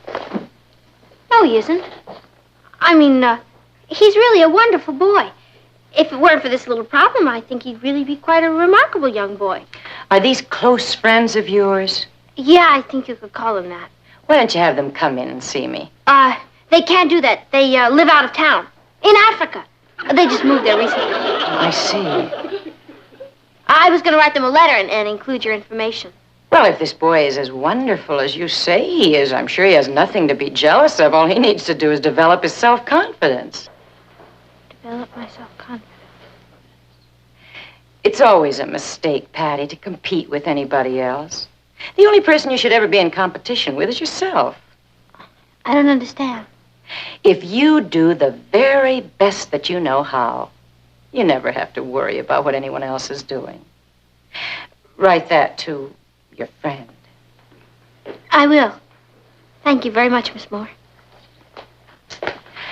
S6: No, he isn't. I mean, he's really a wonderful boy. If it weren't for this little problem, I think he'd really be quite a remarkable young boy.
S9: Are these close friends of yours?
S6: Yeah, I think you could call him that.
S1: Why don't you have them come in and see me?
S6: They can't do that. They live out of town. In Africa. They just moved there recently.
S1: I see.
S6: I was going to write them a letter and include your information.
S1: Well, if this boy is as wonderful as you say he is, I'm sure he has nothing to be jealous of. All he needs to do is develop his self-confidence.
S6: Develop my self-confidence.
S1: It's always a mistake, Patty, to compete with anybody else. The only person you should ever be in competition with is yourself.
S6: I don't understand.
S1: If you do the very best that you know how, you never have to worry about what anyone else is doing. Write that to your friend.
S6: I will. Thank you very much, Miss Moore.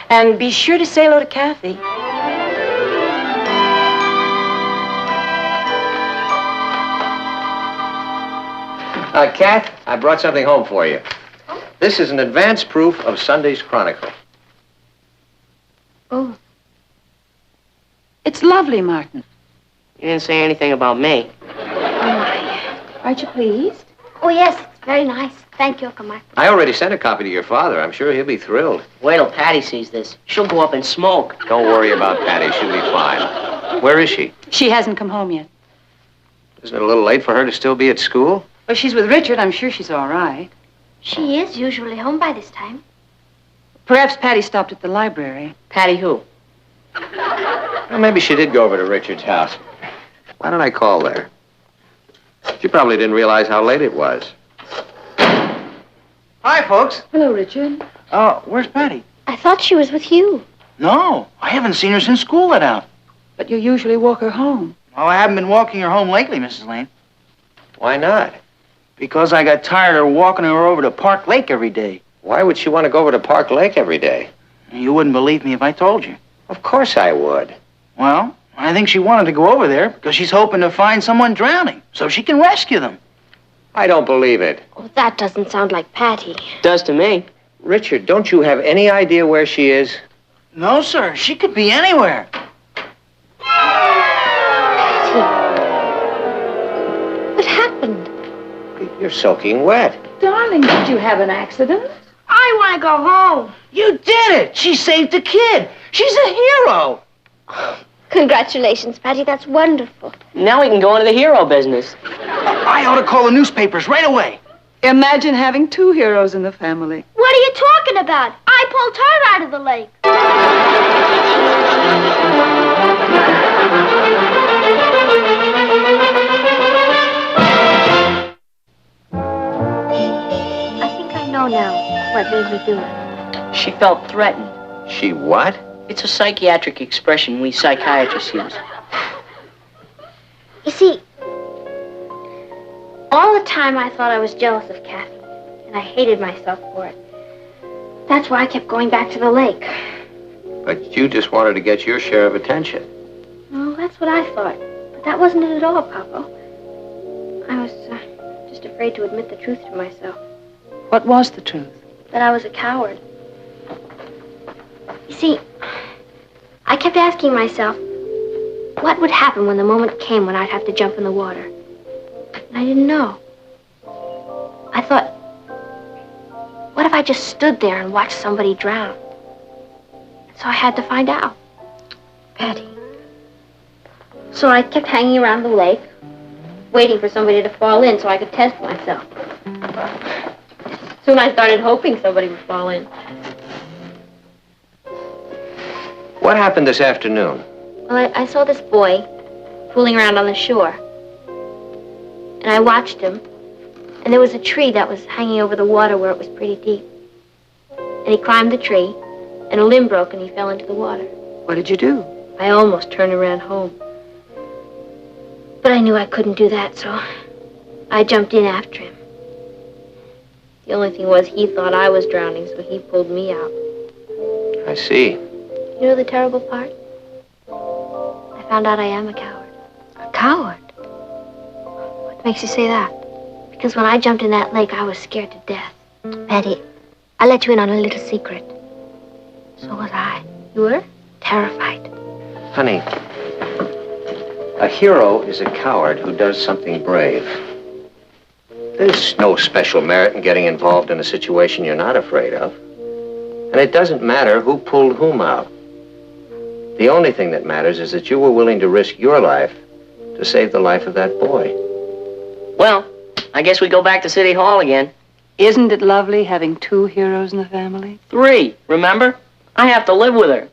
S1: And be sure to say hello to Cathy.
S3: Kath, I brought something home for you. This is an advance proof of Sunday's Chronicle.
S1: Oh. It's lovely, Martin.
S9: You didn't say anything about me.
S1: Aren't you pleased?
S6: Oh, yes, it's very nice. Thank you, Uncle Martin.
S3: I already sent a copy to your father. I'm sure he'll be thrilled.
S9: Wait till Patty sees this. She'll go up and smoke.
S3: Don't worry about Patty. She'll be fine. Where is she?
S1: She hasn't come home yet.
S3: Isn't it a little late for her to still be at school?
S1: Well, she's with Richard. I'm sure she's all right.
S6: She is usually home by this time.
S1: Perhaps Patty stopped at the library.
S9: Patty who?
S3: Well, maybe she did go over to Richard's house. Why don't I call there? She probably didn't realize how late it was.
S5: Hi, folks.
S1: Hello, Richard.
S5: Where's Patty?
S6: I thought she was with you.
S5: No, I haven't seen her since school let out.
S1: But you usually walk her home.
S5: Well, I haven't been walking her home lately, Mrs. Lane.
S3: Why not?
S5: Because I got tired of walking her over to Park Lake every day.
S3: Why would she want to go over to Park Lake every day?
S5: You wouldn't believe me if I told you.
S3: Of course I would.
S5: Well, I think she wanted to go over there because she's hoping to find someone drowning so she can rescue them.
S3: I don't believe it.
S6: Oh, that doesn't sound like Patty.
S9: Does to me.
S3: Richard, don't you have any idea where she is?
S5: No, sir. She could be anywhere.
S6: What happened?
S3: You're soaking wet.
S1: Darling, did you have an accident?
S6: I want to go home.
S5: You did it! She saved a kid! She's a hero!
S6: Congratulations, Patty. That's wonderful.
S9: Now we can go into the hero business.
S5: I ought to call the newspapers right away.
S1: Imagine having two heroes in the family.
S6: What are you talking about? I pulled her out of the lake. I think I know now what made me do it.
S9: She felt threatened.
S3: She what?
S9: It's a psychiatric expression we psychiatrists use.
S6: You see, all the time I thought I was jealous of Cathy, and I hated myself for it. That's why I kept going back to the lake.
S3: But you just wanted to get your share of attention.
S6: Well, that's what I thought. But that wasn't it at all, Papa. I was just afraid to admit the truth to myself.
S1: What was the truth?
S6: That I was a coward. You see, I kept asking myself, what would happen when the moment came when I'd have to jump in the water? And I didn't know. I thought, what if I just stood there and watched somebody drown? So I had to find out.
S1: Patty.
S6: So I kept hanging around the lake, waiting for somebody to fall in so I could test myself. Soon I started hoping somebody would fall in.
S3: What happened this afternoon?
S6: Well, I saw this boy fooling around on the shore. And I watched him. And there was a tree that was hanging over the water where it was pretty deep. And he climbed the tree, and a limb broke and he fell into the water.
S1: What did you do?
S6: I almost turned and ran home. But I knew I couldn't do that, so I jumped in after him. The only thing was he thought I was drowning, so he pulled me out.
S3: I see.
S6: You know the terrible part? I found out I am a coward.
S1: A coward?
S6: What makes you say that? Because when I jumped in that lake, I was scared to death. Patty, I let you in on a little secret. So was I. You were? Terrified.
S3: Honey, a hero is a coward who does something brave. There's no special merit in getting involved in a situation you're not afraid of. And it doesn't matter who pulled whom out. The only thing that matters is that you were willing to risk your life to save the life of that boy.
S9: Well, I guess we go back to City Hall again.
S1: Isn't it lovely having 2 heroes in the family?
S9: 3, remember? I have to live with her.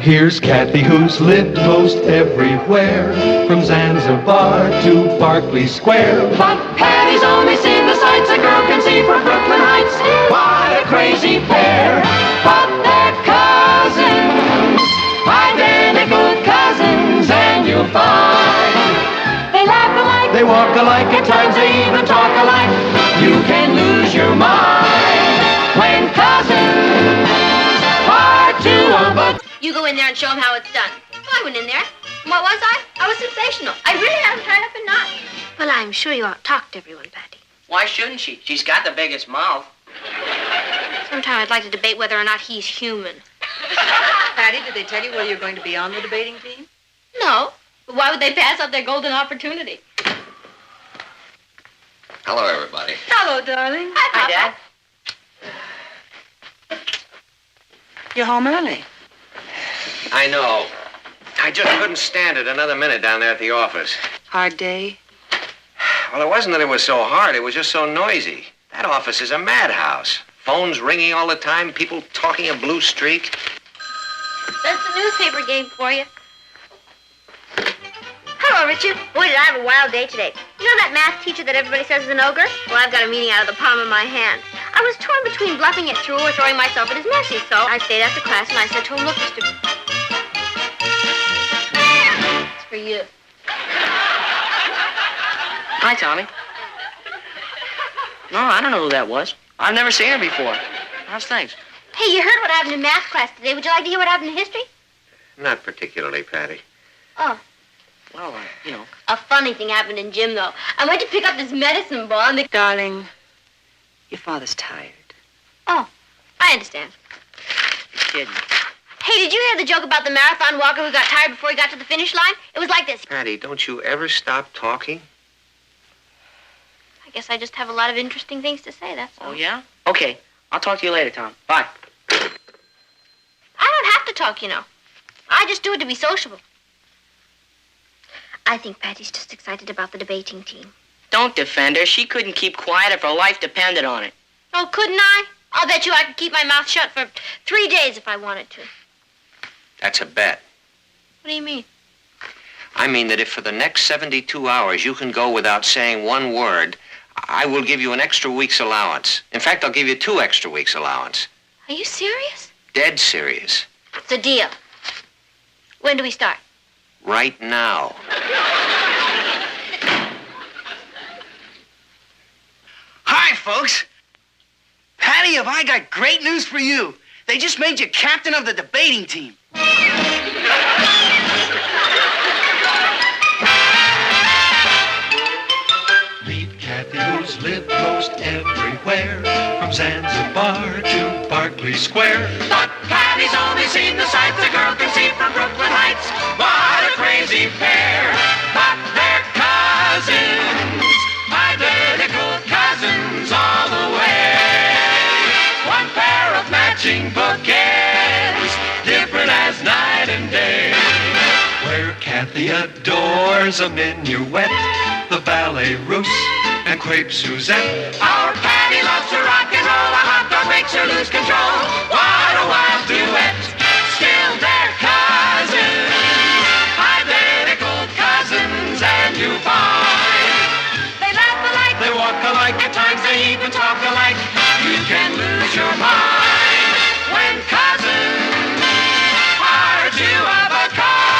S4: Here's Cathy, who's lived most everywhere, from Zanzibar to Berkeley Square.
S10: But Patty's only seen the sights a girl can see from Brooklyn Heights. What a crazy pair, but they're cousins, identical cousins, and you'll find they laugh alike, they walk alike, at times they even talk alike. You can lose your mind when cousins are 2 of a...
S6: You go in there and show him how it's done. Well, I went in there. What was I? I was sensational. I really had him tied up in knots. Well, I'm sure you ought to talk to everyone, Patty.
S9: Why shouldn't she? She's got the biggest mouth.
S6: Sometime I'd like to debate whether or not he's human.
S14: Patty, did they tell you whether you're going to be on the debating team?
S2: No. But why would they pass up their golden opportunity?
S3: Hello, everybody.
S14: Hello, darling.
S9: Hi, Dad.
S14: You're home early.
S3: I know. I just couldn't stand it another minute down there at the office.
S14: Hard day?
S3: Well, it wasn't that it was so hard. It was just so noisy. That office is a madhouse. Phones ringing all the time, people talking a blue streak.
S6: That's the newspaper game for you. Hello, Richard. Boy, did I have a wild day today. You know that math teacher that everybody says is an ogre? Well, I've got a meeting out of the palm of my hand. I was torn between bluffing it through or throwing myself at his mercy, so I stayed after class and I said to him, look, Mr. It's for you.
S9: Hi, Tommy. No, I don't know who that was. I've never seen her before. How's things?
S6: Hey, you heard what happened in math class today. Would you like to hear what happened in history?
S3: Not particularly, Patty.
S6: Oh.
S9: Well, you know.
S6: A funny thing happened in gym, though. I went to pick up this medicine ball and
S14: Darling, your father's tired.
S6: Oh, I understand.
S9: You're kidding.
S6: Hey, did you hear the joke about the marathon walker who got tired before he got to the finish line? It was like this.
S3: Patty, don't you ever stop talking?
S6: I guess I just have a lot of interesting things to say, that's all.
S9: Oh, yeah? Okay. I'll talk to you later, Tom. Bye.
S6: I don't have to talk, you know. I just do it to be sociable. I think Patty's just excited about the debating team.
S9: Don't defend her. She couldn't keep quiet if her life depended on it.
S6: Oh, couldn't I? I'll bet you I could keep my mouth shut for 3 days if I wanted to.
S3: That's a bet.
S6: What do you mean?
S3: I mean that if for the next 72 hours you can go without saying one word, I will give you an extra week's allowance. In fact, I'll give you 2 extra weeks' allowance.
S6: Are you serious?
S3: Dead serious.
S6: It's a deal. When do we start?
S3: Right now.
S5: Hi, folks. Patty, have I got great news for you. They just made you captain of the debating team.
S4: Meet Cathy, who's lived most everywhere, from Zanzibar to Berkeley Square.
S10: But Patty's only seen the sights a girl can see from Brooklyn Heights. What a crazy pair, but they're cousins, identical cousins all the way. One pair of matching bookends, different as night and day.
S4: Where Cathy adores a minuet, the ballet russe, and crepe Suzette.
S10: Our Patty loves to rock and roll, a hot dog makes her lose control. What a wild duet, still they're cousins, identical cousins, and you find they laugh alike, they walk alike, at times they even talk alike. You can lose your mind when cousins are 2 of a kind.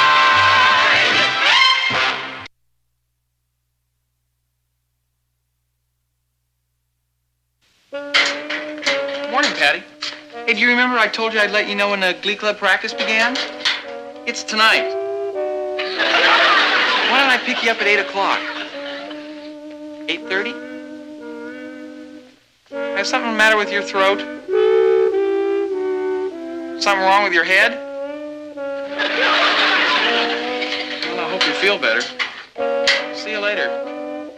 S7: Morning, Patty. Hey, do you remember I told you I'd let you know when the Glee Club practice began? It's tonight. Why don't I
S20: I pick you up at 8 o'clock? 8:30? Has something the matter with your throat? Something wrong with your head? Well, I hope you feel better. See you later.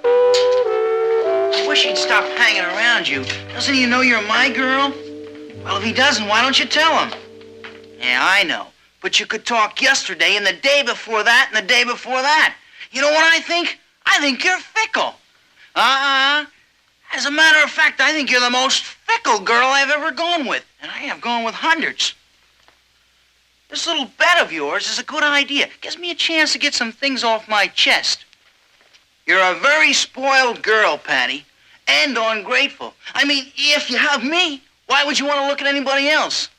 S5: I wish he'd stop hanging around you. Doesn't he know you're my girl? Well, if he doesn't, why don't you tell him? Yeah, I know. But you could talk yesterday and the day before that and the day before that. You know what I think? I think you're fickle. As a matter of fact, I think you're the most fickle girl I've ever gone with. And I have gone with hundreds. This little bet of yours is a good idea. Gives me a chance to get some things off my chest. You're a very spoiled girl, Patty, and ungrateful. I mean, if you have me, why would you want to look at anybody else?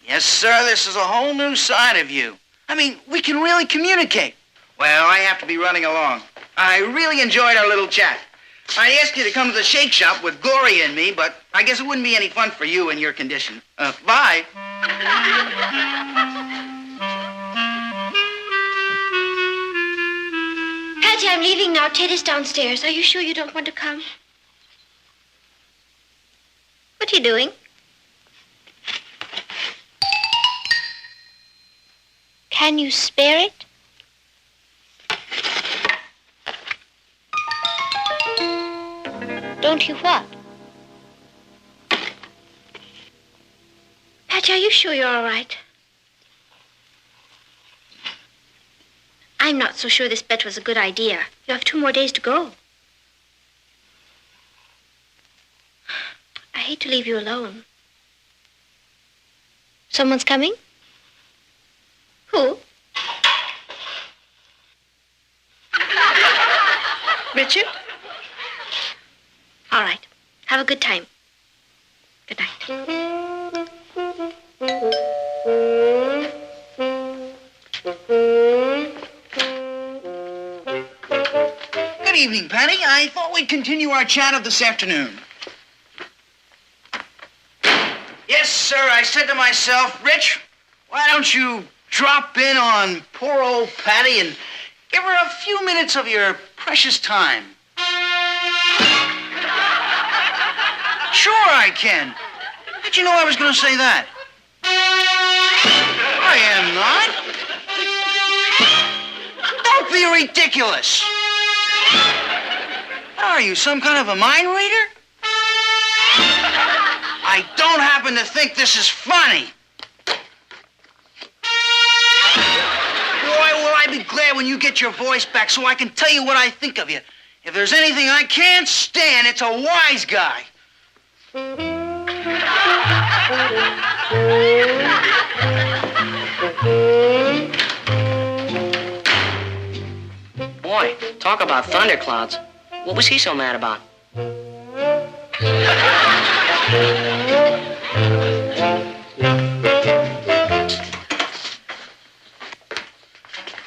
S5: Yes, sir, this is a whole new side of you. I mean, we can really communicate. Well, I have to be running along. I really enjoyed our little chat. I asked you to come to the shake shop with Gloria and me, but I guess it wouldn't be any fun for you in your condition. Bye.
S6: Patty, I'm leaving now. Ted is downstairs. Are you sure you don't want to come? What are you doing? Can you spare it? Don't you what? Patty, are you sure you're all right? I'm not so sure this bet was a good idea. You have 2 more days to go. I hate to leave you alone. Someone's coming? Who? Richard? All right. Have a good time. Good night.
S5: Good evening, Patty. I thought we'd continue our chat of this afternoon. Yes, sir, I said to myself, Rich, why don't you drop in on poor old Patty and give her a few minutes of your precious time? Sure I can. Did you know I was going to say that? I am not. Don't be ridiculous. What are you, some kind of a mind reader? I don't happen to think this is funny. Boy, will I be glad when you get your voice back so I can tell you what I think of you. If there's anything I can't stand, it's a wise guy.
S9: Boy, talk about thunderclouds. What was he so mad about?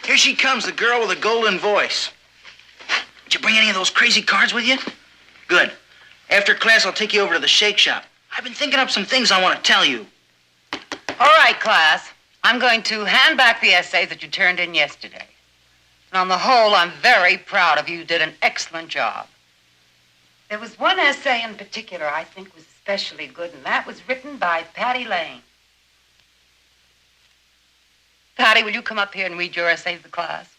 S5: Here she comes, the girl with the golden voice. Did you bring any of those crazy cards with you? Good. After class, I'll take you over to the shake shop. I've been thinking up some things I want to tell you.
S21: All right, class. I'm going to hand back the essays that you turned in yesterday. And on the whole, I'm very proud of you. You did an excellent job. There was one essay in particular I think was especially good, and that was written by Patty Lane. Patty, will you come up here and read your essay to the class?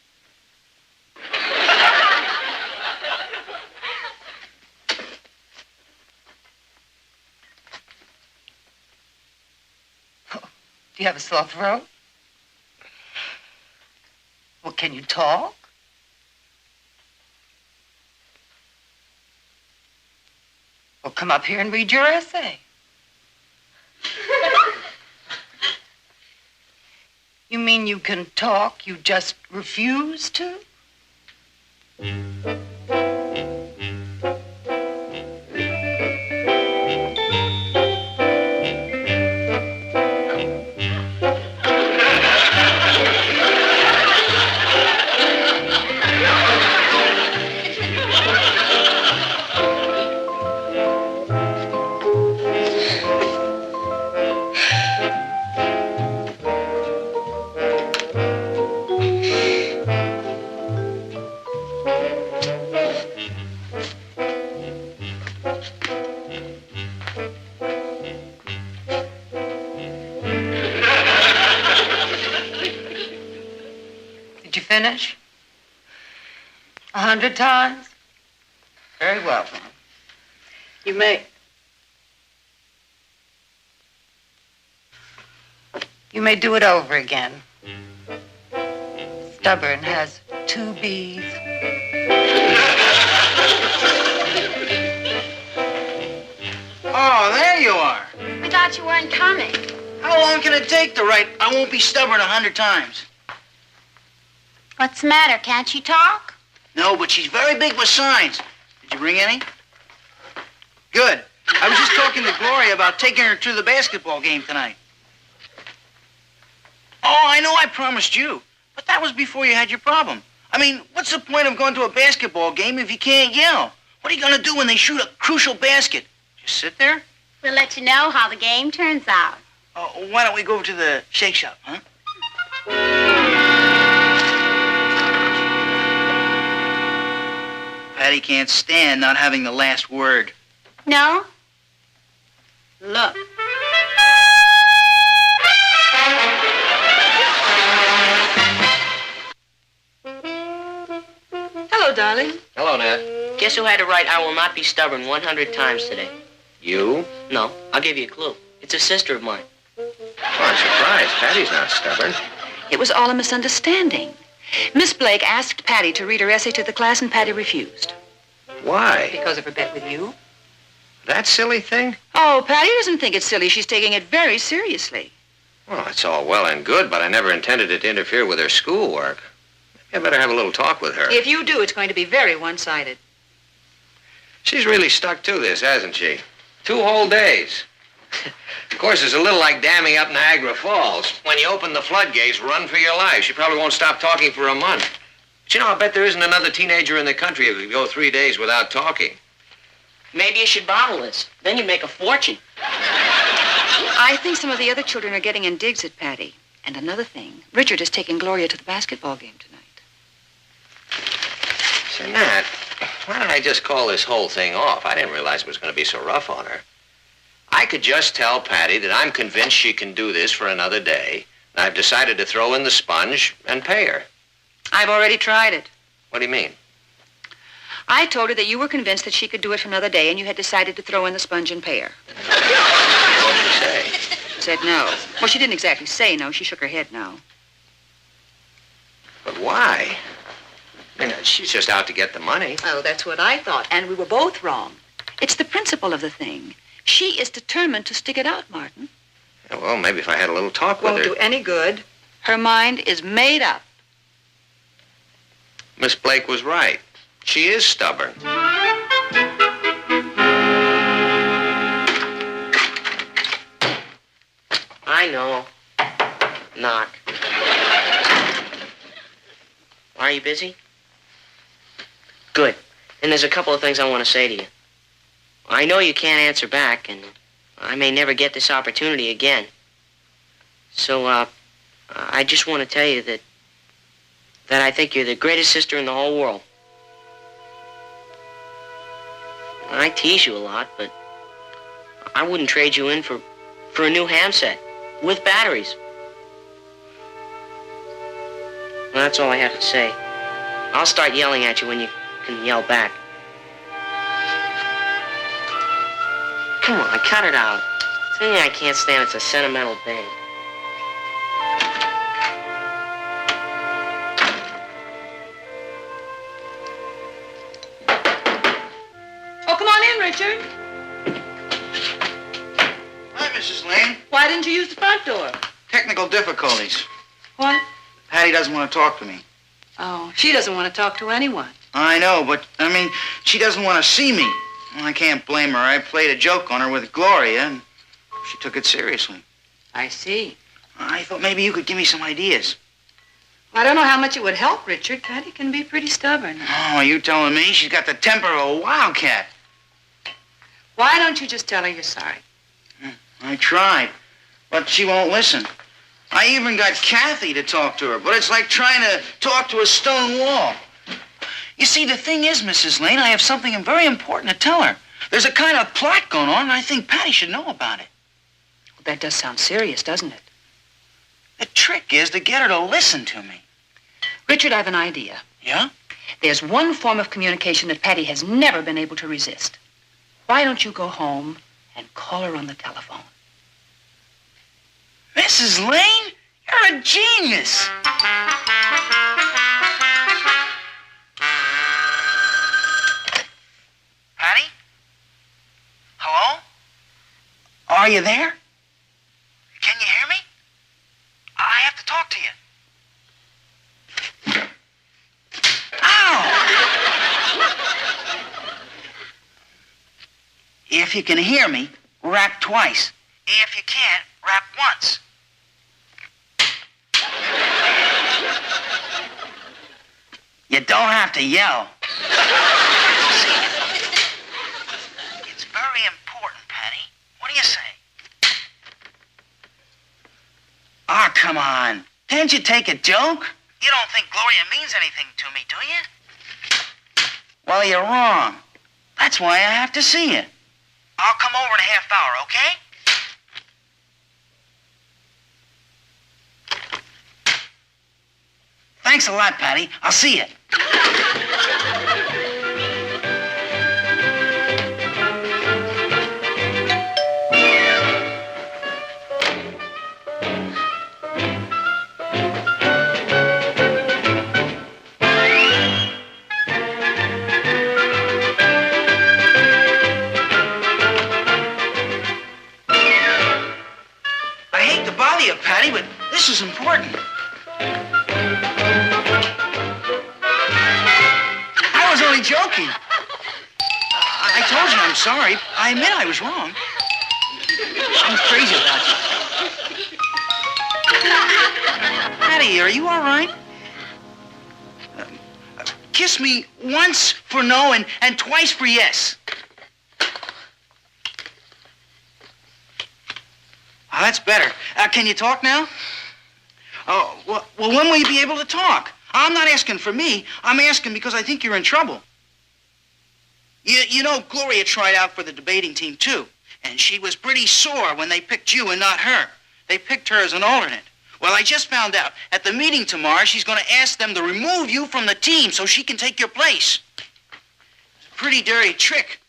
S21: Do you have a sore throat? Well, can you talk? Well, come up here and read your essay. You mean you can talk, you just refuse to? finish? 100 times? Very well, then. You may do it over again. Stubborn has 2 B's.
S5: Oh, there you are.
S6: We thought you weren't coming.
S5: How long can it take to write I won't be stubborn 100 times?
S6: What's the matter? Can't she talk?
S5: No, but she's very big with signs. Did you bring any? Good. I was just talking to Gloria about taking her to the basketball game tonight. Oh, I know I promised you, but that was before you had your problem. I mean, what's the point of going to a basketball game if you can't yell? What are you going to do when they shoot a crucial basket? Just sit there?
S6: We'll let you know how the game turns out.
S5: Why don't we go over to the shake shop, huh? Patty can't stand not having the last word.
S6: No? Look.
S9: Hello, darling.
S3: Hello, Ned.
S9: Guess who had to write I will not be stubborn 100 times today?
S3: You?
S9: No, I'll give you a clue. It's a sister of mine.
S3: Oh, I'm surprised. Patty's not stubborn.
S1: It was all a misunderstanding. Miss Blake asked Patty to read her essay to the class, and Patty refused.
S3: Why?
S14: Because of her bet with you?
S3: That silly thing?
S1: Oh, Patty doesn't think it's silly. She's taking it very seriously.
S3: Well, it's all well and good, but I never intended it to interfere with her schoolwork. Maybe I better have a little talk with her.
S1: If you do, it's going to be very one-sided.
S3: She's really stuck to this, hasn't she? 2 whole days. Of course, it's a little like damming up Niagara Falls. When you open the floodgates, run for your life. She probably won't stop talking for a month. But you know, I bet there isn't another teenager in the country who could go 3 days without talking.
S9: Maybe you should bottle this. Then you'd make a fortune.
S1: I think some of the other children are getting in digs at Patty. And another thing, Richard is taking Gloria to the basketball game tonight.
S3: Say, Nat, why don't I just call this whole thing off? I didn't realize it was going to be so rough on her. I could just tell Patty that I'm convinced she can do this for another day. And I've decided to throw in the sponge and pay her.
S1: I've already tried it.
S3: What do you mean?
S1: I told her that you were convinced that she could do it for another day, and you had decided to throw in the sponge and pay her.
S3: What did she say?
S1: Said no. Well, she didn't exactly say no. She shook her head no.
S3: But why? I mean, she's just out to get the money.
S1: Oh, that's what I thought, and we were both wrong. It's the principle of the thing. She is determined to stick it out, Martin.
S3: Yeah, well, maybe if I had a little talk with her.
S1: Won't do any good. Her mind is made up.
S3: Miss Blake was right. She is stubborn.
S9: I know. Knock. Are you busy? Good. And there's a couple of things I want to say to you. I know you can't answer back, and I may never get this opportunity again. So, I just want to tell you that I think you're the greatest sister in the whole world. I tease you a lot, but I wouldn't trade you in for a new ham set with batteries. Well, that's all I have to say. I'll start yelling at you when you can yell back. Come on, cut it out. It's anything I can't stand. It's a sentimental thing.
S1: Oh, come on in, Richard.
S5: Hi, Mrs. Lane.
S1: Why didn't you use the front door?
S5: Technical difficulties.
S1: What?
S5: Patty doesn't want to talk to me.
S1: Oh, she doesn't want to talk to anyone.
S5: I know, but, I mean, she doesn't want to see me. Well, I can't blame her. I played a joke on her with Gloria, and she took it seriously.
S1: I see.
S5: I thought maybe you could give me some ideas.
S1: I don't know how much it would help, Richard. Patty can be pretty stubborn.
S5: Oh, you telling me? She's got the temper of a wildcat.
S1: Why don't you just tell her you're sorry?
S5: I tried, but she won't listen. I even got Cathy to talk to her, but it's like trying to talk to a stone wall. You see, the thing is, Mrs. Lane, I have something very important to tell her. There's a kind of plot going on, and I think Patty should know about it.
S1: Well, that does sound serious, doesn't it?
S5: The trick is to get her to listen to me.
S1: Richard, I have an idea.
S5: Yeah?
S1: There's one form of communication that Patty has never been able to resist. Why don't you go home and call her on the telephone?
S5: Mrs. Lane, you're a genius. Patty? Hello? Are you there? Can you hear me? I have to talk to you. If you can hear me, rap twice. If you can't, rap once. You don't have to yell. It's very important, Patty. What do you say? Ah, come on. Can't you take a joke? You don't think Gloria means anything to me, do you? Well, you're wrong. That's why I have to see you. I'll come over in a half hour, okay? Thanks a lot, Patty. I'll see you. I hate to bother you, Patty, but this is important. I was only joking. I told you I'm sorry. I admit I was wrong. I'm crazy about you. Patty, are you all right? Kiss me once for no and twice for yes. Oh, that's better. Can you talk now? Oh, well, when will you be able to talk? I'm not asking for me. I'm asking because I think you're in trouble. You know, Gloria tried out for the debating team, too. And she was pretty sore when they picked you and not her. They picked her as an alternate. Well, I just found out. At the meeting tomorrow, she's going to ask them to remove you from the team so she can take your place. It's a pretty dirty trick.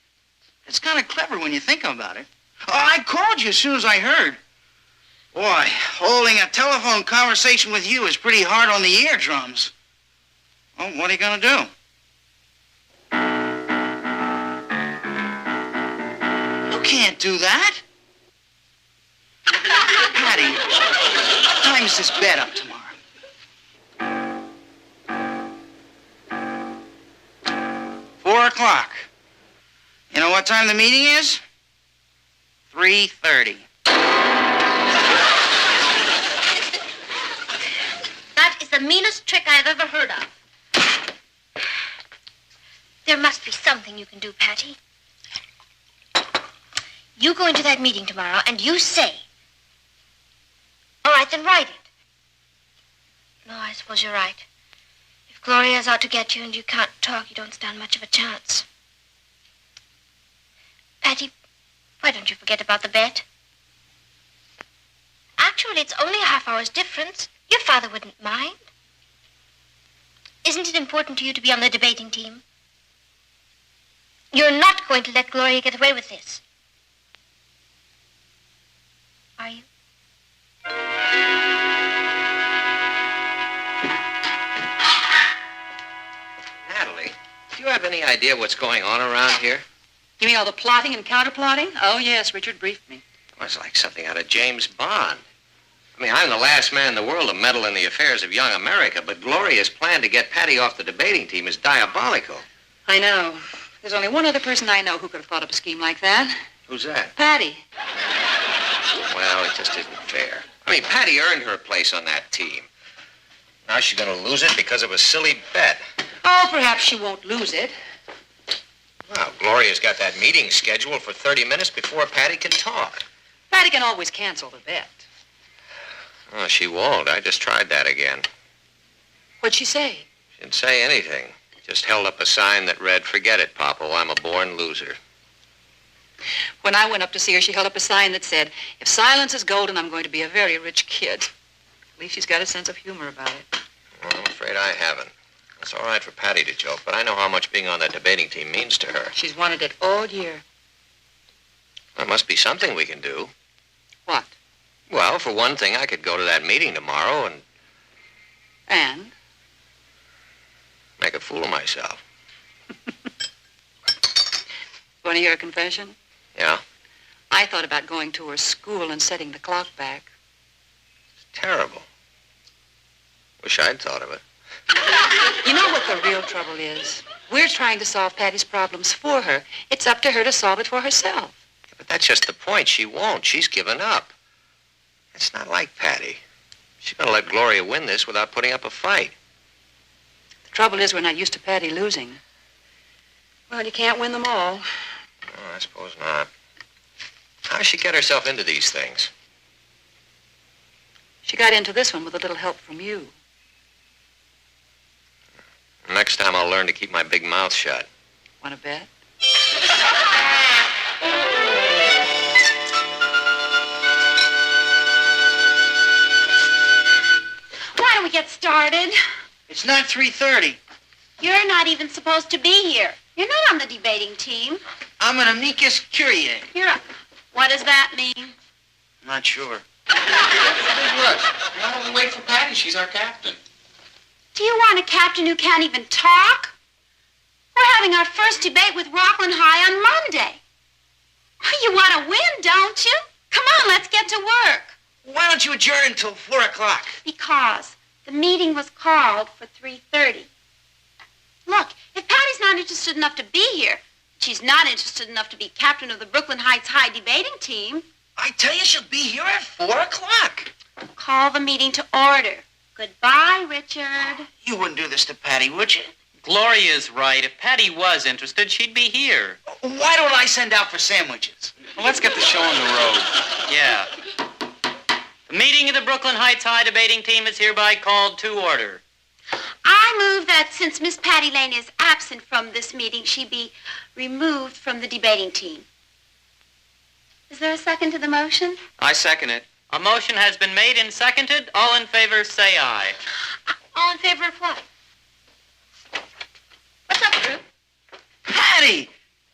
S5: It's kind of clever when you think about it. Oh, I called you as soon as I heard. Boy, holding a telephone conversation with you is pretty hard on the eardrums. Well, what are you going to do? You can't do that. Patty, what time is this bed up tomorrow? 4 o'clock. You know what time the meeting is? 3:30.
S6: That is the meanest trick I have ever heard of. There must be something you can do, Patty. You go into that meeting tomorrow and you say. All right, then write it. No, I suppose you're right. If Gloria's out to get you and you can't talk, you don't stand much of a chance. Patty, why don't you forget about the bet? Actually, it's only a half-hour's difference. Your father wouldn't mind. Isn't it important to you to be on the debating team? You're not going to let Gloria get away with this. Are you?
S3: Natalie, do you have any idea what's going on around here?
S1: You mean all the plotting and counterplotting? Oh, yes, Richard briefed me.
S3: It was like something out of James Bond. I mean, I'm the last man in the world to meddle in the affairs of young America, but Gloria's plan to get Patty off the debating team is diabolical.
S1: I know. There's only one other person I know who could have thought of a scheme like that.
S3: Who's that?
S1: Patty.
S3: Well, it just isn't fair. I mean, Patty earned her place on that team. Now she's going to lose it because of a silly bet.
S1: Oh, perhaps she won't lose it.
S3: Well, Gloria's got that meeting scheduled for 30 minutes before Patty can talk.
S1: Patty can always cancel the bet.
S3: Oh, she won't. I just tried that again.
S1: What'd she say?
S3: She didn't say anything. Just held up a sign that read, "Forget it, Popo. I'm a born loser."
S1: When I went up to see her, she held up a sign that said, "If silence is golden, I'm going to be a very rich kid." At least she's got a sense of humor about it.
S3: I'm afraid I haven't. It's all right for Patty to joke, but I know how much being on that debating team means to her.
S11: She's wanted it all year.
S3: There must be something we can do.
S11: What?
S3: Well, for one thing, I could go to that meeting tomorrow and
S11: And?
S3: make a fool of myself.
S11: Want to hear a confession?
S3: Yeah?
S11: I thought about going to her school and setting the clock back.
S3: It's terrible. Wish I'd thought of it.
S11: You know what the real trouble is? We're trying to solve Patty's problems for her. It's up to her to solve it for herself.
S3: But that's just the point. She won't. She's given up. It's not like Patty. She's going to let Gloria win this without putting up a fight.
S11: The trouble is we're not used to Patty losing. Well, you can't win them all.
S3: No, I suppose not. How does she get herself into these things?
S11: She got into this one with a little help from you.
S3: Next time I'll learn to keep my big mouth shut.
S11: Want to bet?
S22: Why don't we get started?
S5: It's not 3:30.
S22: You're not even supposed to be here. You're not on the debating team.
S5: I'm an amicus curiae.
S22: What does that mean?
S5: I'm not sure.
S20: Look, why don't we wait for Patty? She's our captain.
S22: Do you want a captain who can't even talk? We're having our first debate with Rockland High on Monday. You want to win, don't you? Come on, let's get to work.
S5: Why don't you adjourn until 4 o'clock?
S22: Because the meeting was called for 3:30. Look, if Patty's not interested enough to be here, she's not interested enough to be captain of the Brooklyn Heights High debating team.
S5: I tell you, she'll be here at 4 o'clock.
S22: Call the meeting to order. Goodbye, Richard.
S5: You wouldn't do this to Patty, would you?
S23: Gloria's right. If Patty was interested, she'd be here.
S5: Why don't I send out for sandwiches?
S23: Well, let's get the show on the road. Yeah. The meeting of the Brooklyn Heights High debating team is hereby called to order.
S22: I move that since Miss Patty Lane is absent from this meeting, she be removed from the debating team. Is there a second to the motion?
S23: I second it. A motion has been made and seconded. All in favor, say aye.
S22: All in favor of what? What's up, Drew?
S5: Patty,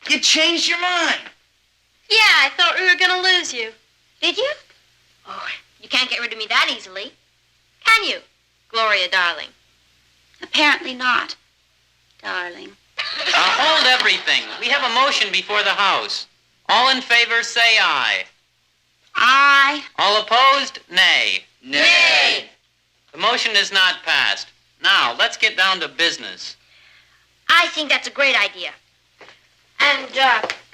S5: you changed your mind.
S22: Yeah, I thought we were going to lose you. Did you? Oh, you can't get rid of me that easily. Can you, Gloria, darling? Apparently not, darling.
S23: Hold everything. We have a motion before the House. All in favor, say aye.
S22: Aye.
S23: All opposed, nay.
S22: Nay.
S23: The motion is not passed. Now, let's get down to business.
S6: I think that's a great idea. And,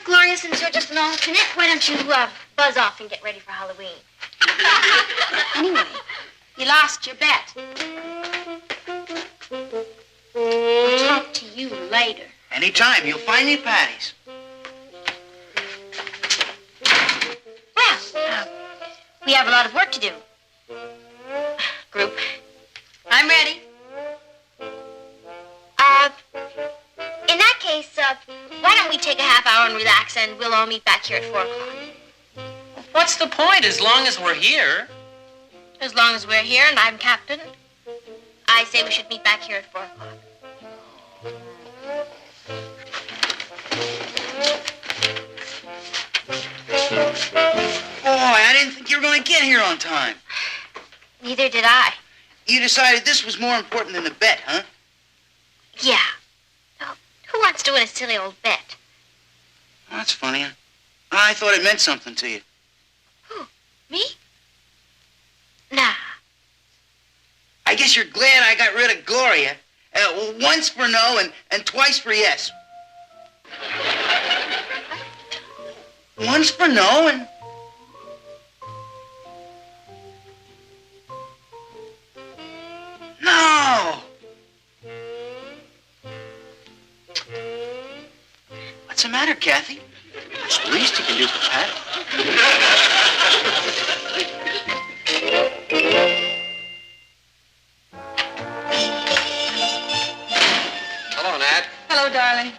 S6: Gloria, since you're just an alternate, why don't you, buzz off and get ready for Halloween?
S22: Anyway, you lost your bet. I'll talk to you later.
S5: Anytime, you'll find me at Patty's.
S6: Well, we have a lot of work to do. Group, I'm ready. In that case, why don't we take a half hour and relax, and we'll all meet back here at 4 o'clock.
S23: What's the point as long as we're here?
S6: As long as we're here and I'm captain, I say we should meet back here at 4 o'clock.
S5: Boy, I didn't think you were going to get here on time.
S6: Neither did I.
S5: You decided this was more important than the bet, huh?
S6: Yeah. Well, who wants to win a silly old bet?
S5: Oh, that's funny. I thought it meant something to you.
S6: Who? Me? Nah.
S5: I guess you're glad I got rid of Gloria. Once for no and twice for yes. Once for no and... No! What's the matter, Cathy? That's the least you can do for Pat.
S3: Hello, Nat.
S11: Hello, darling.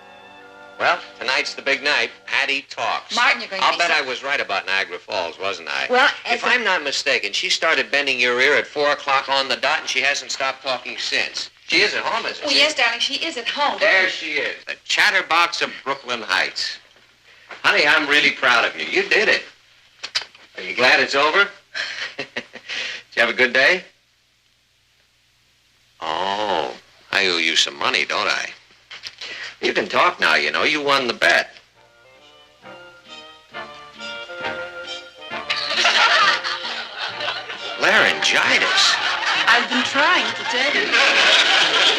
S3: Well, tonight's the big night. Patty talks.
S11: Martin, you're going to
S3: I'll
S11: be
S3: bet
S11: so-
S3: I was right about Niagara Falls, wasn't I?
S11: Well,
S3: if I'm not mistaken, she started bending your ear at 4 o'clock on the dot, and she hasn't stopped talking since. She is at home, isn't
S11: Oh,
S3: she?
S11: yes, darling, she is at home.
S3: There she is, the chatterbox of Brooklyn Heights. Honey, I'm really proud of you. You did it. Are you glad it's over? Did you have a good day? Oh, I owe you some money, don't I? You can talk now, you know. You won the bet. Laryngitis.
S11: I've been trying to tell you.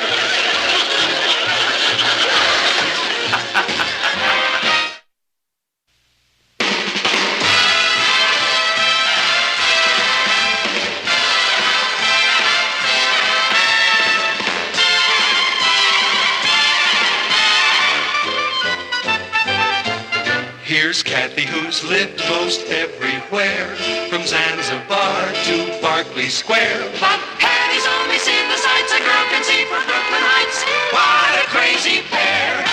S4: Here's Cathy, who's lived most everywhere, from Zanzibar to Berkeley Square.
S10: But Patty's only seen the sights a girl can see from Brooklyn Heights. What a crazy pair.